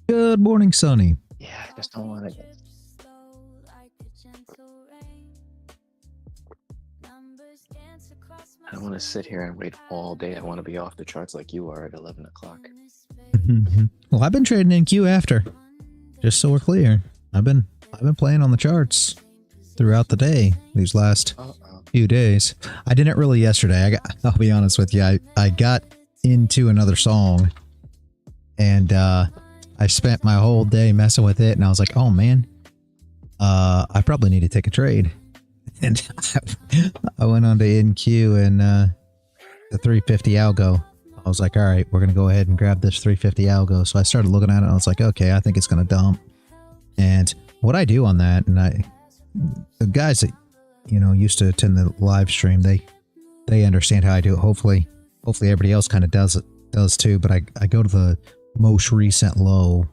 Good morning, Sonny. Yeah, I just don't want to get... I don't want to sit here and wait all day. I want to be off the charts like you are at 11 o'clock. Well, I've been trading in Q after. Just so we're clear. I've been playing on the charts throughout the day these last few days. I didn't really yesterday. I'll be honest with you. I got into another song and I spent my whole day messing with it and I was like, oh man, I probably need to take a trade. And I went on to NQ and the 350 algo. I was like, all right, we're going to go ahead and grab this 350 algo. So I started looking at it and I was like, okay, I think it's going to dump. And what I do on that, and the guys that, you know, used to attend the live stream, they understand how I do it. Hopefully everybody else kind of does too. But I go to the most recent low,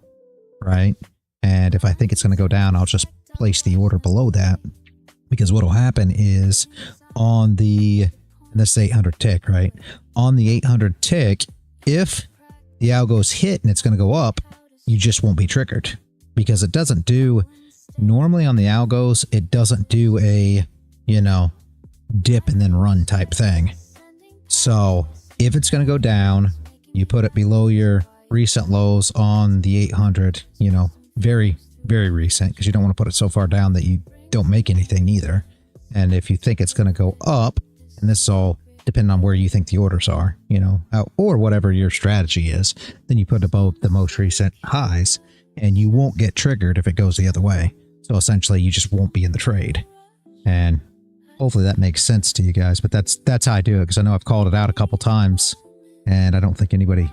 right? And if I think it's going to go down, I'll just place the order below that. Because what will happen is on the, and this is 800 tick, right? On the 800 tick, if the algo's hit and it's going to go up, you just won't be triggered. Because it doesn't do, normally on the algos, it doesn't do a, you know, dip and then run type thing. So if it's going to go down, you put it below your recent lows on the 800, you know, very, very recent, because you don't want to put it so far down that you don't make anything either. And if you think it's going to go up, and this is all depending on where you think the orders are, you know, or whatever your strategy is, then you put above the most recent highs and you won't get triggered if it goes the other way. So essentially you just won't be in the trade. And hopefully that makes sense to you guys, but that's how I do it, because I know I've called it out a couple times and I don't think anybody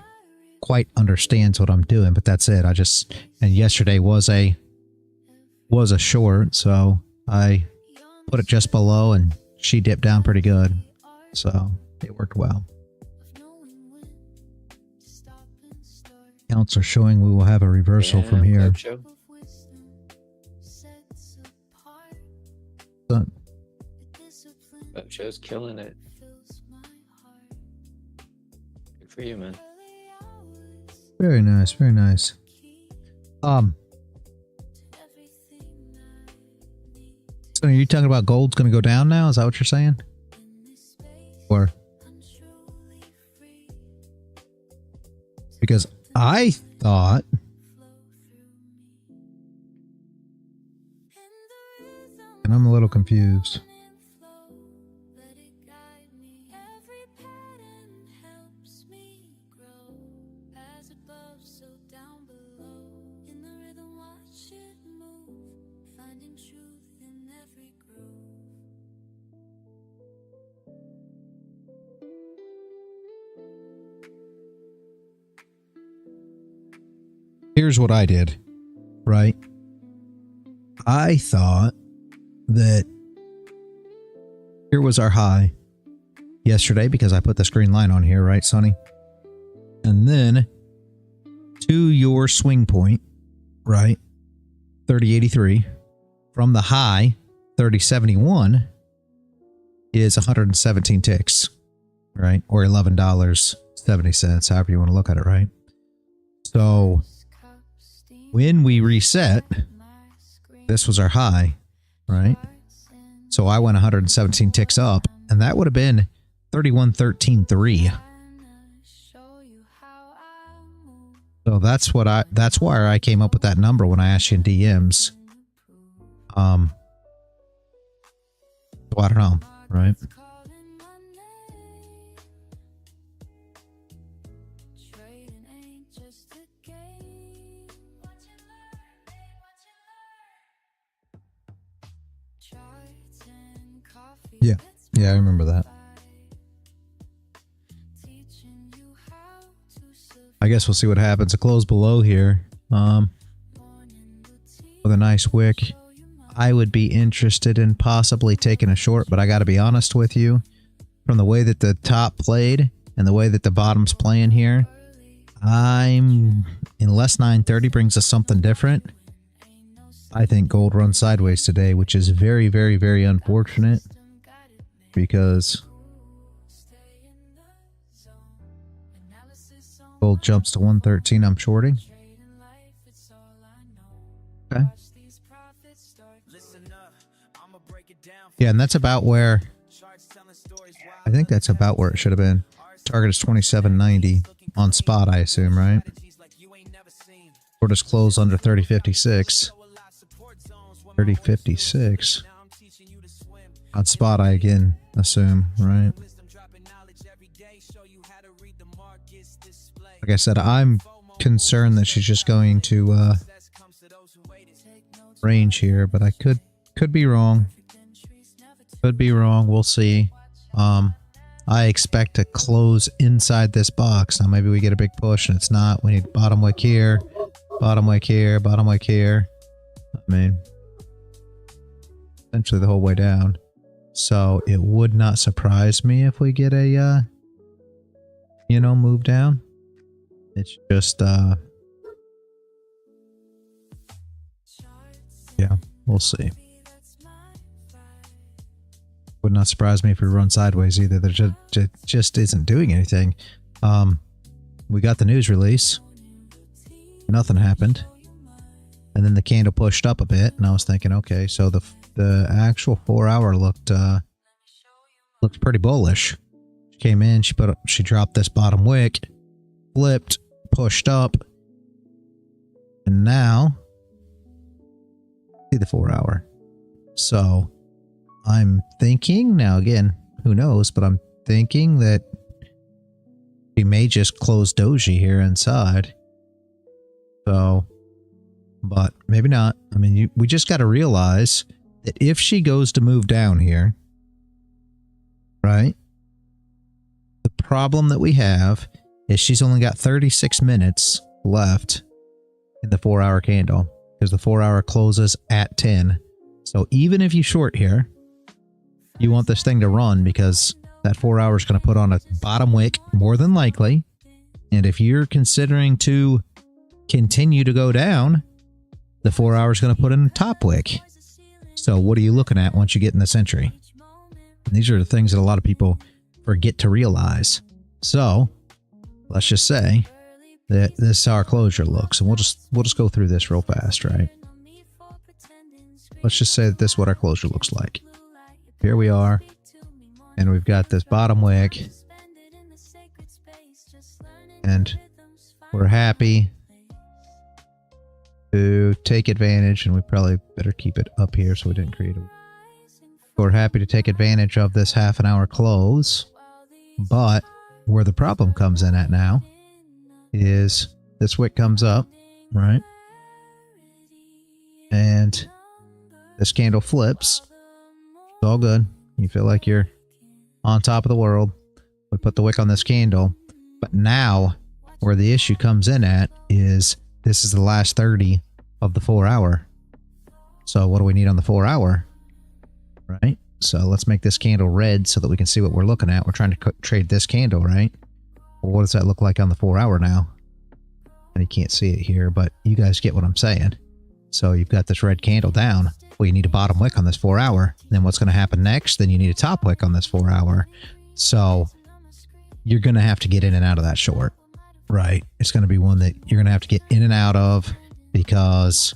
quite understands what I'm doing, but that's it. And yesterday was a short, so I put it just below and she dipped down pretty good. So it worked well. Counts are showing we will have a reversal from here. Club Show's killing it. Good for you, man. Very nice, very nice. So are you talking about gold's going to go down now? Is that what you're saying? Or because I thought and I'm a little confused. Here's what I did, right? I thought that here was our high yesterday because I put this green line on here, right, Sonny? And then to your swing point, right, 3083, from the high, 3071, is 117 ticks, right? Or $11.70, however you want to look at it, right? So when we reset, this was our high, right? So I went 117 ticks up, and that would have been 31.13.3. So that's why I came up with that number when I asked you in DMs. So I don't know, right? Yeah, I remember that. I guess we'll see what happens. A close below here, with a nice wick. I would be interested in possibly taking a short, but I got to be honest with you, from the way that the top played and the way that the bottom's playing here, unless 930 brings us something different, I think gold runs sideways today, which is very, very, very unfortunate, because gold jumps to 113. I'm shorting. Okay. Yeah, and that's about where, I think that's about where it should have been. Target is 27.90 on spot, I assume, right? Or just close under 30.56. 30.56 on spot, I again assume, right? Like I said, I'm concerned that she's just going to range here, but I could be wrong. Could be wrong. We'll see. I expect to close inside this box. Now maybe we get a big push and it's not. We need bottom wick here, bottom wick here, bottom wick here. I mean, essentially the whole way down. So it would not surprise me if we get a, you know, move down. It's just, yeah, we'll see. Would not surprise me if we run sideways either. There just isn't doing anything. We got the news release. Nothing happened. And then the candle pushed up a bit, and I was thinking, okay, so the actual 4 hour looked pretty bullish. She came in, she dropped this bottom wick, flipped, pushed up, and now see the 4 hour. So I'm thinking, now again, who knows, but I'm thinking that we may just close doji here inside. So, but maybe not. I mean, we just got to realize that if she goes to move down here, right, the problem that we have is she's only got 36 minutes left in the 4 hour candle, because the 4 hour closes at 10. So even if you short here, you want this thing to run, because that 4 hour is going to put on a bottom wick more than likely. And if you're considering to continue to go down, the 4 hour is going to put in a top wick. So what are you looking at once you get in this entry? And these are the things that a lot of people forget to realize. So let's just say that this is how our closure looks, and we'll just go through this real fast, right? Let's just say that this is what our closure looks like. Here we are, and we've got this bottom wick, and we're happy to take advantage, and we probably better keep it up here so we didn't create a... We're happy to take advantage of this half an hour close, but where the problem comes in at now is this wick comes up, right? And this candle flips. It's all good. You feel like you're on top of the world. We put the wick on this candle. But now, where the issue comes in at is this is the last 30 of the 4 hour. So what do we need on the 4 hour? Right? So let's make this candle red so that we can see what we're looking at. We're trying to trade this candle, right? Well, what does that look like on the 4 hour now? And you can't see it here, but you guys get what I'm saying. So you've got this red candle down. Well, you need a bottom wick on this 4 hour. Then what's going to happen next? Then you need a top wick on this 4 hour. So you're going to have to get in and out of that short, right? It's going to be one that you're going to have to get in and out of because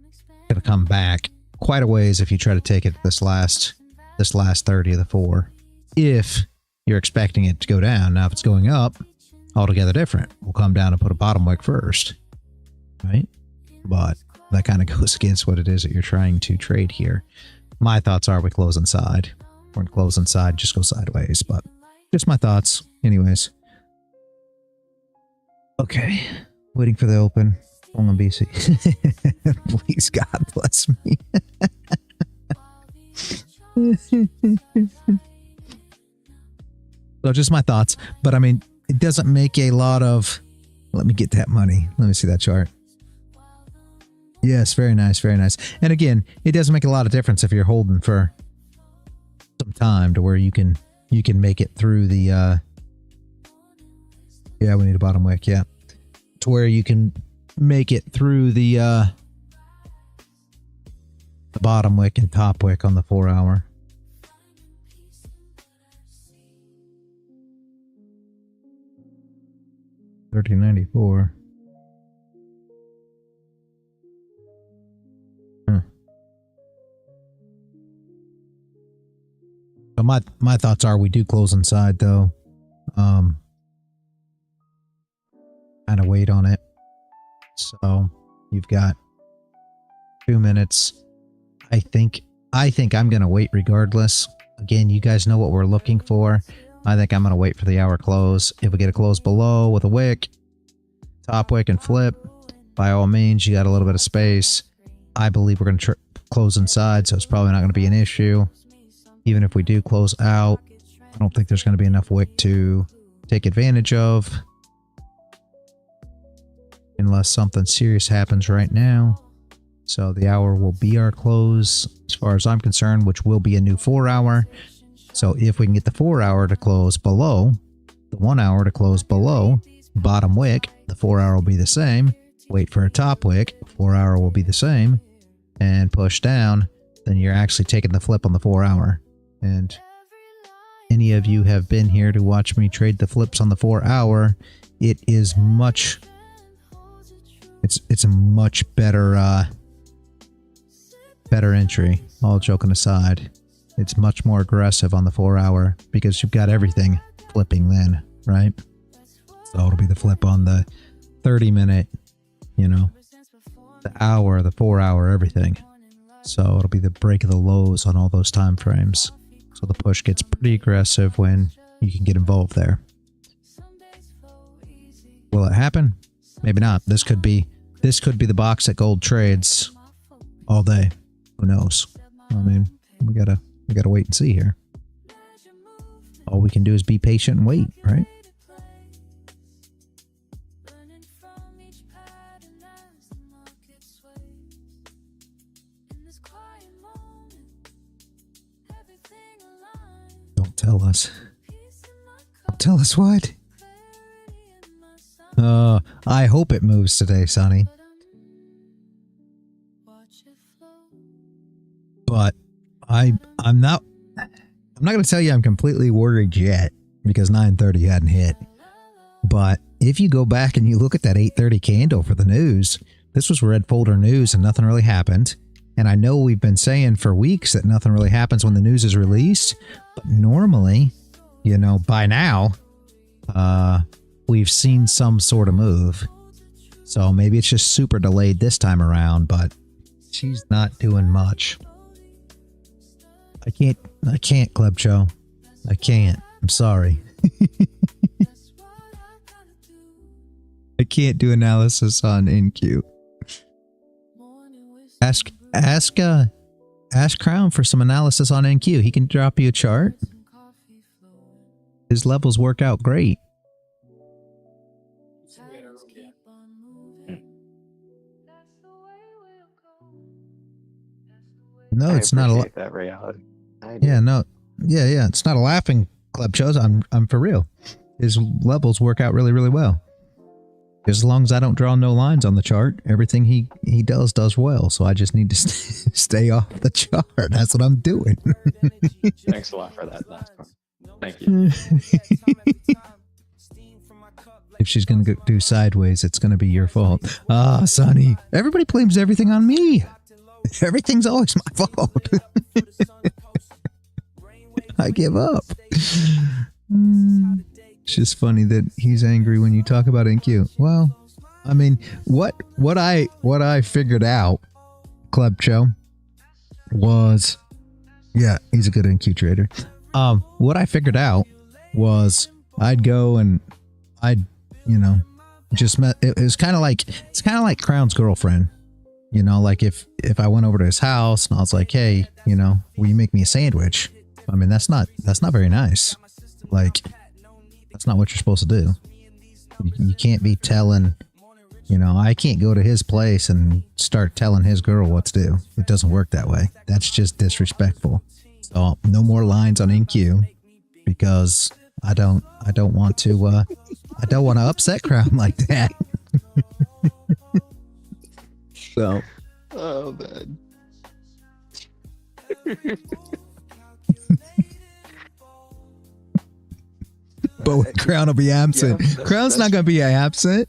it's going to come back quite a ways if you try to take it this last 30 of the 4. If you're expecting it to go down. Now, if it's going up, altogether different. We'll come down and put a bottom wick first, right? But that kind of goes against what it is that you're trying to trade here. My thoughts are we close inside. We're going to close inside, just go sideways, but just my thoughts. Anyways. Okay. Waiting for the open. Long on BC. Please, God bless me. So just my thoughts. But I mean, it doesn't make a lot of... Let me get that money. Let me see that chart. Yes, very nice, very nice. And again, it doesn't make a lot of difference if you're holding for some time to where you can make it through the yeah, we need a bottom wick, yeah. To where you can make it through the bottom wick and top wick on the 4 hour. $13.94. So my thoughts are we do close inside though. Kind of wait on it. So you've got 2 minutes. I think I'm gonna wait regardless. Again, you guys know what we're looking for. I think I'm gonna wait for the hour close. If we get a close below with a wick, top wick and flip, by all means, you got a little bit of space. I believe we're gonna close inside, so it's probably not gonna be an issue. Even if we do close out, I don't think there's going to be enough wick to take advantage of. Unless something serious happens right now. So the hour will be our close as far as I'm concerned, which will be a new 4 hour. So if we can get the 4 hour to close below, the 1 hour to close below, bottom wick, the 4 hour will be the same. Wait for a top wick, 4 hour will be the same. And push down, then you're actually taking the flip on the 4 hour. And any of you have been here to watch me trade the flips on the 4 hour, it is much, it's a much better better entry. All joking aside, it's much more aggressive on the 4 hour because you've got everything flipping then, right? So it'll be the flip on the 30-minute, you know, the hour, the 4 hour, everything. So it'll be the break of the lows on all those time frames. So the push gets pretty aggressive when you can get involved there. Will it happen? Maybe not. This could be the box that gold trades all day. Who knows? I mean, we gotta wait and see here. All we can do is be patient and wait, right? Don't tell us. Don't tell us what? I hope it moves today, Sonny. But I'm not going to tell you I'm completely worried yet because 9:30 hadn't hit. But if you go back and you look at that 8:30 candle for the news, this was red folder news and nothing really happened. And I know we've been saying for weeks that nothing really happens when the news is released, but normally, you know, by now, we've seen some sort of move. So maybe it's just super delayed this time around, but she's not doing much. I can't, Club Joe. I can't. I'm sorry. I can't do analysis on NQ. Ask Crown for some analysis on NQ. He can drop you a chart. His levels work out great. No, it's not a that reality. Yeah, no. Yeah. It's not a laughing Club shows. I'm for real. His levels work out really, really well. As long as I don't draw no lines on the chart, everything he does well. So I just need to stay off the chart. That's what I'm doing. Thanks a lot for that last part. Thank you. If she's going to do sideways, it's going to be your fault. Ah, Sonny. Everybody blames everything on me. Everything's always my fault. I give up. It's just funny that he's angry when you talk about NQ. Well, I mean, what I figured out, Club Joe, was, yeah, he's a good NQ trader. What I figured out was I'd go and I'd, you know, just met. It was kind of like, it's kind of like Crown's girlfriend. You know, like if I went over to his house and I was like, hey, you know, will you make me a sandwich? I mean, that's not very nice. Like, that's not what you're supposed to do. You can't be telling, you know, I can't go to his place and start telling his girl what to do. It doesn't work that way. That's just disrespectful. So no more lines on NQ because I don't want to upset Crown like that. So, oh man. But Crown will be absent. Yeah, Crown's not going to be absent.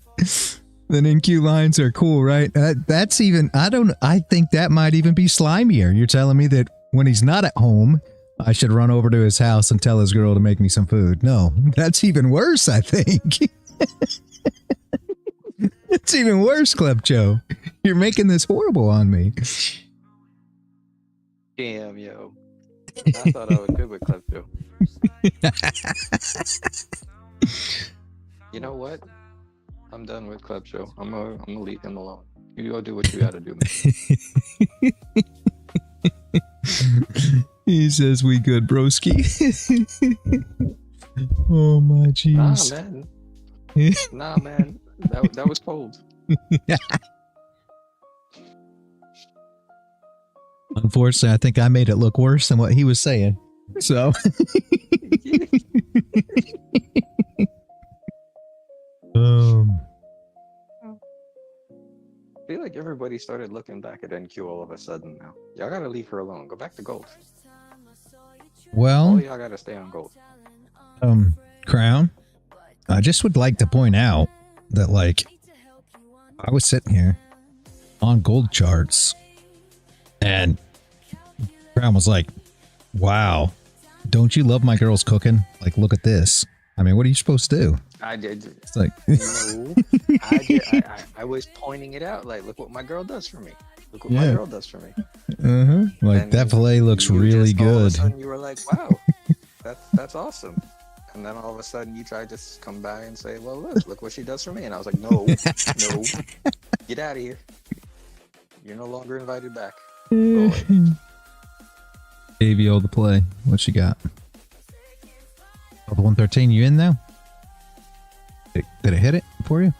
Then NQ lines are cool, right? That's even, I think that might even be slimier. You're telling me that when he's not at home, I should run over to his house and tell his girl to make me some food. No, that's even worse, I think. It's even worse, Club Joe. You're making this horrible on me. Damn, yo. I thought I was good with Club Joe. You know what? I'm done with Club Joe. I'm gonna leave him alone. You go do what you gotta do, man. He says we good, broski. Oh my jeez. Nah, man. That was cold. Unfortunately, I think I made it look worse than what he was saying. So. I feel like everybody started looking back at NQ all of a sudden now. Y'all gotta leave her alone. Go back to gold. Well, all y'all gotta stay on gold. Crown, I just would like to point out that, like, I was sitting here on gold charts and Crown was like, wow, don't you love my girl's cooking? Like, look at this. I mean, what are you supposed to do? I did. It's like, no, I did. I was pointing it out. Like, look what my girl does for me. Look what my girl does for me. Like, and that fillet looks really good. All of a sudden you were like, wow, that's awesome. And then all of a sudden you tried to come by and say, well, look what she does for me. And I was like, no, get out of here. You're no longer invited back. Go away. AVO the play. What you got? Oh, the 113, you in now? Did it hit it for you?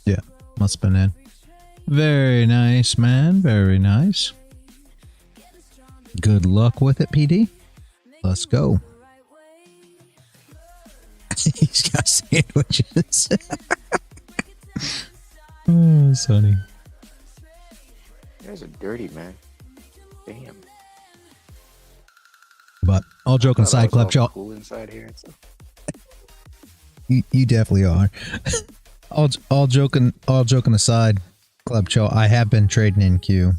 Yeah, must have been in. Very nice, man. Very nice. Good luck with it, PD. Let's go. He's got sandwiches. Oh, Sonny. You guys are dirty, man. Damn. But all joking aside, Club Joe. Cool inside here and stuff. You definitely are. all joking aside, Club Joe, I have been trading NQ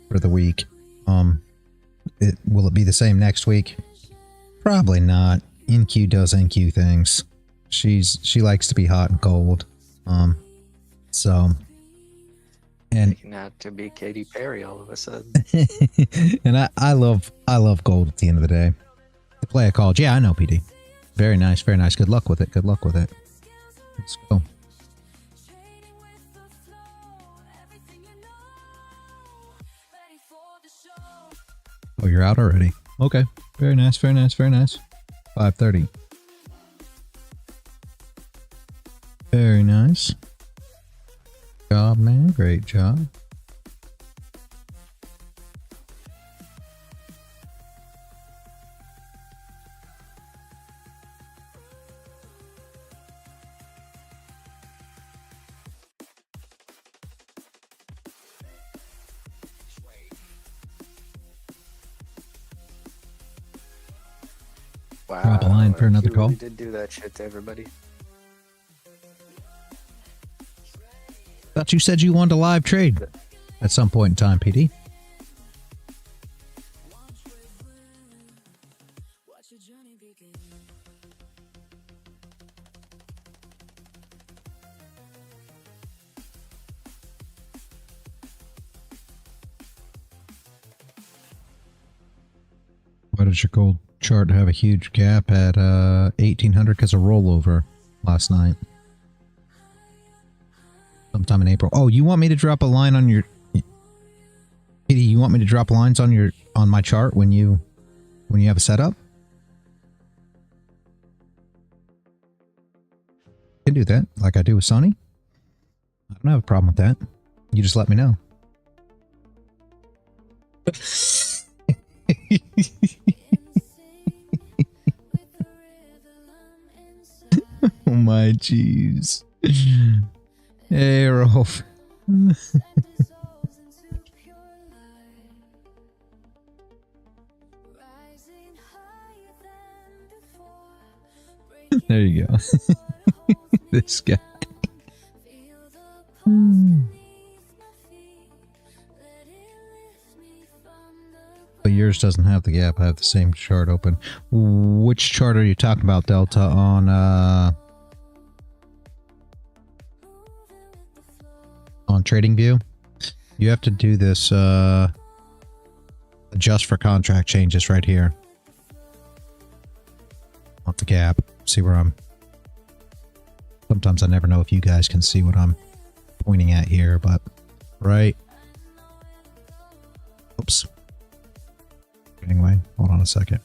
for the week. Will it be the same next week? Probably not. NQ does NQ things. She likes to be hot and cold. So, and not to be Katy Perry all of a sudden. and I love gold at the end of the day. The play I called. Yeah, I know, PD. Very nice, very nice. Good luck with it. Good luck with it. Let's go. Oh, you're out already. Okay. Very nice, very nice, very nice. 5:30. Very nice. Good job, man. Great job. Wow. Drop a line for another you call. really did do that shit to everybody. Thought you said you wanted a live trade at some point in time, PD. Why did your gold chart have a huge gap at 1800 because of rollover last night? Sometime in April. Oh, you want me to drop a line on your... Katie, you want me to drop lines on my chart when you have a setup? Can do that, like I do with Sonny. I don't have a problem with that. You just let me know. Oh my jeez. Hey, Rolf. There you go. This guy. But yours doesn't have the gap. I have the same chart open. Which chart are you talking about, Delta? On TradingView? You have to do this adjust for contract changes right here. On the gap. See where I'm... Sometimes I never know if you guys can see what I'm pointing at here, but right... Oops. Anyway, hold on a second.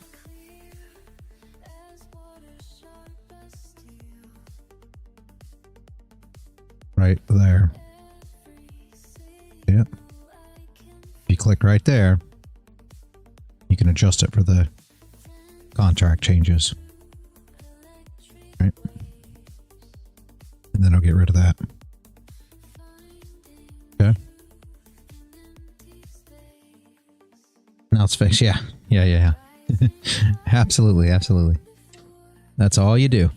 Right there. Yep. If you click right there, you can adjust it for the contract changes. Right? And then I'll get rid of that. Okay. Now it's fixed. Yeah. Absolutely. That's all you do.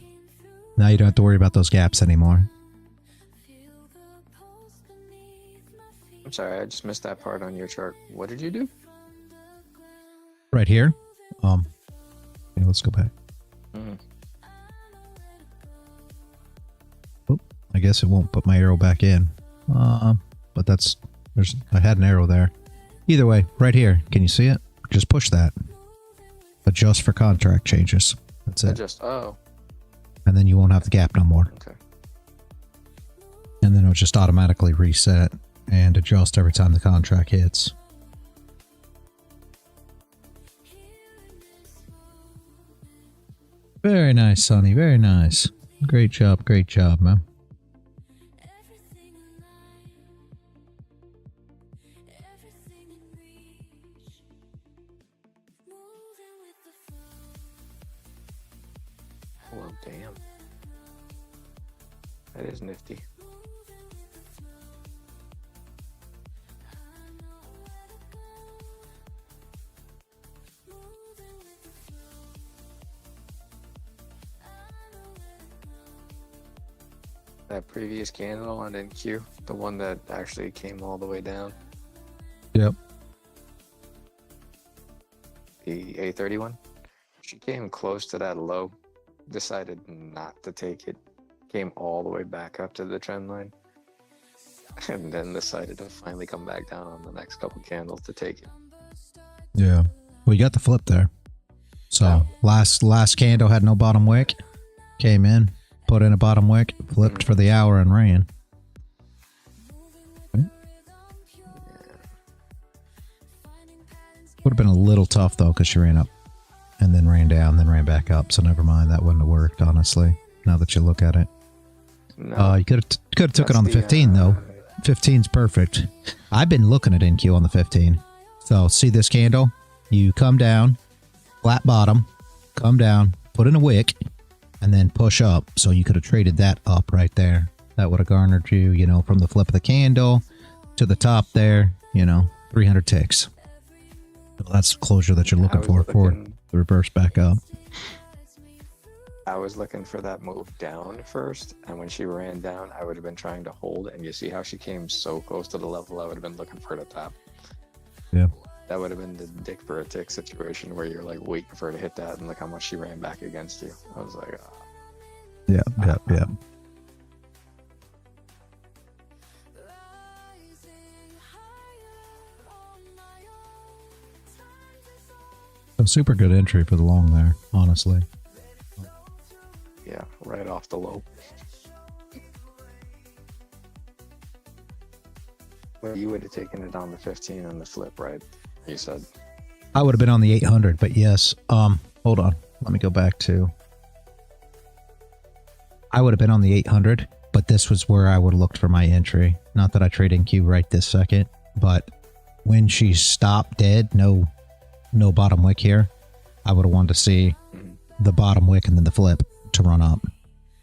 Now you don't have to worry about those gaps anymore. I'm sorry, I just missed that part on your chart. What did you do? Right here. Okay, let's go back. Oh, I guess it won't put my arrow back in. But I had an arrow there. Either way, right here. Can you see it? Just push that. Adjust for contract changes. That's it. Oh. And then you won't have the gap no more. Okay. And then it'll just automatically reset and adjust every time the contract hits. Very nice, Sonny. Very nice. Great job, man. Well, damn. That is nifty. That previous candle on NQ, the one that actually came all the way down. Yep. The A31. She came close to that low, decided not to take it, came all the way back up to the trend line, and then decided to finally come back down on the next couple candles to take it. Yeah. Well, you got the flip there. So last candle had no bottom wick. Came in, put in a bottom wick, flipped for the hour and ran. Okay. Would have been a little tough though, because she ran up and then ran down, then ran back up. So never mind, that wouldn't have worked, honestly. Now that you look at it, No, you could have took it on the 15 though. 15's perfect. I've been looking at NQ on the 15. So see this candle? You come down, flat bottom, come down, put in a wick, and then push up. So you could have traded that up right there. That would have garnered you, you know, from the flip of the candle to the top there, you know, 300 ticks. So that's the closure that you're looking for the reverse back up. I was looking for that move down first, and when she ran down, I would have been trying to hold, and you see how she came so close to the level I would have been looking for her to tap. Yeah. That would have been the dick for a tick situation where you're like waiting for her to hit that, and look how much she ran back against you. I was like, Yeah, yeah, yeah. A super good entry for the long there, honestly. yeah, right off the low. Well, you would have taken it down to 15 on the flip, right? You said. I would have been on the 800, but yes. Hold on. Let me go back to. I would have been on the 800, but this was where I would have looked for my entry. Not that I trade in Q right this second, but when she stopped dead, no bottom wick here, I would have wanted to see the bottom wick and then the flip to run up.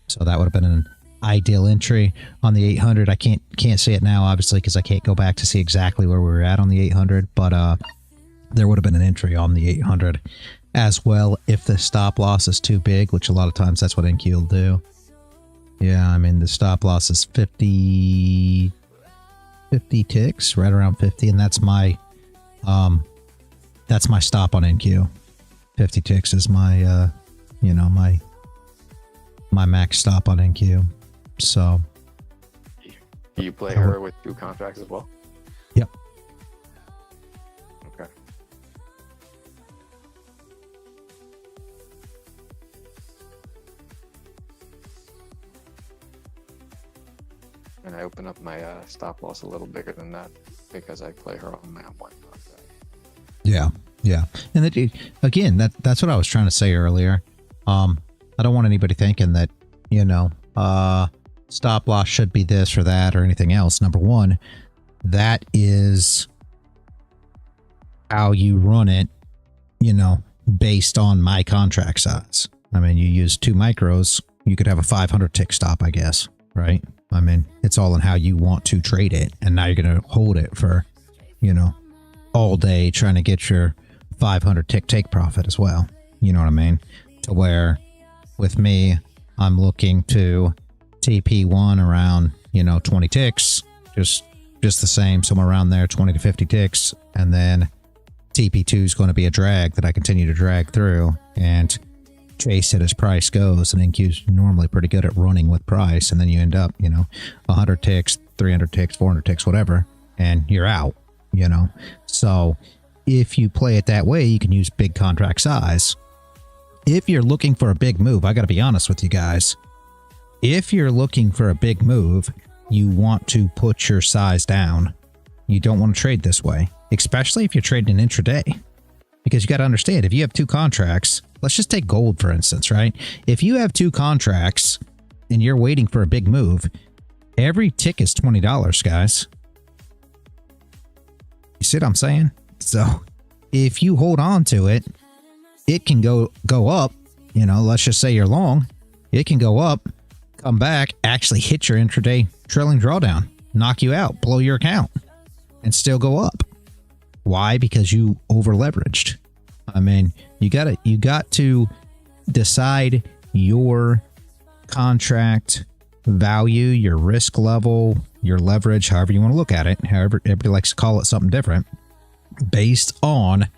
So that would have been an ideal entry on the 800. I can't see it now, obviously, because I can't go back to see exactly where we were at on the 800, but there would have been an entry on the 800 as well if the stop loss is too big, which a lot of times that's what NQ will do. Yeah, I mean, the stop loss is 50 ticks, right around 50, and that's my stop on NQ. 50 ticks is my my max stop on NQ. So Do you play her with 2 contracts as well? Yep. Okay. And I open up my stop loss a little bigger than that because I play her on my 1 contract. Yeah, yeah. And that, again, that's what I was trying to say earlier. I don't want anybody thinking that, stop loss should be this or that or anything else. Number one, that is how you run it, based on my contract size. I mean, you use 2 micros, you could have a 500 tick stop, I guess, right? I mean, it's all in how you want to trade it. And now you're going to hold it for, all day trying to get your 500 tick take profit as well. You know what I mean? To where with me, I'm looking to TP1 around, 20 ticks, just the same, somewhere around there, 20 to 50 ticks. And then TP2 is going to be a drag that I continue to drag through and chase it as price goes. And NQ is normally pretty good at running with price. And then you end up, 100 ticks, 300 ticks, 400 ticks, whatever, and you're out, So if you play it that way, you can use big contract size. If you're looking for a big move, I got to be honest with you guys. If you're looking for a big move, you want to put your size down. You don't want to trade this way, especially if you're trading intraday. Because you got to understand, if you have 2 contracts, let's just take gold, for instance, right? If you have 2 contracts and you're waiting for a big move, every tick is $20, guys. You see what I'm saying? So if you hold on to it, it can go up, let's just say you're long. It can go up, come back, actually hit your intraday trailing drawdown, knock you out, blow your account, and still go up. Why? Because you over leveraged. I mean, you got to decide your contract value, your risk level, your leverage, however you want to look at it. However, everybody likes to call it something different, based on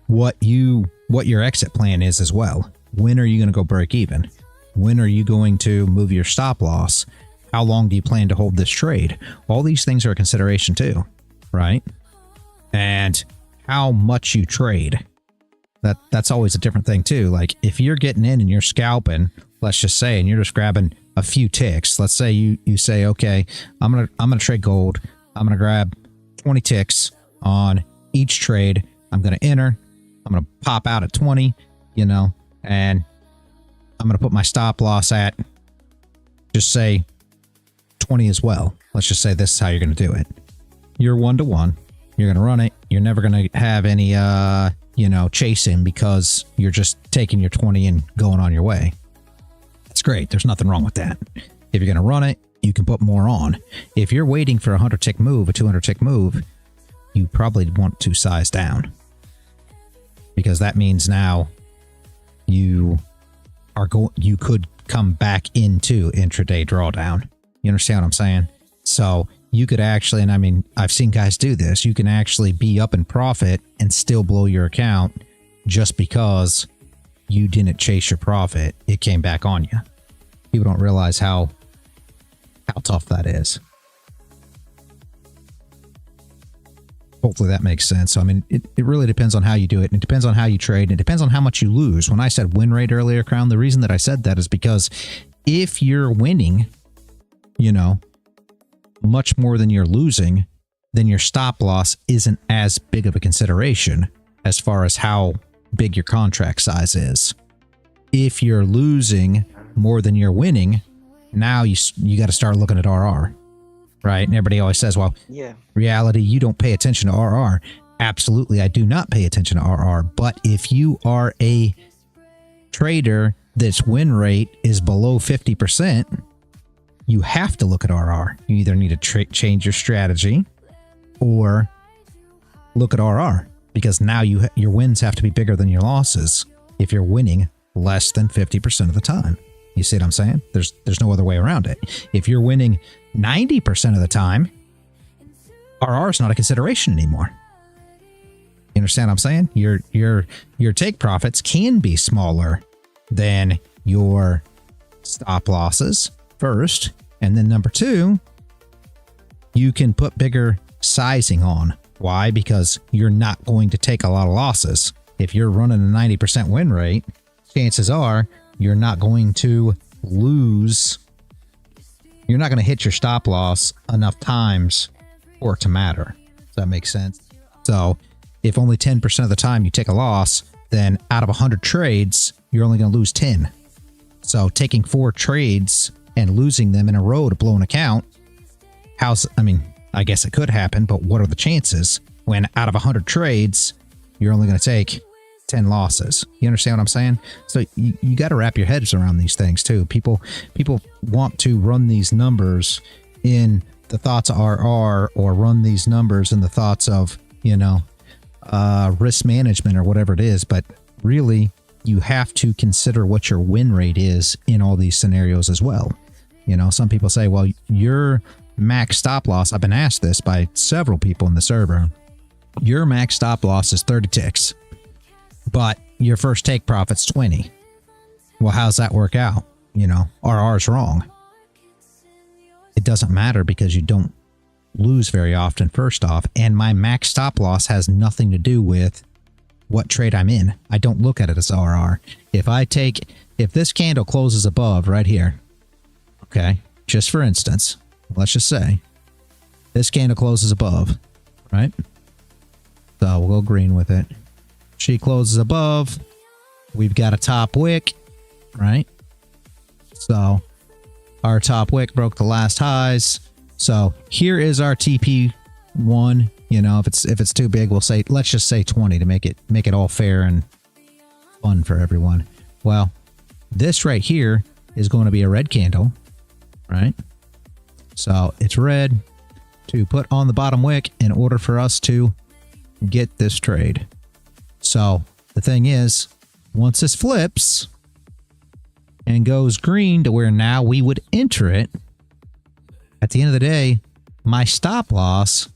what your exit plan is as well. When are you going to go break even? When are you going to move your stop loss? How long do you plan to hold this trade? All these things are a consideration too, right? And how much you trade. That's always a different thing too. Like if you're getting in and you're scalping, let's just say, and you're just grabbing a few ticks. Let's say you say, okay, I'm gonna trade gold. I'm gonna grab 20 ticks on each trade. I'm gonna enter. I'm gonna pop out at 20, and I'm gonna put my stop loss at, just say, 20 as well. Let's just say this is how you're gonna do it. You're 1-to-1. You're gonna run it. You're never gonna have any chasing, because you're just taking your 20 and going on your way. That's great. There's nothing wrong with that. If you're gonna run it, you can put more on. If you're waiting for a 100 tick move, a 200 tick move, you probably want to size down, because that means now you you could come back into intraday drawdown. You understand what I'm saying? So you could actually, and I mean, I've seen guys do this, you can actually be up in profit and still blow your account just because you didn't chase your profit. It came back on you. People don't realize how tough that is. Hopefully that makes sense. So, I mean, it really depends on how you do it. And it depends on how you trade. And it depends on how much you lose. When I said win rate earlier, Crown, the reason that I said that is because if you're winning, you know, much more than you're losing, then your stop loss isn't as big of a consideration as far as how big your contract size is. If you're losing more than you're winning, now you got to start looking at RR. Right? And everybody always says, well, Yeah. reality, you don't pay attention to RR. Absolutely, I do not pay attention to RR. But if you are a trader that's win rate is below 50%, you have to look at RR. You either need to change your strategy or look at RR, because now your wins have to be bigger than your losses if you're winning less than 50% of the time. You see what I'm saying? There's no other way around it. If you're winning 90% of the time, RR is not a consideration anymore. You understand what I'm saying? Your take profits can be smaller than your stop losses, first, and then number two, you can put bigger sizing on. Why? Because you're not going to take a lot of losses. If you're running a 90% win rate, chances are you're not going to lose. You're not going to hit your stop loss enough times for it to matter. Does that make sense? So if only 10% of the time you take a loss, then out of 100 trades, you're only going to lose 10. So taking 4 trades and losing them in a row to blow an account, I guess it could happen, but what are the chances when out of 100 trades, you're only going to take 10 losses? You understand what I'm saying? So you got to wrap your heads around these things too. People want to run these numbers in the thoughts of RR, or run these numbers in the thoughts of, risk management or whatever it is. But really, you have to consider what your win rate is in all these scenarios as well. Some people say, well, your max stop loss, I've been asked this by several people in the server, your max stop loss is 30 ticks, but your first take profit's 20. Well, how's that work out? RR's wrong. It doesn't matter because you don't lose very often, first off, and my max stop loss has nothing to do with what trade I'm in. I don't look at it as RR. If this candle closes above right here, okay, just for instance, let's just say this candle closes above, right? So we'll go green with it. She closes above. We've got a top wick, right? So our top wick broke the last highs. So here is our TP1. If it's too big, let's just say 20 to make it all fair and fun for everyone. Well, this right here is going to be a red candle, right? So it's red to put on the bottom wick in order for us to get this trade. So the thing is, once this flips and goes green to where now we would enter it, at the end of the day, my stop loss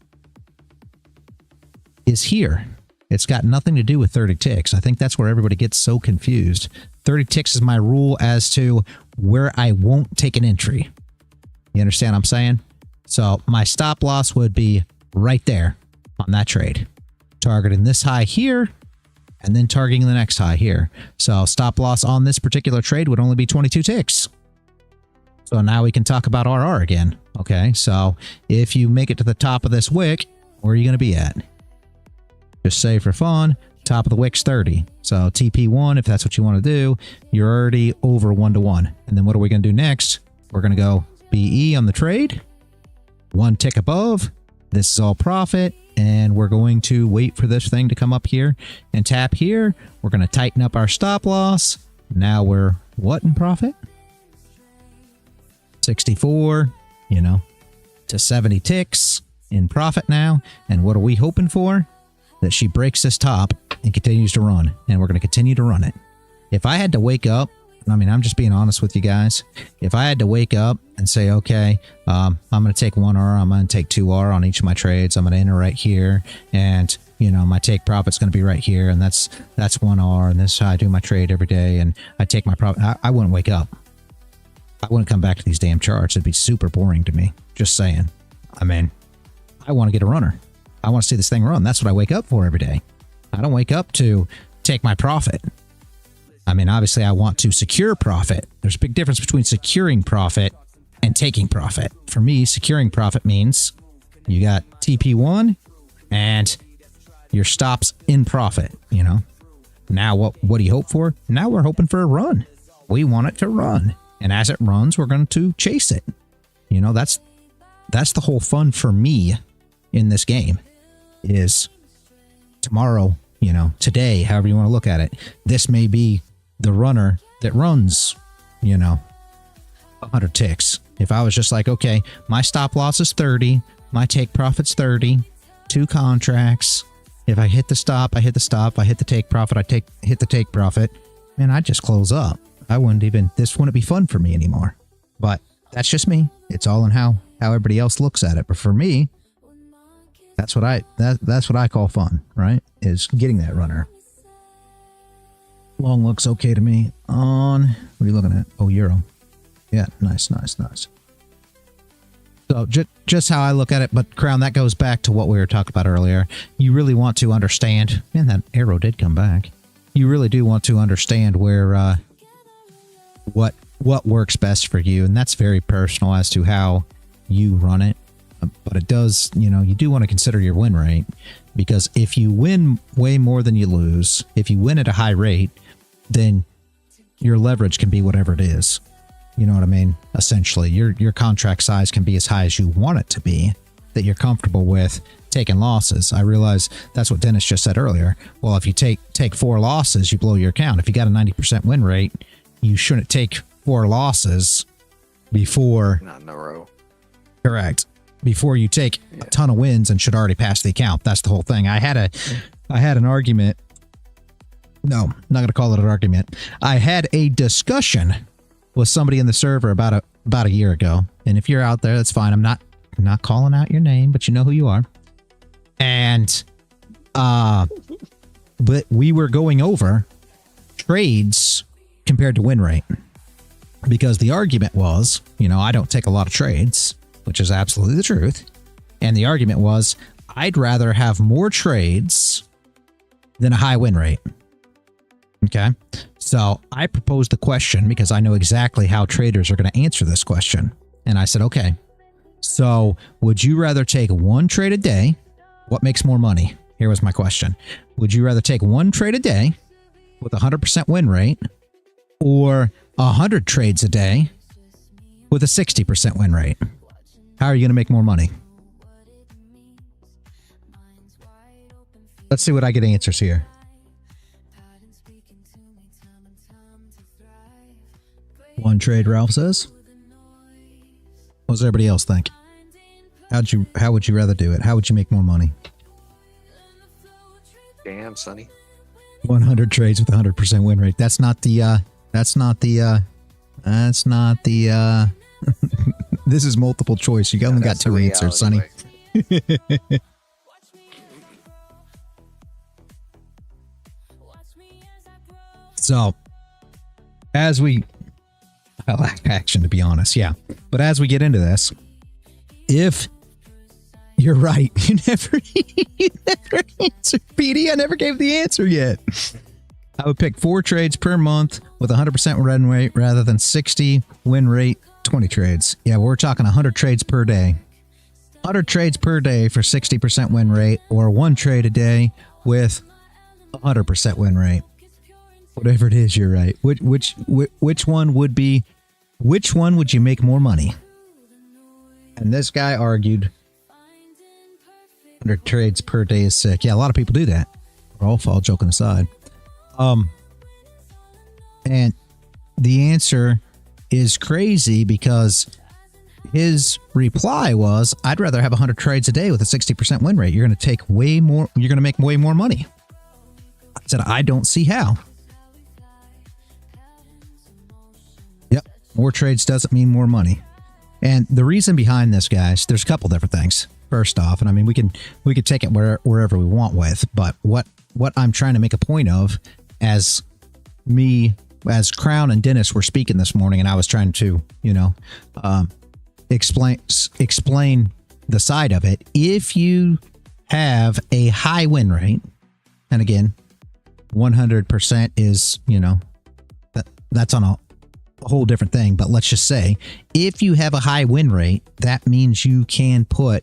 is here. It's got nothing to do with 30 ticks. I think that's where everybody gets so confused. 30 ticks is my rule as to where I won't take an entry. You understand what I'm saying? So my stop loss would be right there on that trade, targeting this high here and then targeting the next high here. So stop loss on this particular trade would only be 22 ticks. So now we can talk about RR again. Okay, so if you make it to the top of this wick, where are you going to be at? Just say for fun, top of the wick's 30. So TP1, if that's what you want to do, you're already over 1-to-1. And then what are we going to do next? We're going to go BE on the trade, 1 tick above. This is all profit, and we're going to wait for this thing to come up here and tap here. We're going to tighten up our stop loss. Now we're what in profit? 64, to 70 ticks in profit now. And what are we hoping for? That she breaks this top and continues to run, and we're going to continue to run it. If I had to wake up I mean, I'm just being honest with you guys. If I had to wake up and say, okay, I'm going to take 1R, I'm going to take 2R on each of my trades, I'm going to enter right here, and you know, my take profit's going to be right here, and that's 1R, and this is how I do my trade every day, and I take my profit. I wouldn't wake up. I wouldn't come back to these damn charts. It'd be super boring to me. Just saying. I mean, I want to get a runner. I want to see this thing run. That's what I wake up for every day. I don't wake up to take my profit. I mean, obviously, I want to secure profit. There's a big difference between securing profit and taking profit. For me, securing profit means you got TP1 and your stops in profit, you know. Now, what do you hope for? Now we're hoping for a run. We want it to run. And as it runs, we're going to chase it. You know, that's the whole fun for me in this game is tomorrow, you know, today, however you want to look at it. This may be the runner that runs, you know, 100 ticks. If I was just like, okay, my stop loss is 30, my take profit's 30, 2 contracts. If I hit the stop, I hit the stop. I hit the take profit, hit the take profit. Man, I'd just close up. I wouldn't even, this wouldn't be fun for me anymore. But that's just me. It's all in how everybody else looks at it. But for me, that's what I call fun, right? Is getting that runner. Long looks okay to me. On, what are you looking at? Oh, euro. Yeah, nice. So just how I look at it, but Crown, that goes back to what we were talking about earlier. You really want to understand, man, that arrow did come back. You really do want to understand where, what works best for you, and that's very personal as to how you run it. But it does, you know, you do want to consider your win rate, because if you win way more than you lose, if you win at a high rate, then your leverage can be whatever it is. You know what I mean? Essentially, your contract size can be as high as you want it to be, that you're comfortable with taking losses. I realize that's what Dennis just said earlier. Well, if you take 4 losses, you blow your account. If you got a 90% win rate, you shouldn't take 4 losses before... Not in a row. Correct. Before you take a ton of wins and should already pass the account. That's the whole thing. I had an argument. No, I'm not going to call it an argument. I had a discussion with somebody in the server about a year ago. And if you're out there, that's fine. I'm not calling out your name, but you know who you are. And but we were going over trades compared to win rate. Because the argument was, you know, I don't take a lot of trades, which is absolutely the truth. And the argument was, I'd rather have more trades than a high win rate. Okay. So I proposed the question because I know exactly how traders are going to answer this question. And I said, okay, so would you rather take 1 trade a day? What makes more money? Here was my question. Would you rather take 1 trade a day with a 100% win rate, or 100 trades a day with a 60% win rate? How are you going to make more money? Let's see what I get answers here. One trade, Ralph says. What does everybody else think? How would you rather do it? How would you make more money? Damn, Sonny. 100 trades with a 100% win rate. That's not the this is multiple choice. You only got 2 answers, Sonny. So, as we... I lack action, to be honest, yeah. But as we get into this, if you're right, you never answered, PD. I never gave the answer yet. I would pick 4 trades per month with 100% win rate rather than 60 win rate, 20 trades. Yeah, we're talking 100 trades per day. 100 trades per day for 60% win rate, or 1 trade a day with 100% win rate. Whatever it is, you're right. Which one would be? Which one would you make more money? And this guy argued 100 trades per day is sick. Yeah, a lot of people do that. All joking aside. And the answer is crazy because his reply was, I'd rather have 100 trades a day with a 60% win rate. You're going to take way more. You're going to make way more money. I said, I don't see how. More trades doesn't mean more money. And the reason behind this, guys, there's a couple different things. First off, and I mean, we could take it wherever we want with, but what I'm trying to make a point of, as Crown and Dennis were speaking this morning, and I was trying to, explain the side of it. If you have a high win rate, and again, 100% is, that's on a whole different thing, but let's just say if you have a high win rate, that means you can put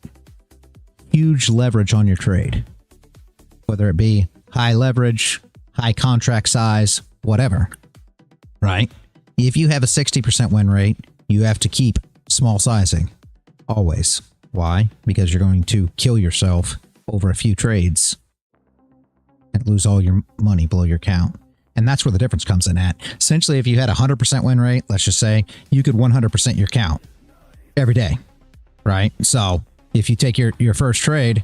huge leverage on your trade, whether it be high leverage, high contract size, whatever, right? If you have a 60% win rate, you have to keep small sizing always. Why? Because you're going to kill yourself over a few trades and lose all your money below your count. And that's where the difference comes in at. Essentially, if you had a 100% win rate, let's just say, you could 100% your count every day, right? So if you take your first trade,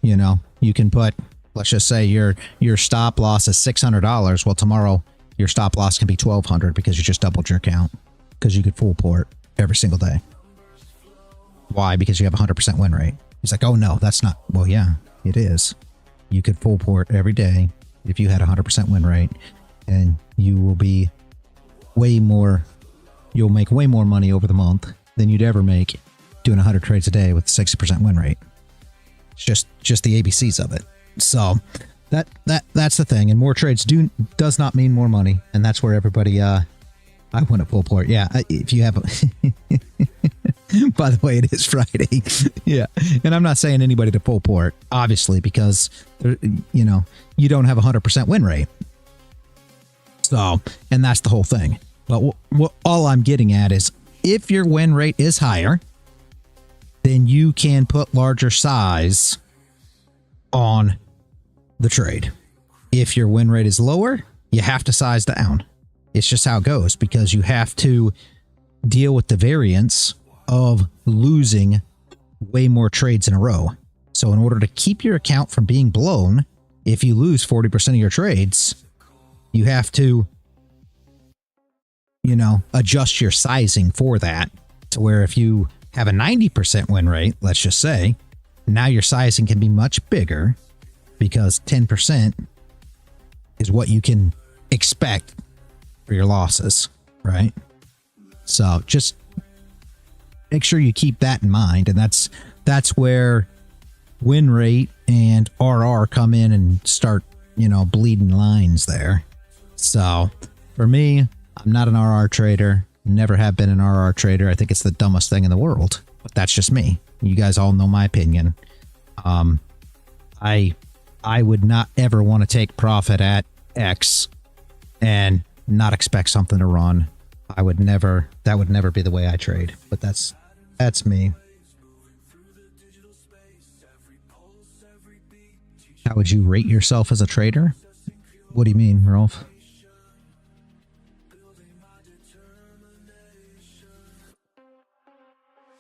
you can put, let's just say your stop loss is $600. Well, tomorrow your stop loss can be $1,200 because you just doubled your count, because you could full port every single day. Why? Because you have a 100% win rate. He's like, oh no, that's not. Well, yeah, it is. You could full port every day if you had a 100% win rate, and you will be you'll make way more money over the month than you'd ever make doing 100 trades a day with a 60% win rate. It's just the ABCs of it. So that's the thing. And more trades does not mean more money. And that's where everybody, I went at full port. Yeah. If you have by the way, it is Friday. Yeah. And I'm not saying anybody to full port, obviously, because you don't have a 100% win rate. So, and that's the whole thing. But what all I'm getting at is, if your win rate is higher, then you can put larger size on the trade. If your win rate is lower, you have to size down. It's just how it goes, because you have to deal with the variance of losing way more trades in a row. So in order to keep your account from being blown, if you lose 40% of your trades, you have to, adjust your sizing for that, to where if you have a 90% win rate, let's just say, now your sizing can be much bigger, because 10% is what you can expect for your losses, right? So just make sure you keep that in mind. And that's where win rate and RR come in and start, bleeding lines there. So for me, I'm not an RR trader. Never have been an RR trader. I think it's the dumbest thing in the world, but that's just me. You guys all know my opinion. I would not ever want to take profit at X and not expect something to run. That would never be the way I trade, but that's me. How would you rate yourself as a trader? What do you mean, Rolf?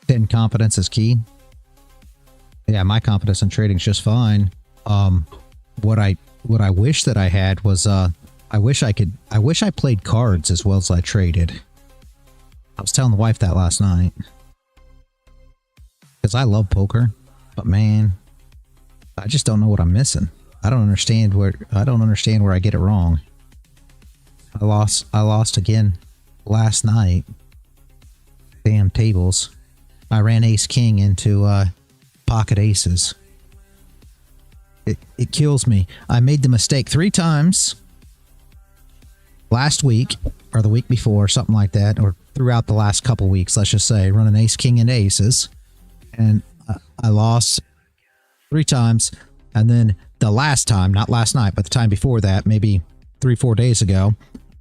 And confidence is key. Yeah, my confidence in trading is just fine. What I wish that I had was I wish I played cards as well as I traded. I was telling the wife that last night, because I love poker, but man, I just don't know what I'm missing. I don't understand where I get it wrong. I lost again last night. Damn tables. I ran ace king into pocket aces. It kills me. I made the mistake 3 times last week, or the week before, something like that, or throughout the last couple weeks, let's just say, running ace king into aces, and I lost 3 times. And then the last time, not last night, but the time before that, maybe 3-4 days ago,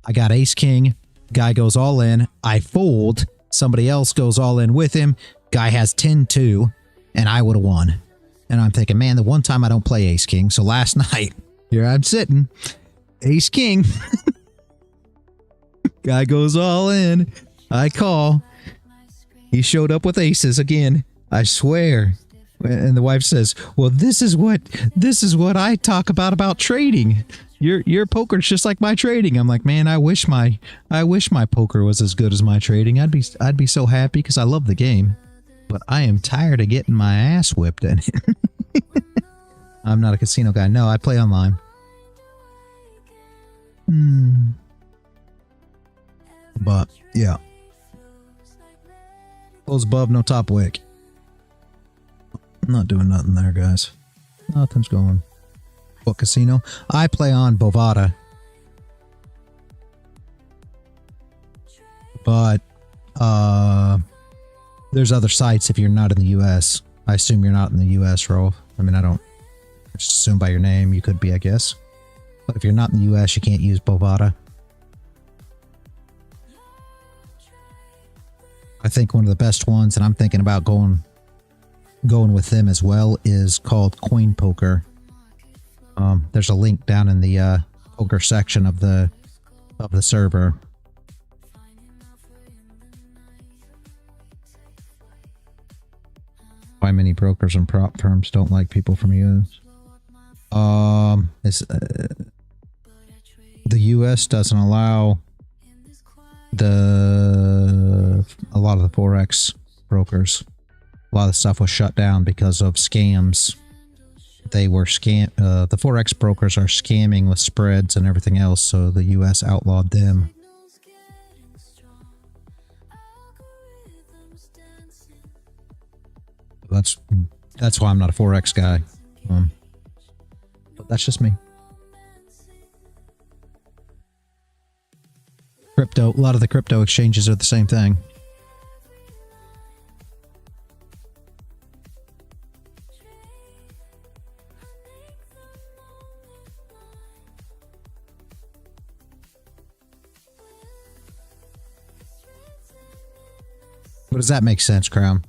I got ace king, guy goes all in, I fold, somebody else goes all in with him, guy has 10-2, and I would have won. And I'm thinking, man, the one time I don't play ace king. So last night, here I'm sitting, ace king. Guy goes all in. I call. He showed up with aces again. I swear. And the wife says, well, this is what I talk about trading. your poker's just like my trading. I'm like, man, I wish my poker was as good as my trading. I'd be so happy because I love the game, but I am tired of getting my ass whipped in it. I'm not a casino guy. No, I play online. But yeah, close above, no top wick. I'm not doing nothing there, guys. Nothing's going. What casino? I play on Bovada. But there's other sites if you're not in the US. I assume you're not in the US, Rolf. I mean, I don't just assume by your name you could be, I guess. But if you're not in the US, you can't use Bovada. I think one of the best ones, and I'm thinking about going with them as well, is called Coin Poker. There's a link down in the poker section of the server. Why many brokers and prop firms don't like people from US? The US doesn't allow a lot of the Forex brokers. A lot of the stuff was shut down because of scams. They were the Forex brokers are scamming with spreads and everything else, so the US outlawed them. That's why I'm not a Forex guy. But that's just me. Crypto, a lot of the crypto exchanges are the same thing. But does that make sense, Crown?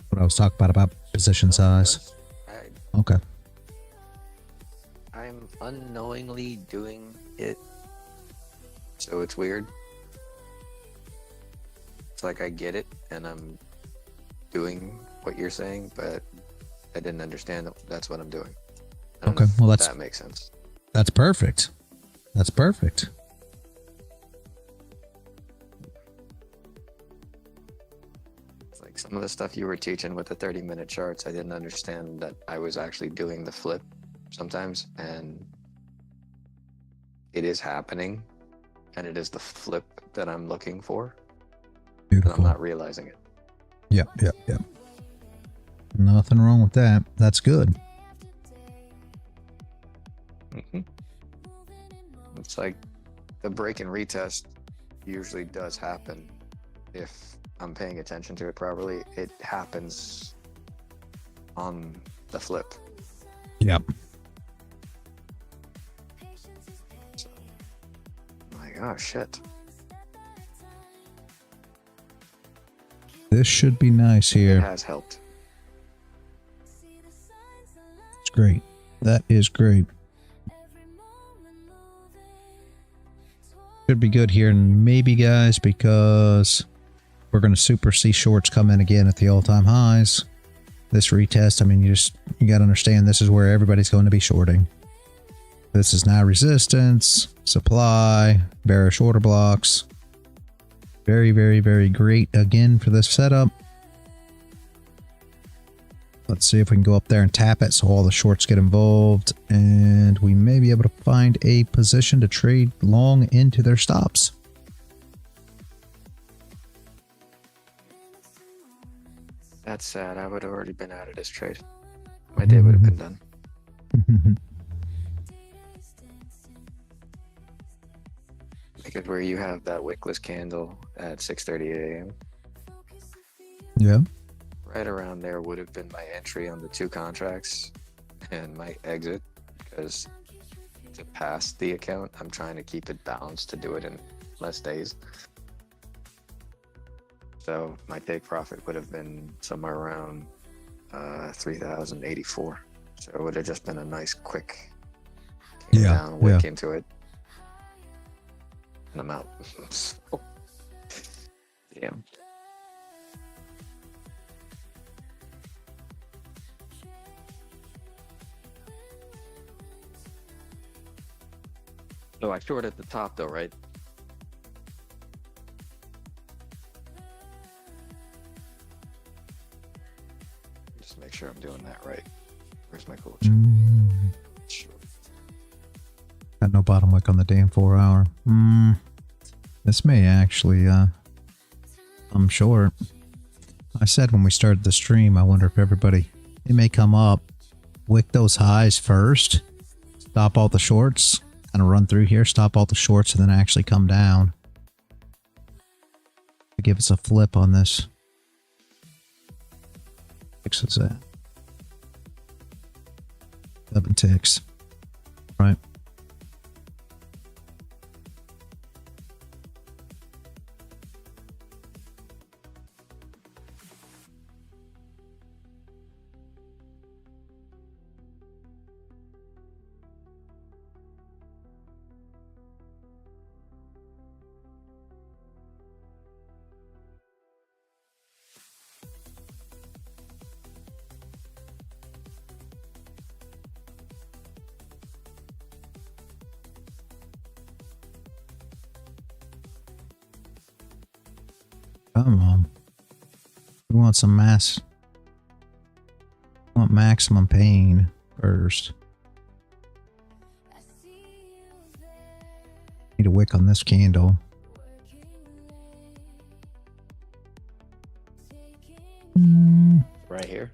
What I was talking about position size. Okay. I'm unknowingly doing it, so it's weird. It's like I get it and I'm doing what you're saying, but I didn't understand that that's what I'm doing. Okay, well that makes sense. That's perfect. That's perfect. It's like some of the stuff you were teaching with the 30-minute charts, I didn't understand that I was actually doing the flip sometimes, and it is happening, and it is the flip that I'm looking for. Beautiful. And I'm not realizing it. Yep. Nothing wrong with that. That's good. It's like the break and retest usually does happen if I'm paying attention to it properly. It happens on the flip. Yep. So, I'm like, oh shit. This should be nice here. It has helped. It's great. That is great. Should be good here, and maybe, guys, because we're going to super see shorts come in again at the all-time highs. This retest, I mean, you got to understand this is where everybody's going to be shorting. This is now resistance, supply, bearish order blocks. Very, very, very great again for this setup. Let's see if we can go up there and tap it so all the shorts get involved, and we may be able to find a position to trade long into their stops. That's sad. I would have already been out of this trade. My day would have been done. Because where you have that wickless candle at 6:30 a.m. Yeah. Right around there would have been my entry on the 2 contracts and my exit, because to pass the account, I'm trying to keep it balanced to do it in less days. So my take profit would have been somewhere around 3,084. So it would have just been a nice quick down wick into it. And I'm out. So, damn. Oh, I short at the top though, right? Just make sure I'm doing that right. Where's my coach? Sure. Got no bottom wick on the damn 4 hour. This may actually, I'm short. I said when we started the stream, I wonder if everybody, it may come up, wick those highs first, stop all the shorts, kind of run through here, stop all the shorts, and then actually come down to give us a flip on this. Fixes that. 7 ticks. Right. Come on. We want some mass. We want maximum pain first. Need a wick on this candle. Right here.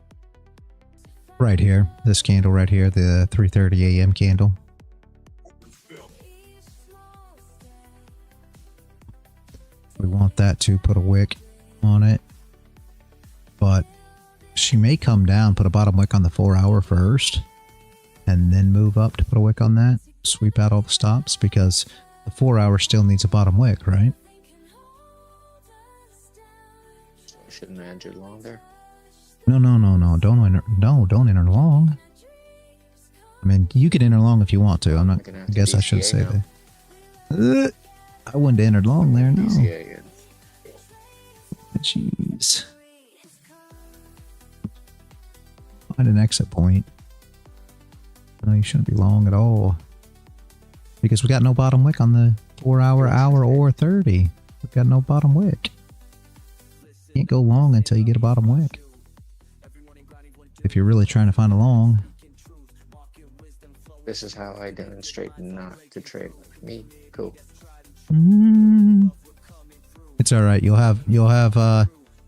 Right here. This candle right here, the 3:30 a.m. candle. We want that to put a wick on it. But she may come down, put a bottom wick on the 4 hour first, and then move up to put a wick on that. Sweep out all the stops because the 4 hour still needs a bottom wick, right? So I shouldn't have entered long there. No. Don't enter long. I mean, you can enter long if you want to. I'm not. I guess I should say that. I wouldn't have entered long there. No. Jeez. Find an exit point. No, you shouldn't be long at all. Because we got no bottom wick on the 4 hour, or 30. We've got no bottom wick. Can't go long until you get a bottom wick. If you're really trying to find a long. This is how I demonstrate not to trade with me. Cool. It's all right. You'll have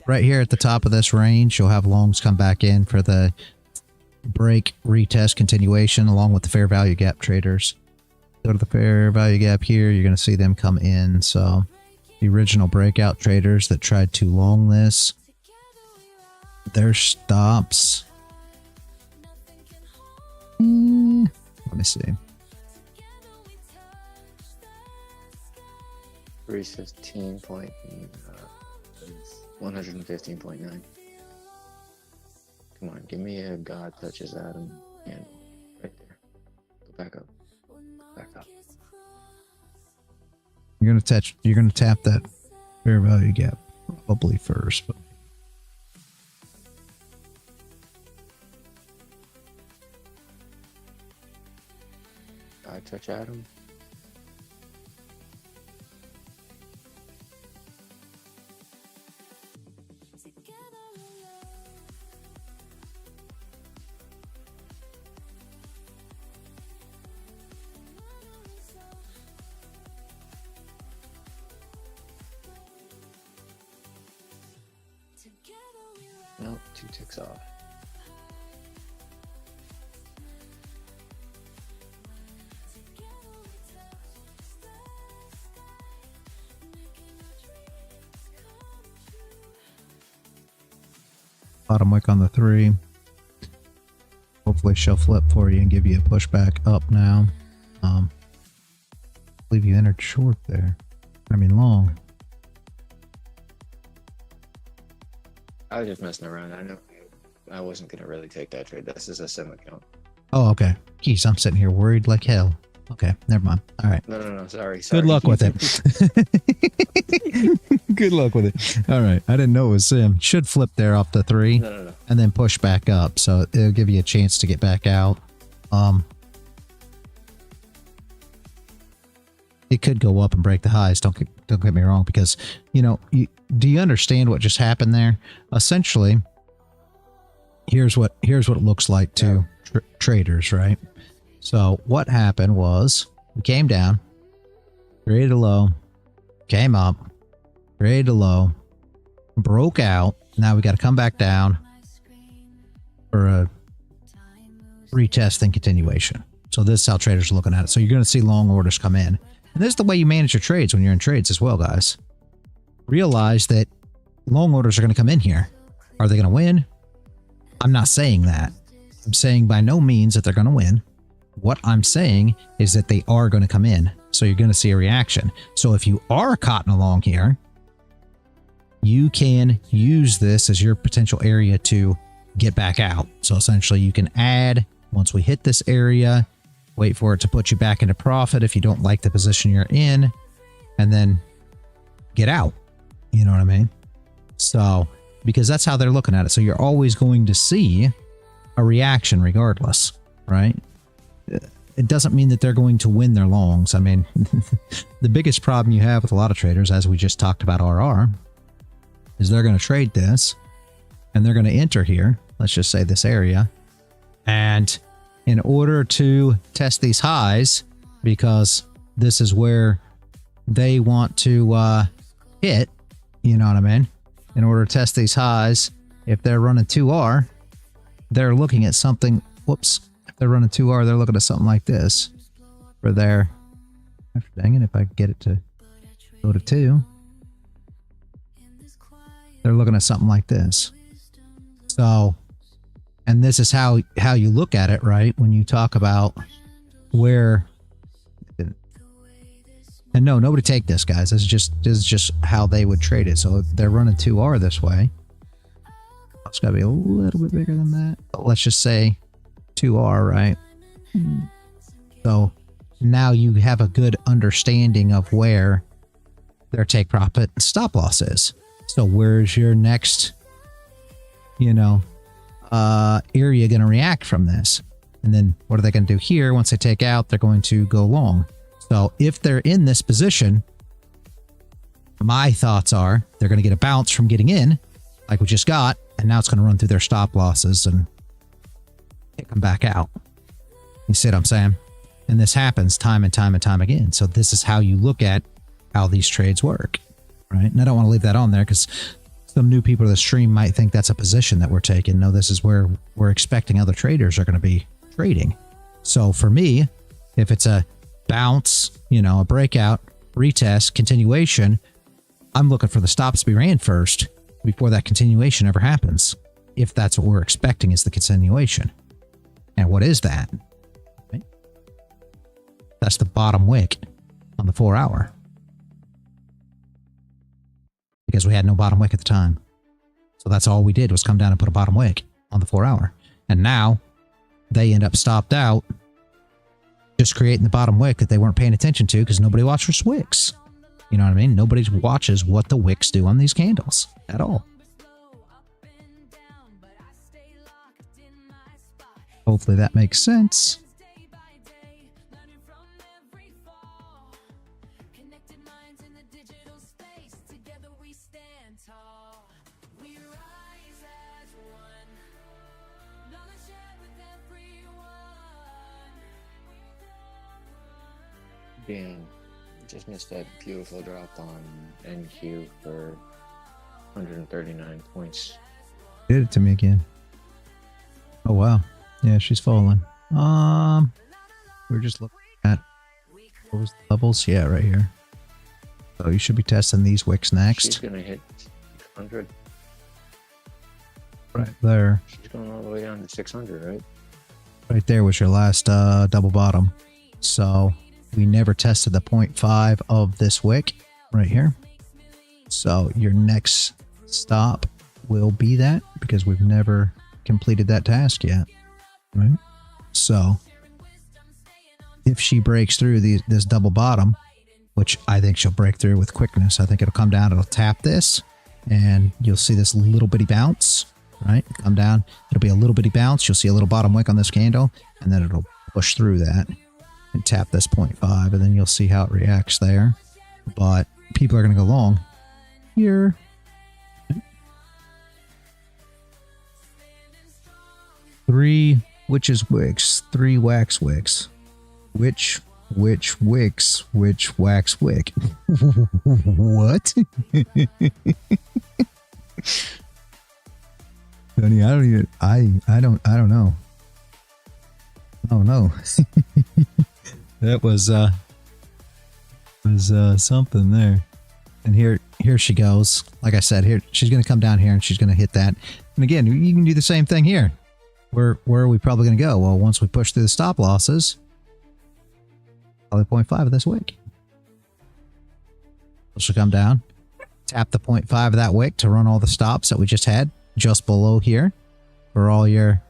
right here at the top of this range, you'll have longs come back in for the break, retest, continuation, along with the fair value gap traders. Go to the fair value gap here, you're going to see them come in. So the original breakout traders that tried to long this, their stops. Let me see. 115.9. Come on, give me a God touches Adam handle right there. Go back up. Back up. You're gonna tap that fair value gap probably first, but God touch Adam. Nope, 2 ticks off. bottom wick on the 3. Hopefully she'll flip for you and give you a pushback up now. I believe you entered short there. I mean long. I was just messing around. I know I wasn't going to really take that trade. This is a sim account. Oh, okay. Geez, I'm sitting here worried like hell. Okay, never mind. All right. No, sorry. Good luck with it. Good luck with it. All right. I didn't know it was sim. Should flip there off the 3. No. And then push back up. So it'll give you a chance to get back out. it could go up and break the highs. Don't get me wrong, because, you know, do you understand what just happened there? Essentially, here's what it looks like to traders, right? So what happened was we came down, created a low, came up, created a low, broke out. Now we got to come back down for a retest and continuation. So this is how traders are looking at it. So you're going to see long orders come in. And this is the way you manage your trades when you're in trades as well, guys. Realize that long orders are going to come in here. Are they going to win? I'm not saying that. I'm saying by no means that they're going to win. What I'm saying is that they are going to come in. So you're going to see a reaction. So if you are cotton along here, you can use this as your potential area to get back out. So essentially you can add once we hit this area, wait for it to put you back into profit if you don't like the position you're in, and then get out. You know what I mean? So, because that's how they're looking at it. So you're always going to see a reaction regardless, right? It doesn't mean that they're going to win their longs. I mean, the biggest problem you have with a lot of traders, as we just talked about RR, is they're going to trade this and they're going to enter here. Let's just say this area. And in order to test these highs, because this is where they want to hit, you know what I mean? In order to test these highs, if they're running 2R, they're looking at something, whoops, if they're running 2R, they're looking at something like this for their, dang it, if I get it to go to 2, they're looking at something like this. So, and this is how you look at it, right? When you talk about where, and no, nobody take this, guys. This is just how they would trade it. So they're running 2R this way. It's got to be a little bit bigger than that. But let's just say 2R, right? So now you have a good understanding of where their take profit and stop loss is. So where's your next, you know, area going to react from this? And then what are they going to do here? Once they take out, they're going to go long. So if they're in this position, my thoughts are they're going to get a bounce from getting in, like we just got, and now it's going to run through their stop losses and kick them back out. You see what I'm saying? And this happens time and time and time again. So this is how you look at how these trades work, right? And I don't want to leave that on there because some new people to the stream might think that's a position that we're taking. No, this is where we're expecting other traders are going to be trading. So for me, if it's a bounce, you know, a breakout, retest, continuation, I'm looking for the stops to be ran first before that continuation ever happens. If that's what we're expecting is the continuation. And what is that? Right? That's the bottom wick on the 4 hour. Because we had no bottom wick at the time. So that's all we did was come down and put a bottom wick on the 4 hour. And now they end up stopped out, just creating the bottom wick that they weren't paying attention to because nobody watches wicks. You know what I mean? Nobody watches what the wicks do on these candles at all. Hopefully that makes sense. Damn, just missed that beautiful drop on NQ for 139 points. Did it to me again. Oh wow. Yeah, she's falling. We're just looking at what was the levels? Yeah, right here. So you should be testing these wicks next. She's gonna hit 600. Right there. She's going all the way down to 600, right? Right there was your last double bottom. So we never tested the 0.5 of this wick right here. So your next stop will be that because we've never completed that task yet. Right? So if she breaks through this double bottom, which I think she'll break through with quickness, I think it'll come down, it'll tap this, and you'll see this little bitty bounce, right? Come down, it'll be a little bitty bounce. You'll see a little bottom wick on this candle, and then it'll push through that. and tap this 0.5, and then you'll see how it reacts there. But people are going to go long here. Three witches wicks, 3 wax wicks. Which wicks, which wax wick? What? Honey, I don't even, I don't know. Oh no. That was something there. And here she goes. Like I said, here she's gonna come down here and she's gonna hit that. And again, you can do the same thing here. Where are we probably gonna go? Well, once we push through the stop losses, probably 0.5 of this wick. She'll come down, tap the 0.5 of that wick to run all the stops that we just had just below here for all your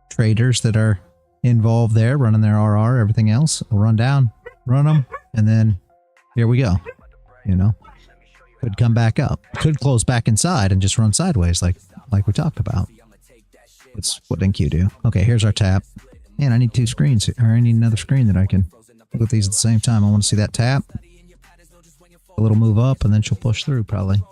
traders that are involved there, running their RR, everything else. We'll run down, run them, and then here we go. You know, could come back up, could close back inside and just run sideways like we talked about. That's what NQ do. Okay, here's our tap. Man, I need 2 screens, or I need another screen that I can look at these at the same time. I want to see that tap. A little move up, and then she'll push through probably.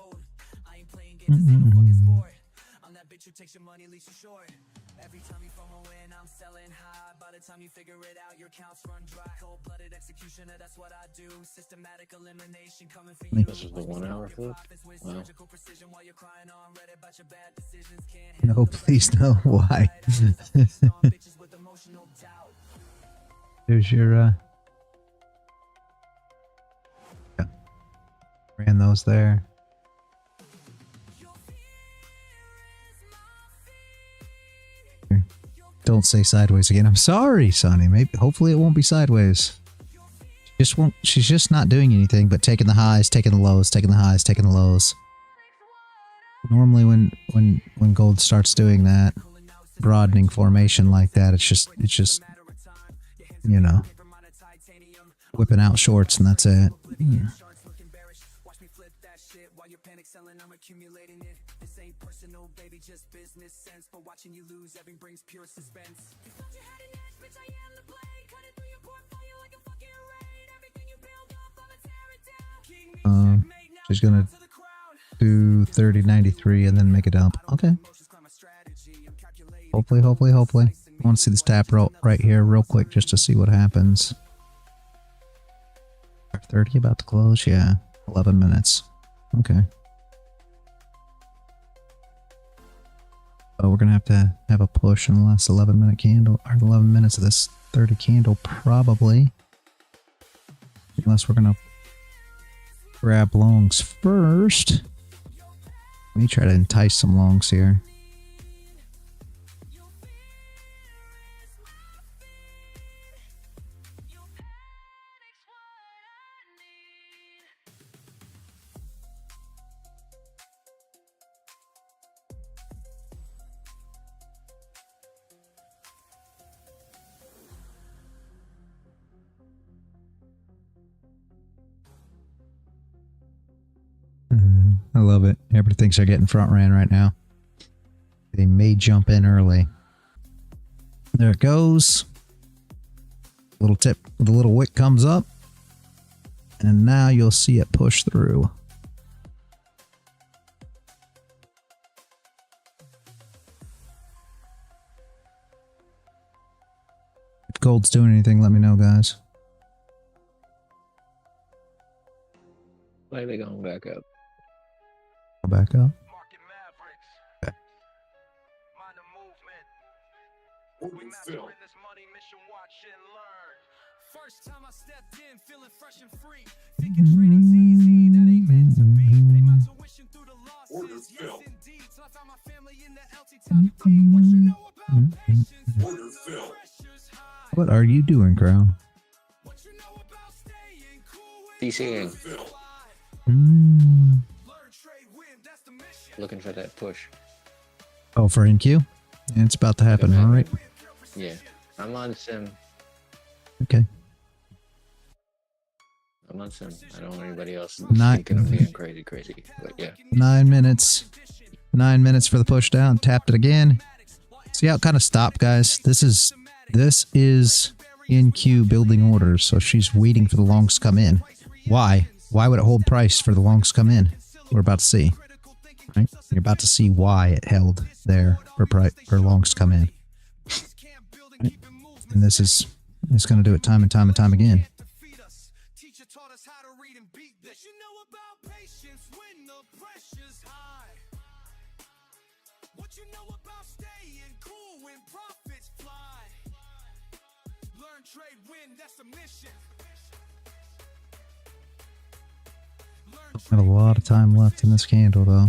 This is the 1 hour flip? Wow. No, please no. Why? There's your yeah. Ran those there. Here. Don't say sideways again. I'm sorry, Sonny. Maybe hopefully it won't be sideways. She's just not doing anything but taking the highs, taking the lows, taking the highs, taking the lows. Normally when gold starts doing that, broadening formation like that, it's just you know, whipping out shorts and that's it. Yeah. She's gonna do 30.93 and then make a dump. Okay. Hopefully. I want to see this tap right here real quick just to see what happens. 30 about to close? Yeah. 11 minutes. Okay. Oh, we're gonna have to have a push in the last 11-minute candle, or 11 minutes of this 30 candle probably. Unless we're gonna grab longs first. Let me try to entice some longs here. I love it. Everybody thinks they're getting front ran right now. They may jump in early. There it goes. Little tip, the little wick comes up. And now you'll see it push through. If gold's doing anything, let me know, guys. Why are they going back up? Back up. Okay. First time I stepped in, feeling fresh and free. Thinking trading's easy, that ain't meant to be. Pay my tuition through the losses, yes indeed. Till I found my family in the LT time to be. What you know about patience? What are you doing, Crown? What you know about staying cool? DCing. Looking for that push. Oh, for NQ? Yeah, it's about to happen, all right? Yeah. I'm on sim. Okay. I'm on sim. I don't want anybody else Not thinking I'm being crazy. But yeah. 9 minutes. 9 minutes for the push down. Tapped it again. See how it kind of stopped, guys? This is in queue building orders, so she's waiting for the longs to come in. Why? Why would it hold price for the longs to come in? We're about to see. Right? You're about to see why it held there for longs to come in. Right? And this is going to do it time and time and time again. Got a lot of time left in this candle, though.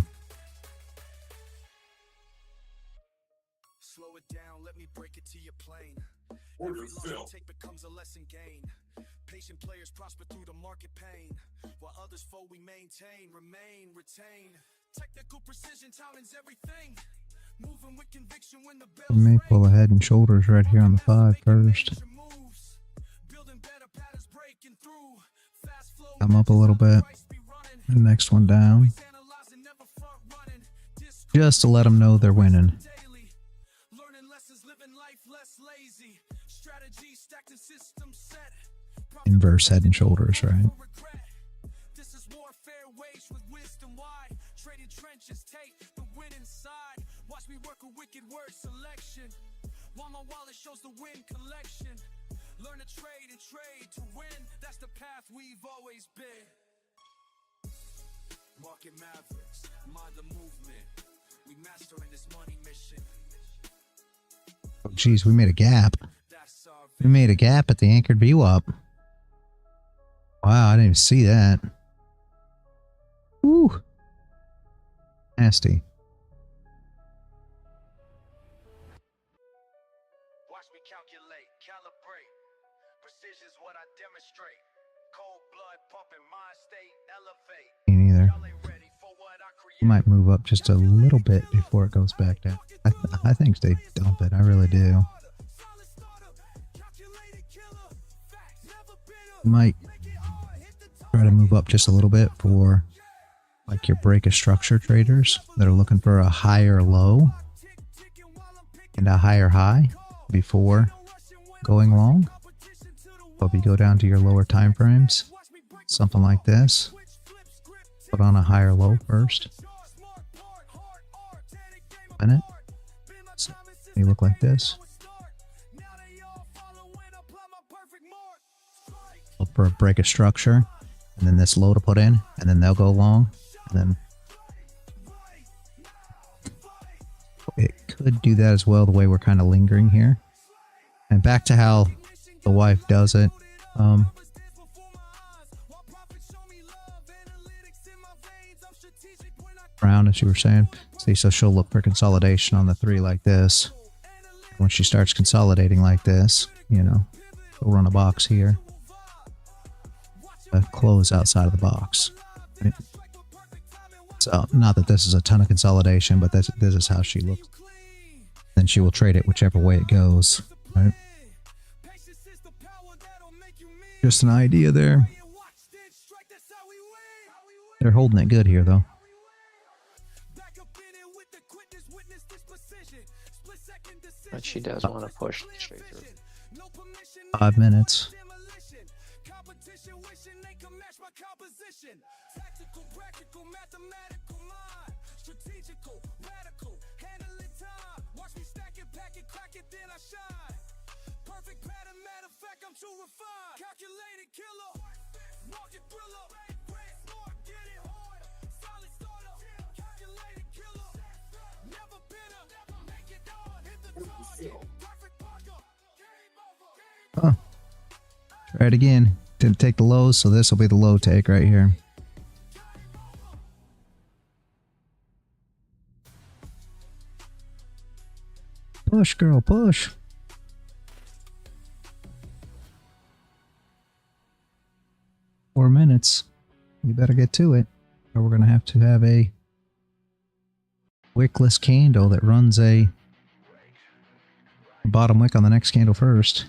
Slow it down, let me break it to your plane. Every loss you take becomes a lesson gained. Patient players prosper through the market pain, while others fold we maintain, remain, retain. Technical precision challenge everything. Moving with conviction when the bell We may pull a head and shoulders right here on the 5 first. Come up a little bit. The next one down. Just to let them know they're winning. Inverse head and shoulders, right? This is warfare waged with wisdom wide. Traded trenches take the win inside. Watch me work a wicked word selection, while my wallet shows the win collection. Learn to trade and trade to win. That's the path we've always been. Market mavericks, mind the movement. We mastering this money mission. Oh, geez, we made a gap. We made a gap at the anchored VWAP. Wow, I didn't even see that. Woo! Nasty. Watch me calculate, calibrate. Precision's what I demonstrate. Cold blood pumping, mind state, elevate. Me neither. I might move up just a little bit before it goes back down. I think they dump it. I really do. Might try to move up just a little bit for like your break of structure traders that are looking for a higher low and a higher high before going long. But if you go down to your lower time frames, something like this, put on a higher low first. Minute. So you look like this. Look for a break of structure, and then this low to put in, and then they'll go long, and then it could do that as well, the way we're kind of lingering here. And back to how the wife does it. Brown, as you were saying. See, so she'll look for consolidation on the 3 like this. When she starts consolidating like this, you know, she'll run a box here. Close outside of the box. Right? So, not that this is a ton of consolidation, but this is how she looks. Then she will trade it whichever way it goes. Right? Just an idea there. They're holding it good here, though. But she does want to push straight through. 5 minutes. Oh. Try it again. Didn't take the lows, so this will be the low take right here. Push, girl, push. Four minutes. You better get to it, or we're going to have a wickless candle that runs a bottom wick on the next candle first.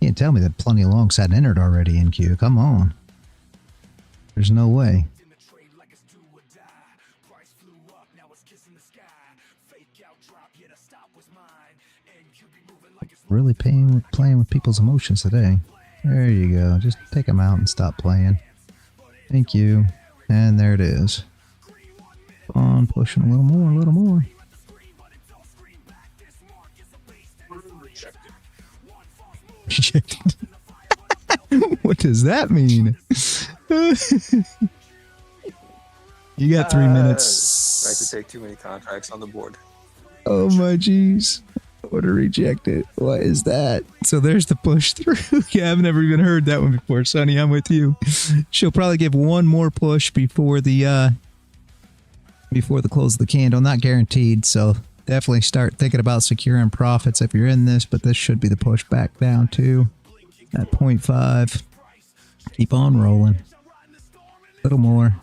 You can't tell me that plenty of longs hadn't entered already in queue. Come on. There's no way. Really playing with people's emotions today. There you go. Just take them out and stop playing. Thank you. And there it is. On, pushing a little more, a little more. Rejected. What does that mean? You got 3 minutes. Tried to take too many contracts on the board. Oh my jeez. Order rejected. What is that? So there's the push through. Yeah, I've never even heard that one before, Sonny. I'm with you. She'll probably give one more push before the close of the candle. Not guaranteed, so definitely start thinking about securing profits if you're in this, but this should be the push back down to at 0.5. Keep on rolling. A little more.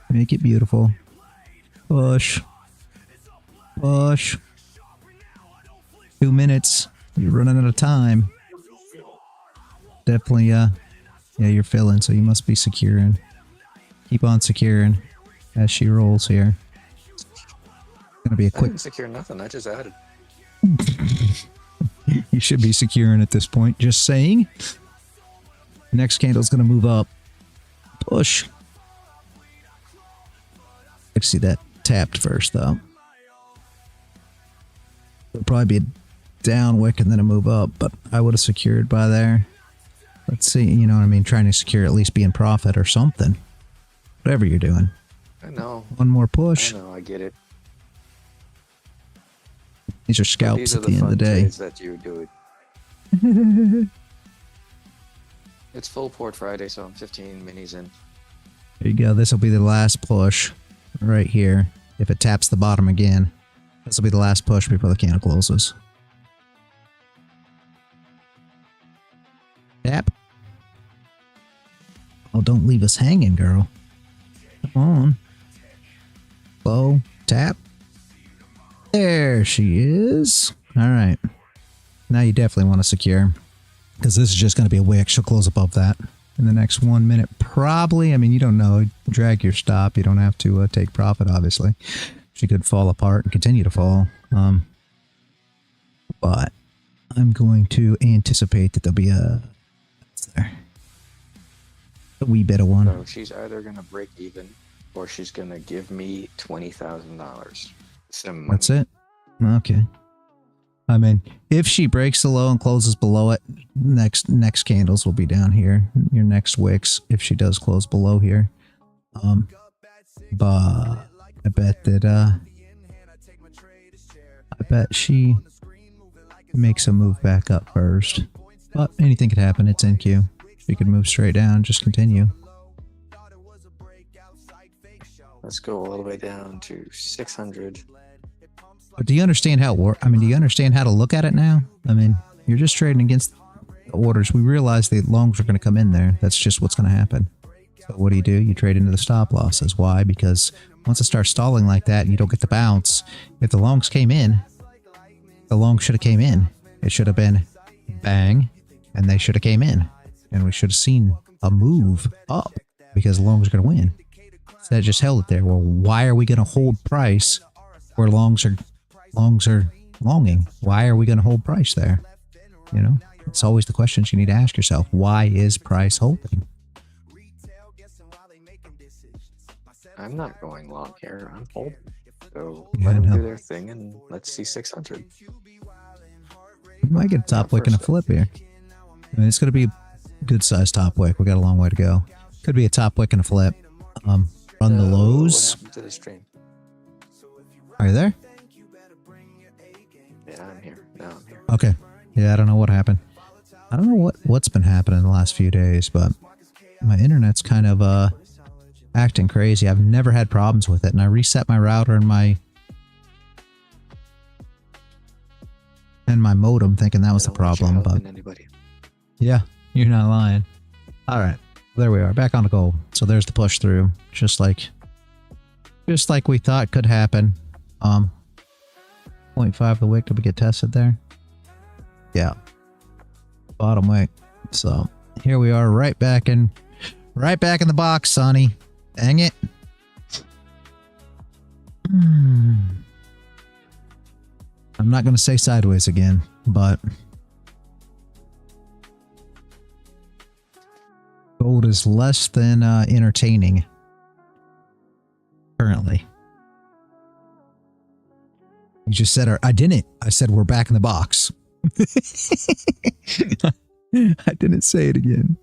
Make it beautiful. Push. Push. 2 minutes. You're running out of time. Definitely, yeah, you're filling, so you must be securing. Keep on securing as she rolls here. It's gonna be a I quick. didn't secure nothing. I just added. You should be securing at this point. Just saying. Next candle's gonna move up. Push. Let's see that tapped first, though. It'll probably be a down wick and then a move up, but I would have secured by there. Let's see, you know what I mean? Trying to secure, at least be in profit or something. Whatever you're doing. I know. One more push. I know. I get it. These are But scalps these at are the end of the day. trades that you do it. It's full port Friday, so I'm 15 minis in. There you go. This will be the last push right here. If it taps the bottom again, this will be the last push before the candle closes. Tap. Oh, don't leave us hanging, girl. Come on. Bow. Tap. There she is. All right. Now you definitely want to secure, because this is just going to be a wick. She'll close above that in the next 1 minute, probably. I mean, you don't know. Drag your stop. You don't have to take profit, obviously. She could fall apart and continue to fall. But I'm going to anticipate that there'll be a wee bit of one. So she's either going to break even or she's going to give me $20,000. That's it? Okay. I mean, if she breaks the low and closes below it, next candles will be down here. Your next wicks, if she does close below here. But I bet that I bet she makes a move back up first. But anything could happen. It's NQ. She could move straight down, just continue. Let's go all the way down to 600. But do you understand how it works? I mean, do you understand how to look at it now? I mean, you're just trading against the orders. We realize the longs are going to come in there. That's just what's going to happen. So what do? You trade into the stop losses. Why? Because once it starts stalling like that and you don't get the bounce, if the longs came in, the longs should have came in. It should have been bang, and they should have came in. And we should have seen a move up because the longs are going to win. So that just held it there. Well, why are we going to hold price where longs are longing? Why are we going to hold price there? You know, it's always the questions you need to ask yourself. Why is price holding? I'm not going long here. I'm holding. So Yeah, let I them know. do their thing and let's see 600. We might get a top wick and a flip here. I mean, it's going to be a good sized top wick. We got a long way to go. Could be a top wick and a flip. Run the lows. What happened to the stream? Are you there? Yeah, I'm here. Now I'm here. Okay. Yeah, I don't know what happened. I don't know what's been happening the last few days, but my internet's kind of acting crazy. I've never had problems with it, and I reset my router and my modem thinking that was the problem, but Anybody. yeah, you're not lying. All right, there we are, back on the goal. So there's the push through, just like we thought could happen. 0.5 the wick. Did we get tested there? Yeah, bottom wick. So here we are, right back in the box, Sonny. Dang it. I'm not going to say sideways again, but gold is less than entertaining currently. You just said, I didn't. I said we're back in the box. I didn't say it again.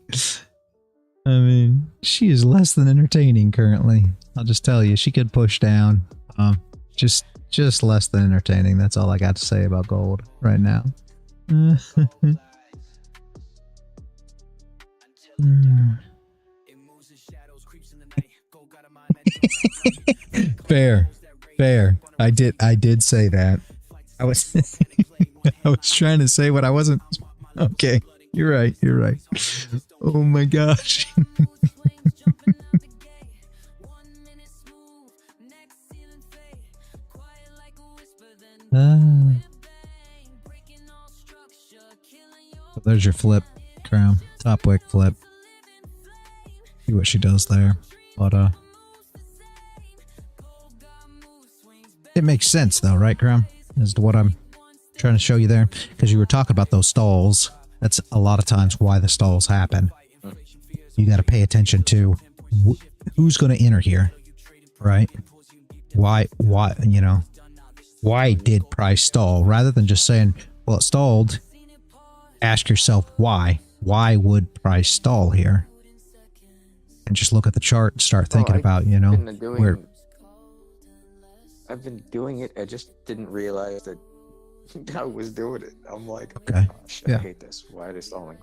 I mean, she is less than entertaining currently. I'll just tell you, she could push down. Just less than entertaining. That's all I got to say about gold right now. Fair. I did say that. I was I was trying to say what I wasn't. Okay, you're right. Oh my gosh. So there's your flip, Crown. Top wick flip. See what she does there. But it makes sense though, right, Crown? As to what I'm trying to show you there. Because you were talking about those stalls. That's a lot of times why the stalls happen. You got to pay attention to who's going to enter here, right? Why, you know, why did price stall? Rather than just saying, well, it stalled, ask yourself why. Why would price stall here? And just look at the chart and start thinking about, you know, where. I've been doing it. I just didn't realize that I was doing it. I'm like, okay, oh, shit, I hate this. Why are they stalling?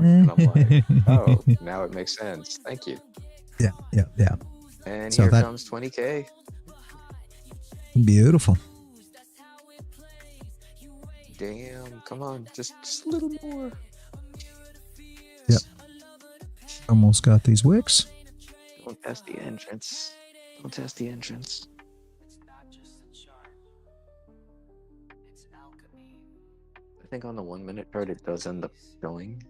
And I'm like, oh, now it makes sense. Thank you. Yeah. And so here comes 20K. Beautiful. Damn, come on, just a little more. Yep. Almost got these wicks. Don't test the entrance. I think on the 1 minute chart it does end up showing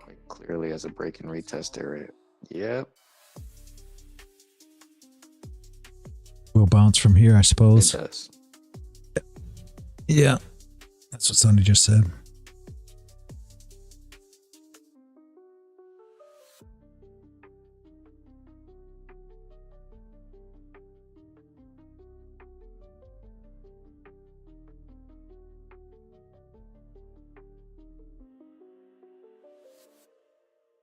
quite clearly as a break and retest area. Yep. We'll bounce from here, I suppose. It does. Yeah. That's what Sonny just said.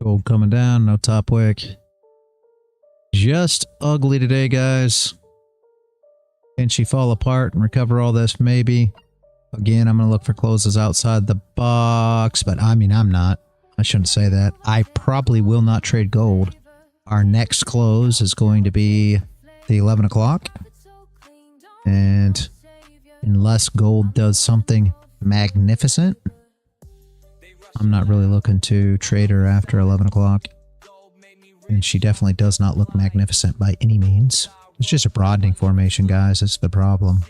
Gold coming down, no top wick. Just ugly today, guys. Can she fall apart and recover all this? Maybe. Again, I'm going to look for closes outside the box, but I mean, I'm not. I shouldn't say that. I probably will not trade gold. Our next close is going to be the 11 o'clock. And unless gold does something magnificent, I'm not really looking to trade her after 11 o'clock. And she definitely does not look magnificent by any means. It's just a broadening formation, guys. That's the problem.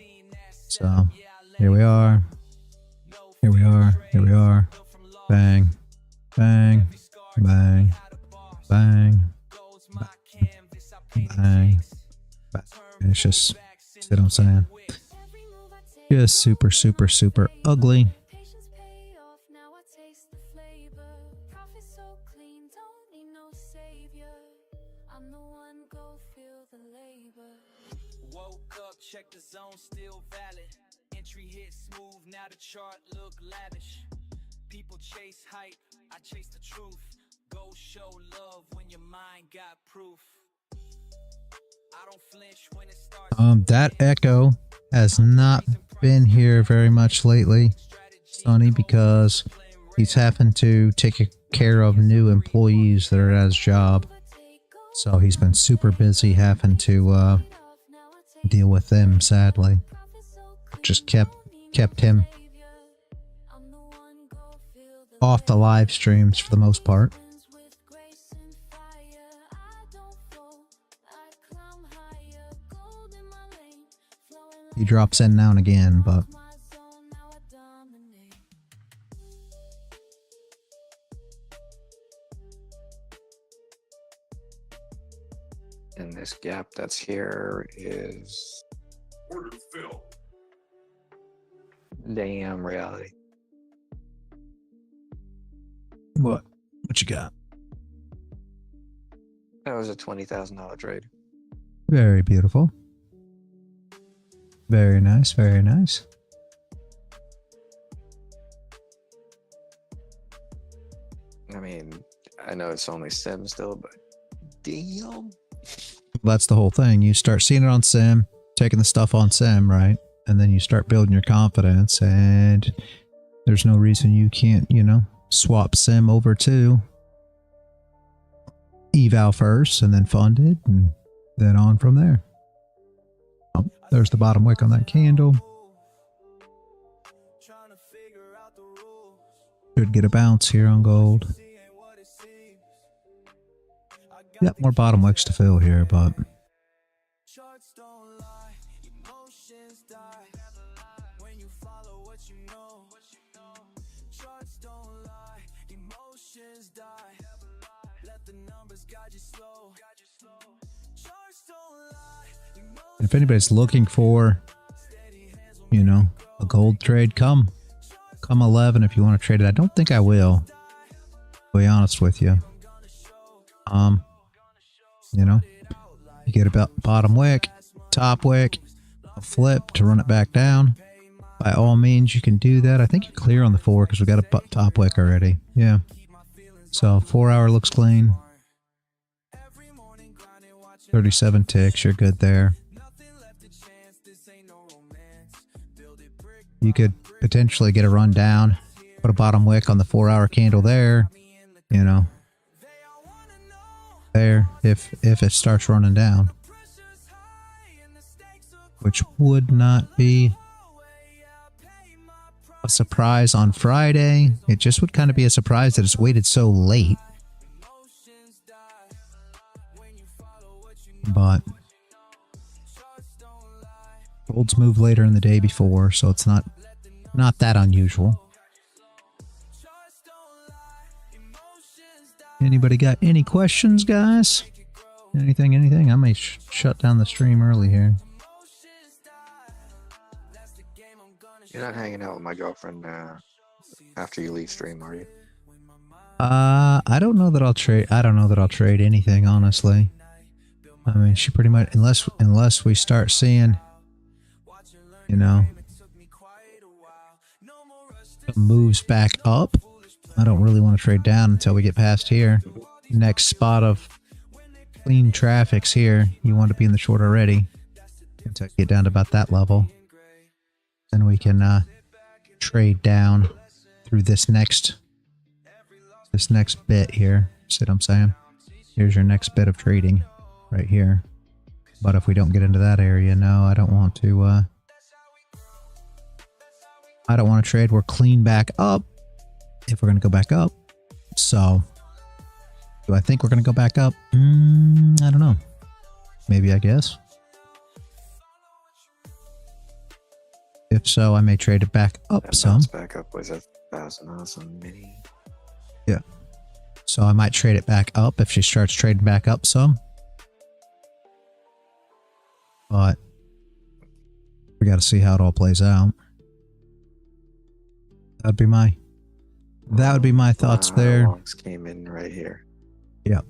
So, here we are. Here we are. Bang. Bang. Bang. Bang. Bang. Bang. It's just, see what I'm saying? Just super ugly. Check the zone, still valid. Entry hit smooth, now the chart look lavish. People chase hype, I chase the truth. Go show love when your mind got proof. I don't flinch when it starts. That echo has not been here very much lately, Sonny, because he's having to take care of new employees that are at his job. So he's been super busy having to deal with them, sadly. Just kept him off the live streams for the most part. He drops in now and again, but And this gap that's here is Order fill. Damn reality. What you got? That was a $20,000 trade. Very beautiful. Very nice, very nice. I mean, I know it's only sim still, but damn. That's the whole thing. You start seeing it on sim, taking the stuff on sim, right? And then you start building your confidence, and there's no reason you can't, you know, swap sim over to eval first and then fund it and then on from there. Oh, there's the bottom wick on that candle. Should get a bounce here on gold. Yep, more bottom wicks to fill here, but if anybody's looking for, you know, a gold trade, come 11 if you want to trade it. I don't think I will, to be honest with you. You know, you get about bottom wick, top wick, a flip to run it back down. By all means, you can do that. I think you're clear on the 4 because we got a top wick already. Yeah. So 4 hour looks clean. 37 ticks, you're good there. You could potentially get a run down, put a bottom wick on the 4 hour candle there, you know, there if it starts running down, which would not be a surprise on Friday. It just would kind of be a surprise that it's waited so late. But gold's moved later in the day before, so it's not that unusual. Anybody got any questions, guys? Anything? I may shut down the stream early here. You're not hanging out with my girlfriend after you leave stream, are you? I don't know that I'll trade. I don't know that I'll trade anything, honestly. I mean, she pretty much, unless we start seeing, you know, moves back up. I don't really want to trade down until we get past here. Next spot of clean traffic's here. You want to be in the short already until you get down to about that level. Then we can trade down through this next bit here. See what I'm saying? Here's your next bit of trading right here. But if we don't get into that area, no, I don't want to. I don't want to trade. We're clean back up. If we're going to go back up. So, do I think we're going to go back up? I don't know. Maybe, I guess. If so, I may trade it back up that some. Back up was 1,000 awesome mini. Yeah. So I might trade it back up if she starts trading back up some. But we got to see how it all plays out. That'd be my thoughts there. Longs came in right here. Yep.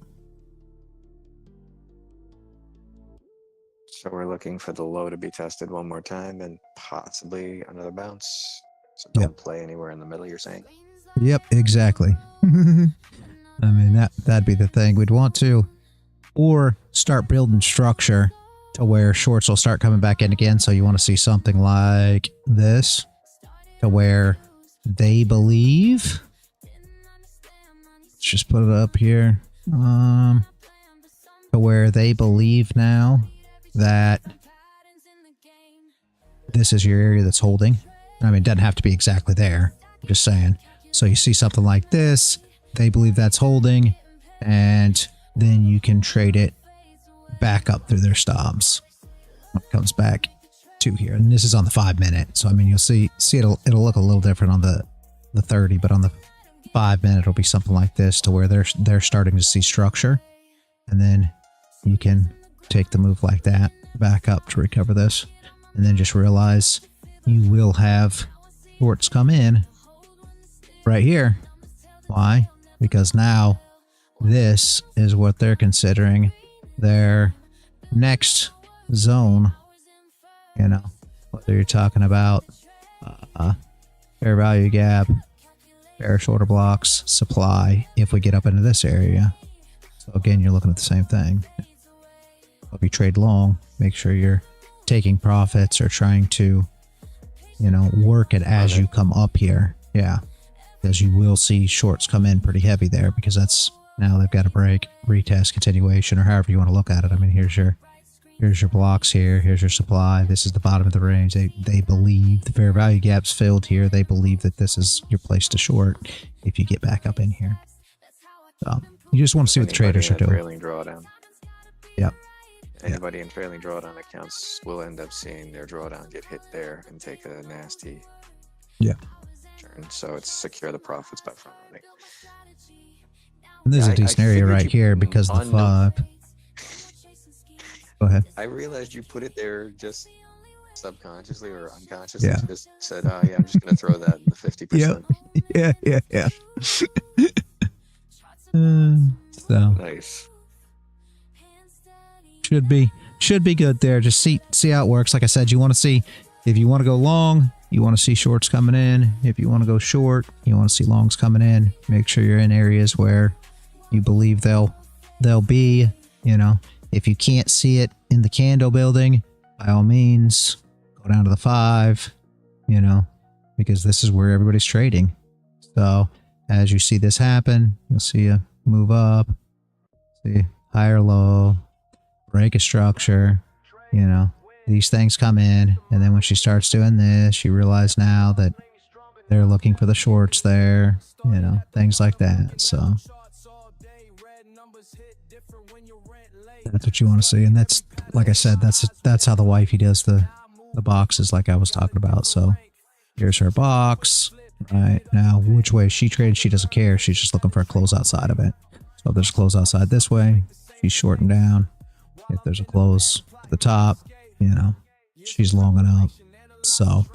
So we're looking for the low to be tested one more time and possibly another bounce. So don't play anywhere in the middle, you're saying? Yep, exactly. I mean, that'd be the thing. We'd want to, or start building structure to where shorts will start coming back in again. So you want to see something like this, to where they believe. Let's just put it up here. To where they believe now that this is your area that's holding. I mean, it doesn't have to be exactly there. I'm just saying. So you see something like this, they believe that's holding, and then you can trade it back up through their stops. It comes back to here, and this is on the 5 minute. So I mean, you'll see it'll look a little different on the 30, but on the 5 minute, it'll be something like this, to where they're starting to see structure, and then you can take the move like that back up to recover this, and then just realize you will have shorts come in right here. Why? Because now this is what they're considering their next zone. You know, whether you're talking about fair value gap, fair shorter blocks, supply, if we get up into this area. So again, you're looking at the same thing. If you trade long, make sure you're taking profits or trying to, you know, work it as you come up here. Yeah, because you will see shorts come in pretty heavy there, because that's, now they've got a break, retest, continuation, or however you want to look at it. I mean, here's your blocks here, here's your supply, this is the bottom of the range. They believe the fair value gap's filled here. They believe that this is your place to short if you get back up in here. So you just want to see what the traders are doing. Trailing drawdown. Yep. Anybody in trailing drawdown accounts will end up seeing their drawdown get hit there and take a nasty turn. So it's secure the profits by front running. And this is a decent area right here because of the 5. Go ahead. I realized you put it there just subconsciously or unconsciously. Yeah. Just said, oh yeah, I'm just going to throw that in the 50%. Yeah. So Nice. should be good there. Just see how it works. Like I said, you want to see, if you want to go long, you want to see shorts coming in. If you want to go short, you want to see longs coming in. Make sure you're in areas where you believe they'll be, you know. If you can't see it in the candle building, by all means, go down to the 5, you know, because this is where everybody's trading. So as you see this happen, you'll see a move up, see higher low, break a structure, you know, these things come in. And then when she starts doing this, you realize now that they're looking for the shorts there, you know, things like that. So that's what you want to see. And that's, like I said, that's how the wifey does the boxes like I was talking about. So here's her box. Right now, which way she trades, she doesn't care. She's just looking for a close outside of it. So if there's a close outside this way, she's shorting down. If there's a close to the top, you know, she's longing up. So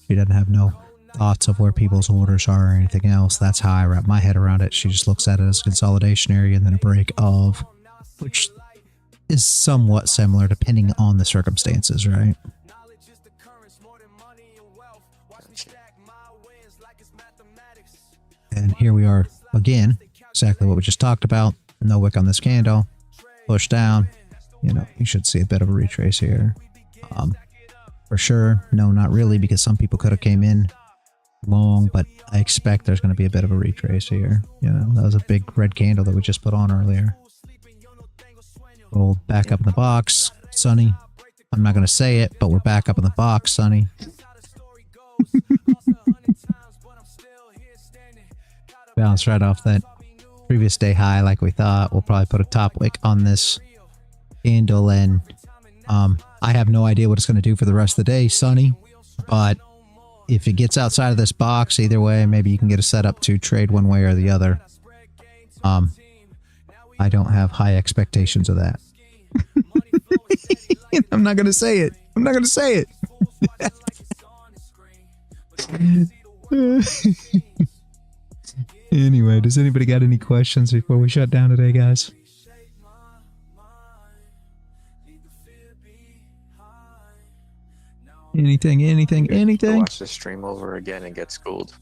she doesn't have no thoughts of where people's orders are or anything else. That's how I wrap my head around it. She just looks at it as a consolidation area and then a break of, which is somewhat similar depending on the circumstances, right? And here we are again, exactly what we just talked about. No wick on this candle, push down. You know, you should see a bit of a retrace here. For sure, no, not really, because some people could have came in long, but I expect there's going to be a bit of a retrace here. You know, that was a big red candle that we just put on earlier. We'll back up in the box, Sonny. I'm not going to say it, but we're back up in the box, Sonny. Bounce right off that previous day high like we thought. We'll probably put a top wick on this candle, and I have no idea what it's going to do for the rest of the day, Sonny, but if it gets outside of this box, either way, maybe you can get a setup to trade one way or the other. I don't have high expectations of that. I'm not going to say it. I'm not going to say it. Anyway, does anybody got any questions before we shut down today, guys? Anything? Watch the stream over again and get schooled.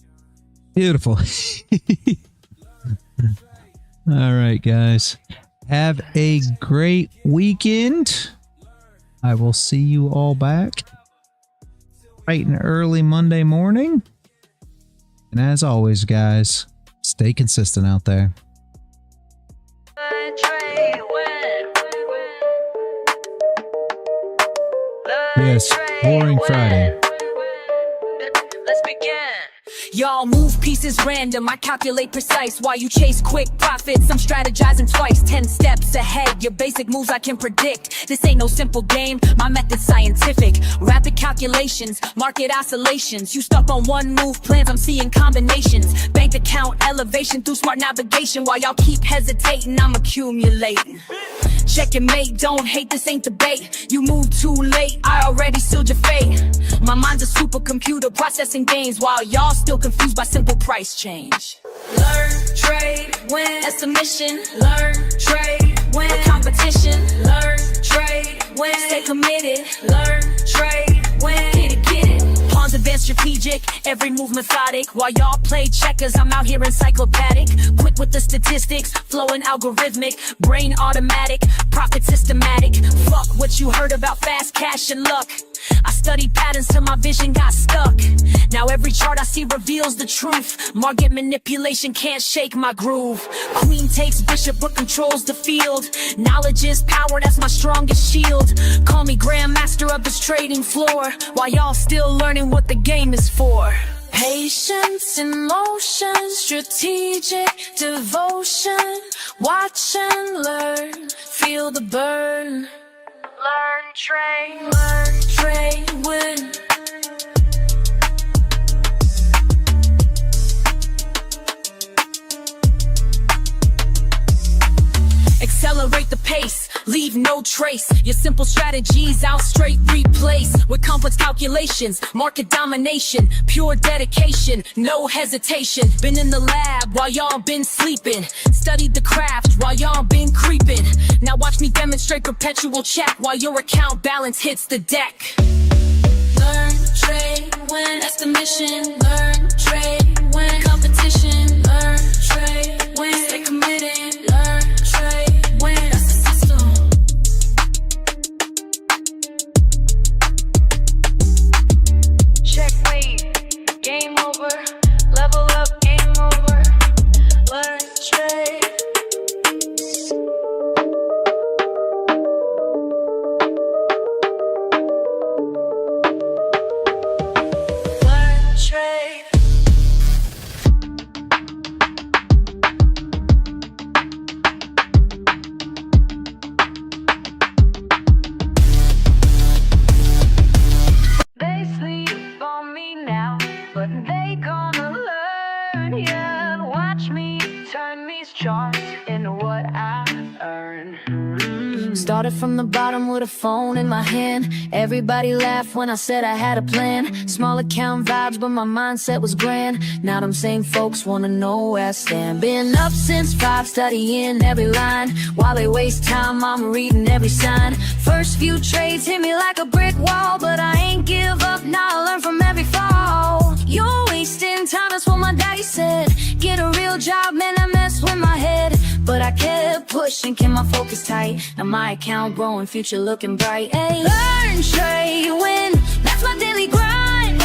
Beautiful. All right, guys. Have a great weekend. I will see you all back bright and early Monday morning. And as always, guys, stay consistent out there. Yes, Boring Friday. Let's begin. Y'all move pieces random, I calculate precise. While you chase quick profits, I'm strategizing twice. 10 steps ahead, your basic moves I can predict. This ain't no simple game, my method's scientific. Rapid calculations, market oscillations. You stuck on one move plans, I'm seeing combinations. Bank account elevation through smart navigation. While y'all keep hesitating, I'm accumulating. Checkmate, don't hate, this ain't debate. You moved too late, I already sealed your fate. My mind's a supercomputer processing gains, while y'all still confused by simple price change. Learn, trade, win, that's the mission. Learn, trade, win, competition. Learn, trade, win, stay committed. Learn, trade, win, get it. Pawns advanced strategic, every move methodic. While y'all play checkers, I'm out here encyclopedic. Quick with the statistics, flowing algorithmic. Brain automatic, profit systematic. Fuck what you heard about fast cash and luck. I studied patterns till my vision got stuck. Now every chart I see reveals the truth. Market manipulation can't shake my groove. Queen takes bishop but controls the field. Knowledge is power, that's my strongest shield. Call me grandmaster of this trading floor, while y'all still learning what the game is for. Patience in motion, strategic devotion. Watch and learn, feel the burn. Learn, trade, win. Accelerate the pace, leave no trace. Your simple strategies I'll straight replace with complex calculations, market domination, pure dedication, no hesitation. Been in the lab while y'all been sleeping, studied the craft while y'all been creeping. Now watch me demonstrate perpetual check while your account balance hits the deck. Learn, trade, win, that's the mission. Learn, trade, win, competition. Learn, trade, win, stay committed. Learn, trade, win, that's the system. Checkmate, game over. Level up, game over. Learn, trade. Started from the bottom with a phone in my hand. Everybody laughed when I said I had a plan. Small account vibes, but my mindset was grand. Now them same folks wanna know where I stand. Been up since 5, studying every line. While they waste time, I'm reading every sign. First few trades hit me like a brick wall, but I ain't give up, now I learn from every fall. You're wasting time, that's what my daddy said. Get a real job, man, that messed with my head. But I kept pushing, kept my focus tight. Now my account growing, future looking bright. Ay. Learn, trade, win, that's my daily grind.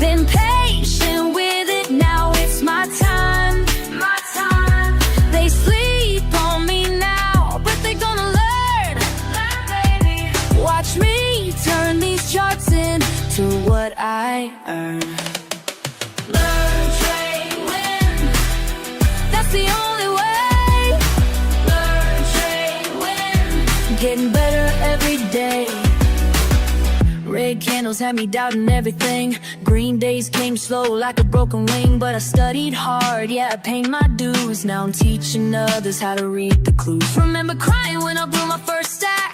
Been patient with it, now it's my time. My time. They sleep on me now, but they gonna learn. Learn, baby. Watch me turn these charts into what I earn. Learn, trade, win, that's the only way. Learn, trade, win, getting better every day. Red candles had me doubting everything. Green days came slow like a broken wing. But I studied hard, yeah, I paid my dues. Now I'm teaching others how to read the clues. Remember crying when I blew my first stack,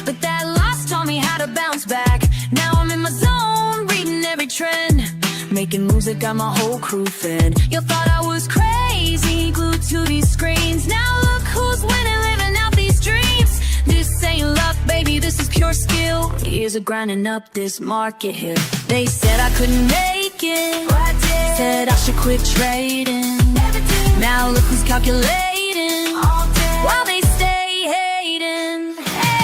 but that loss taught me how to bounce back. Now I'm in my zone, reading every trend, making moves that got my whole crew fed. You thought I was crazy, glued to these screens. Now look who's winning, living out these dreams. This ain't luck, baby, this is pure skill. Years of grinding up this market hill. They said I couldn't make it, but I did. Said I should quit trading. Never did. Now look who's calculating all day, while they stay hating. Hey.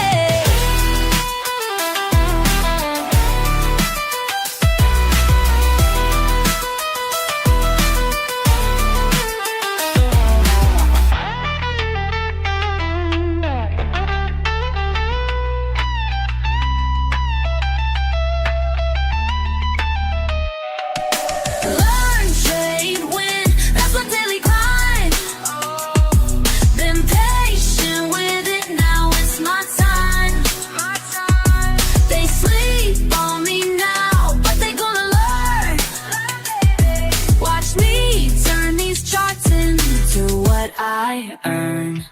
I earn.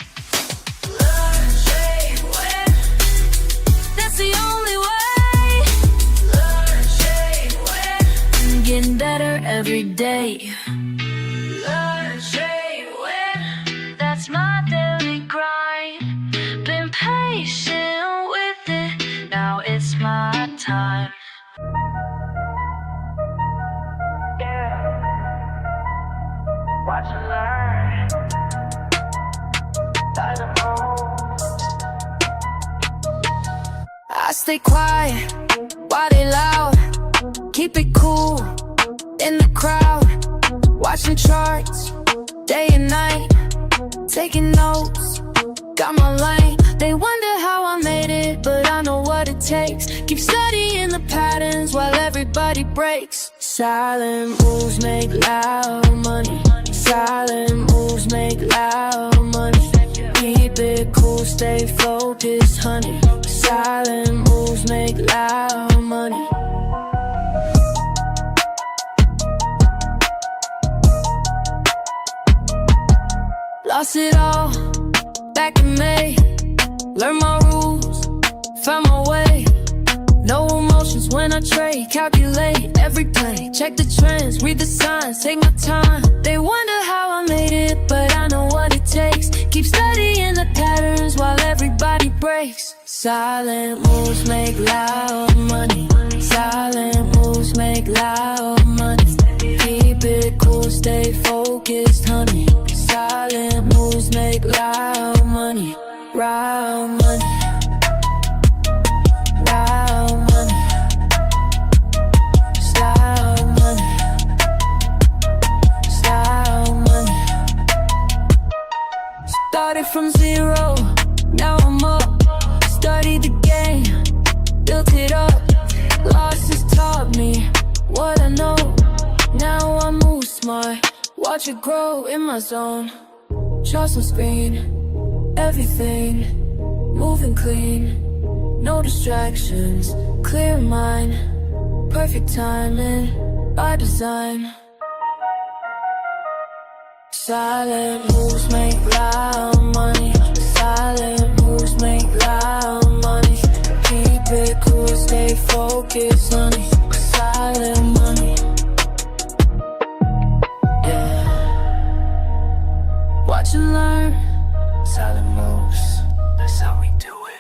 the only way. Learn, trade, win. Getting better every day. Learn, trade, win. That's my daily grind. Been patient with it, now it's my time. Watch and learn. I stay quiet, why they loud? Keep it cool, in the crowd. Watching charts, day and night. Taking notes, got my lane. They wonder how I made it, but I know what it takes. Keep studying the patterns while everybody breaks. Silent moves make loud money. Silent moves make loud money. Keep it cool, stay focused, honey. Silent moves make loud money. Lost it all, back in May. Learned my rules, found my way. No emotions when I trade, calculate every play. Check the trends, read the signs, take my time. They wonder how I made it, but I know what it takes. Keep studying the patterns while everybody breaks. Silent moves make loud money. Silent moves make loud money. Keep it cool, stay focused, honey. Silent moves make loud money. Loud money. Started from zero, now I'm up. Studied the game, built it up. Losses taught me what I know. Now I move smart, watch it grow in my zone. Trust on screen, everything moving clean. No distractions, clear mind. Perfect timing, by design. Silent moves make loud money. Silent moves make loud money. Keep it cool, stay focused, honey. Silent money. Yeah. Watch and learn. Silent moves. That's how we do it.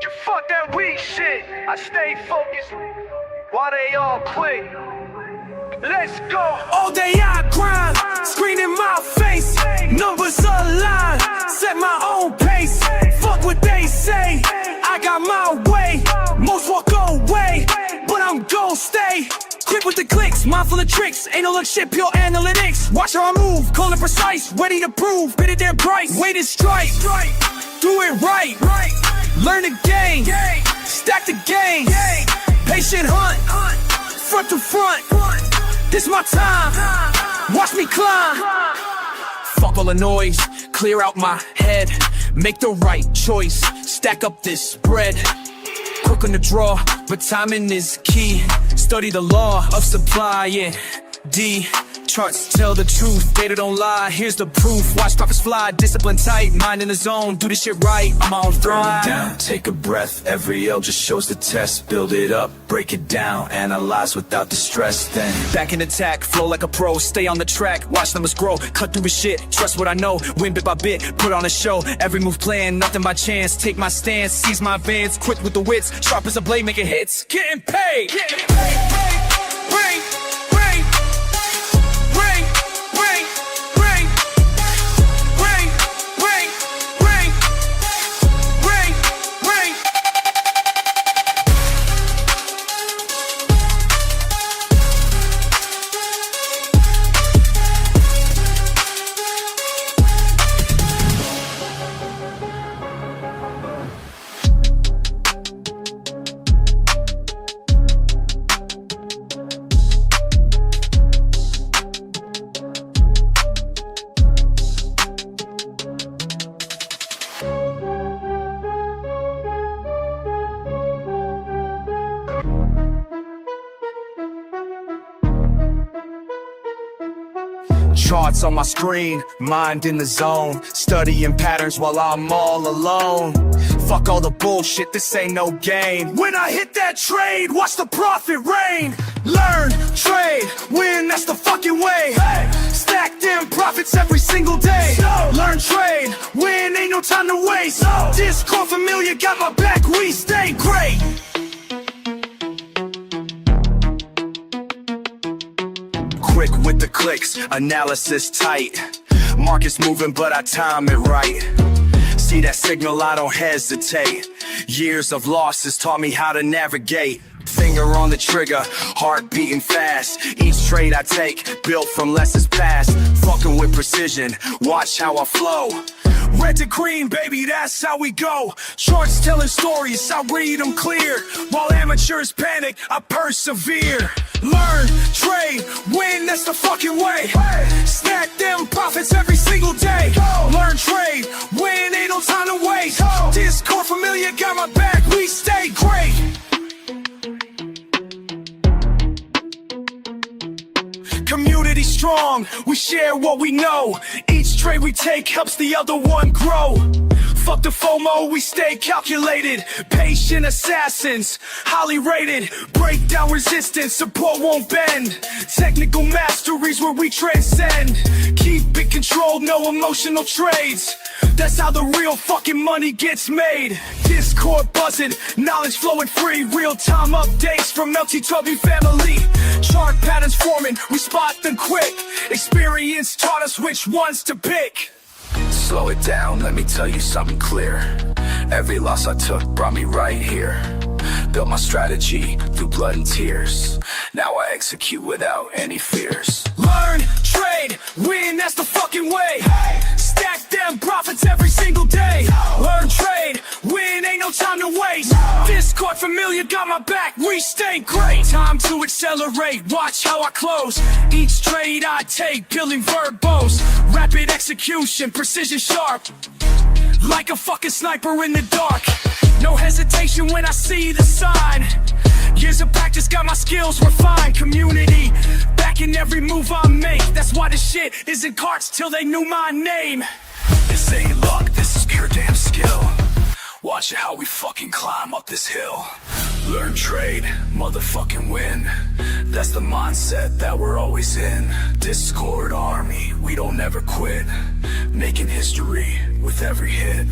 You fuck that weak shit. I stay focused while they all quit. Let's go. All day I grind, screen in my face. Numbers align, set my own pace. Fuck what they say, I got my way. Most walk away, but I'm gon' stay. Quick with the clicks, mindful of tricks. Ain't no look shit, pure analytics. Watch how I move, cold and precise. Ready to prove, bid it their price. Wait and strike, do it right. Learn the game, stack the game. Patient hunt, front to front. This my time, watch me climb. Fuck all the noise, clear out my head. Make the right choice, stack up this bread. Quick on the draw, but timing is key. Study the law of supply, yeah. D, charts tell the truth, data don't lie. Here's the proof, watch profits fly. Discipline tight, mind in the zone, do this shit right, I'm on thrive. Down, take a breath, every L just shows the test. Build it up, break it down, analyze without the stress. Then Back in attack, flow like a pro. Stay on the track, watch numbers grow. Cut through the shit, trust what I know. Win bit by bit, put on a show. Every move planned, nothing by chance. Take my stance, seize my advance. Quick with the wits, sharp as a blade, making hits. Getting paid, getting paid. Bring, bring, bring, bring, bring, bring, bring, bring, bring, bring. charts on my screen, mind in the zone, studying patterns while I'm all alone. Fuck all the bullshit, this ain't no game. When I hit that trade, watch the profit rain. Learn, trade, win, that's the fucking way. Stack them profits every single day. Learn, trade, win, ain't no time to waste. Discord familiar, got my back, we stay great. Quick with the clicks, analysis tight. Market's moving, but I time it right. See that signal, I don't hesitate. Years of losses taught me how to navigate. Finger on the trigger, heart beating fast. Each trade I take, built from lessons past. Fucking with precision, watch how I flow. Red to green, baby, that's how we go. Charts telling stories, I read them clear. While amateurs panic, I persevere. Learn, trade, win, that's the fucking way. Stack them profits every single day. Learn, trade, win, ain't no time to waste. Discord familiar, got my back, we stay great. Community strong, we share what we know. Each trade we take helps the other one grow. Fuck the FOMO, we stay calculated. Patient assassins, highly rated. Break down resistance, support won't bend. Technical masteries where we transcend. Keep it controlled, no emotional trades. That's how the real fucking money gets made. Discord buzzing, knowledge flowing free. Real-time updates from LT family. Chart patterns forming, we spot them quick. Experience taught us which ones to pick. Slow it down, let me tell you something clear. Every loss I took brought me right here. Built my strategy through blood and tears. Now I execute without any fears. Learn, trade, win, that's the fucking way. Stack them profits every single day. Learn, trade, win, ain't no time to waste. Discord familiar, got my back, we stay great. Time to accelerate, watch how I close. Each trade I take, building verbose. Rapid execution, precision sharp. Like a fucking sniper in the dark. No hesitation when I see the sign. Years of practice got my skills refined. Community, backing every move I make. That's why this shit is in carts till they knew my name. This ain't luck, this is pure damn skill. Watch how we fucking climb up this hill. Learn, trade, motherfucking win. That's the mindset that we're always in. Discord army, we don't ever quit. Making history with every hit.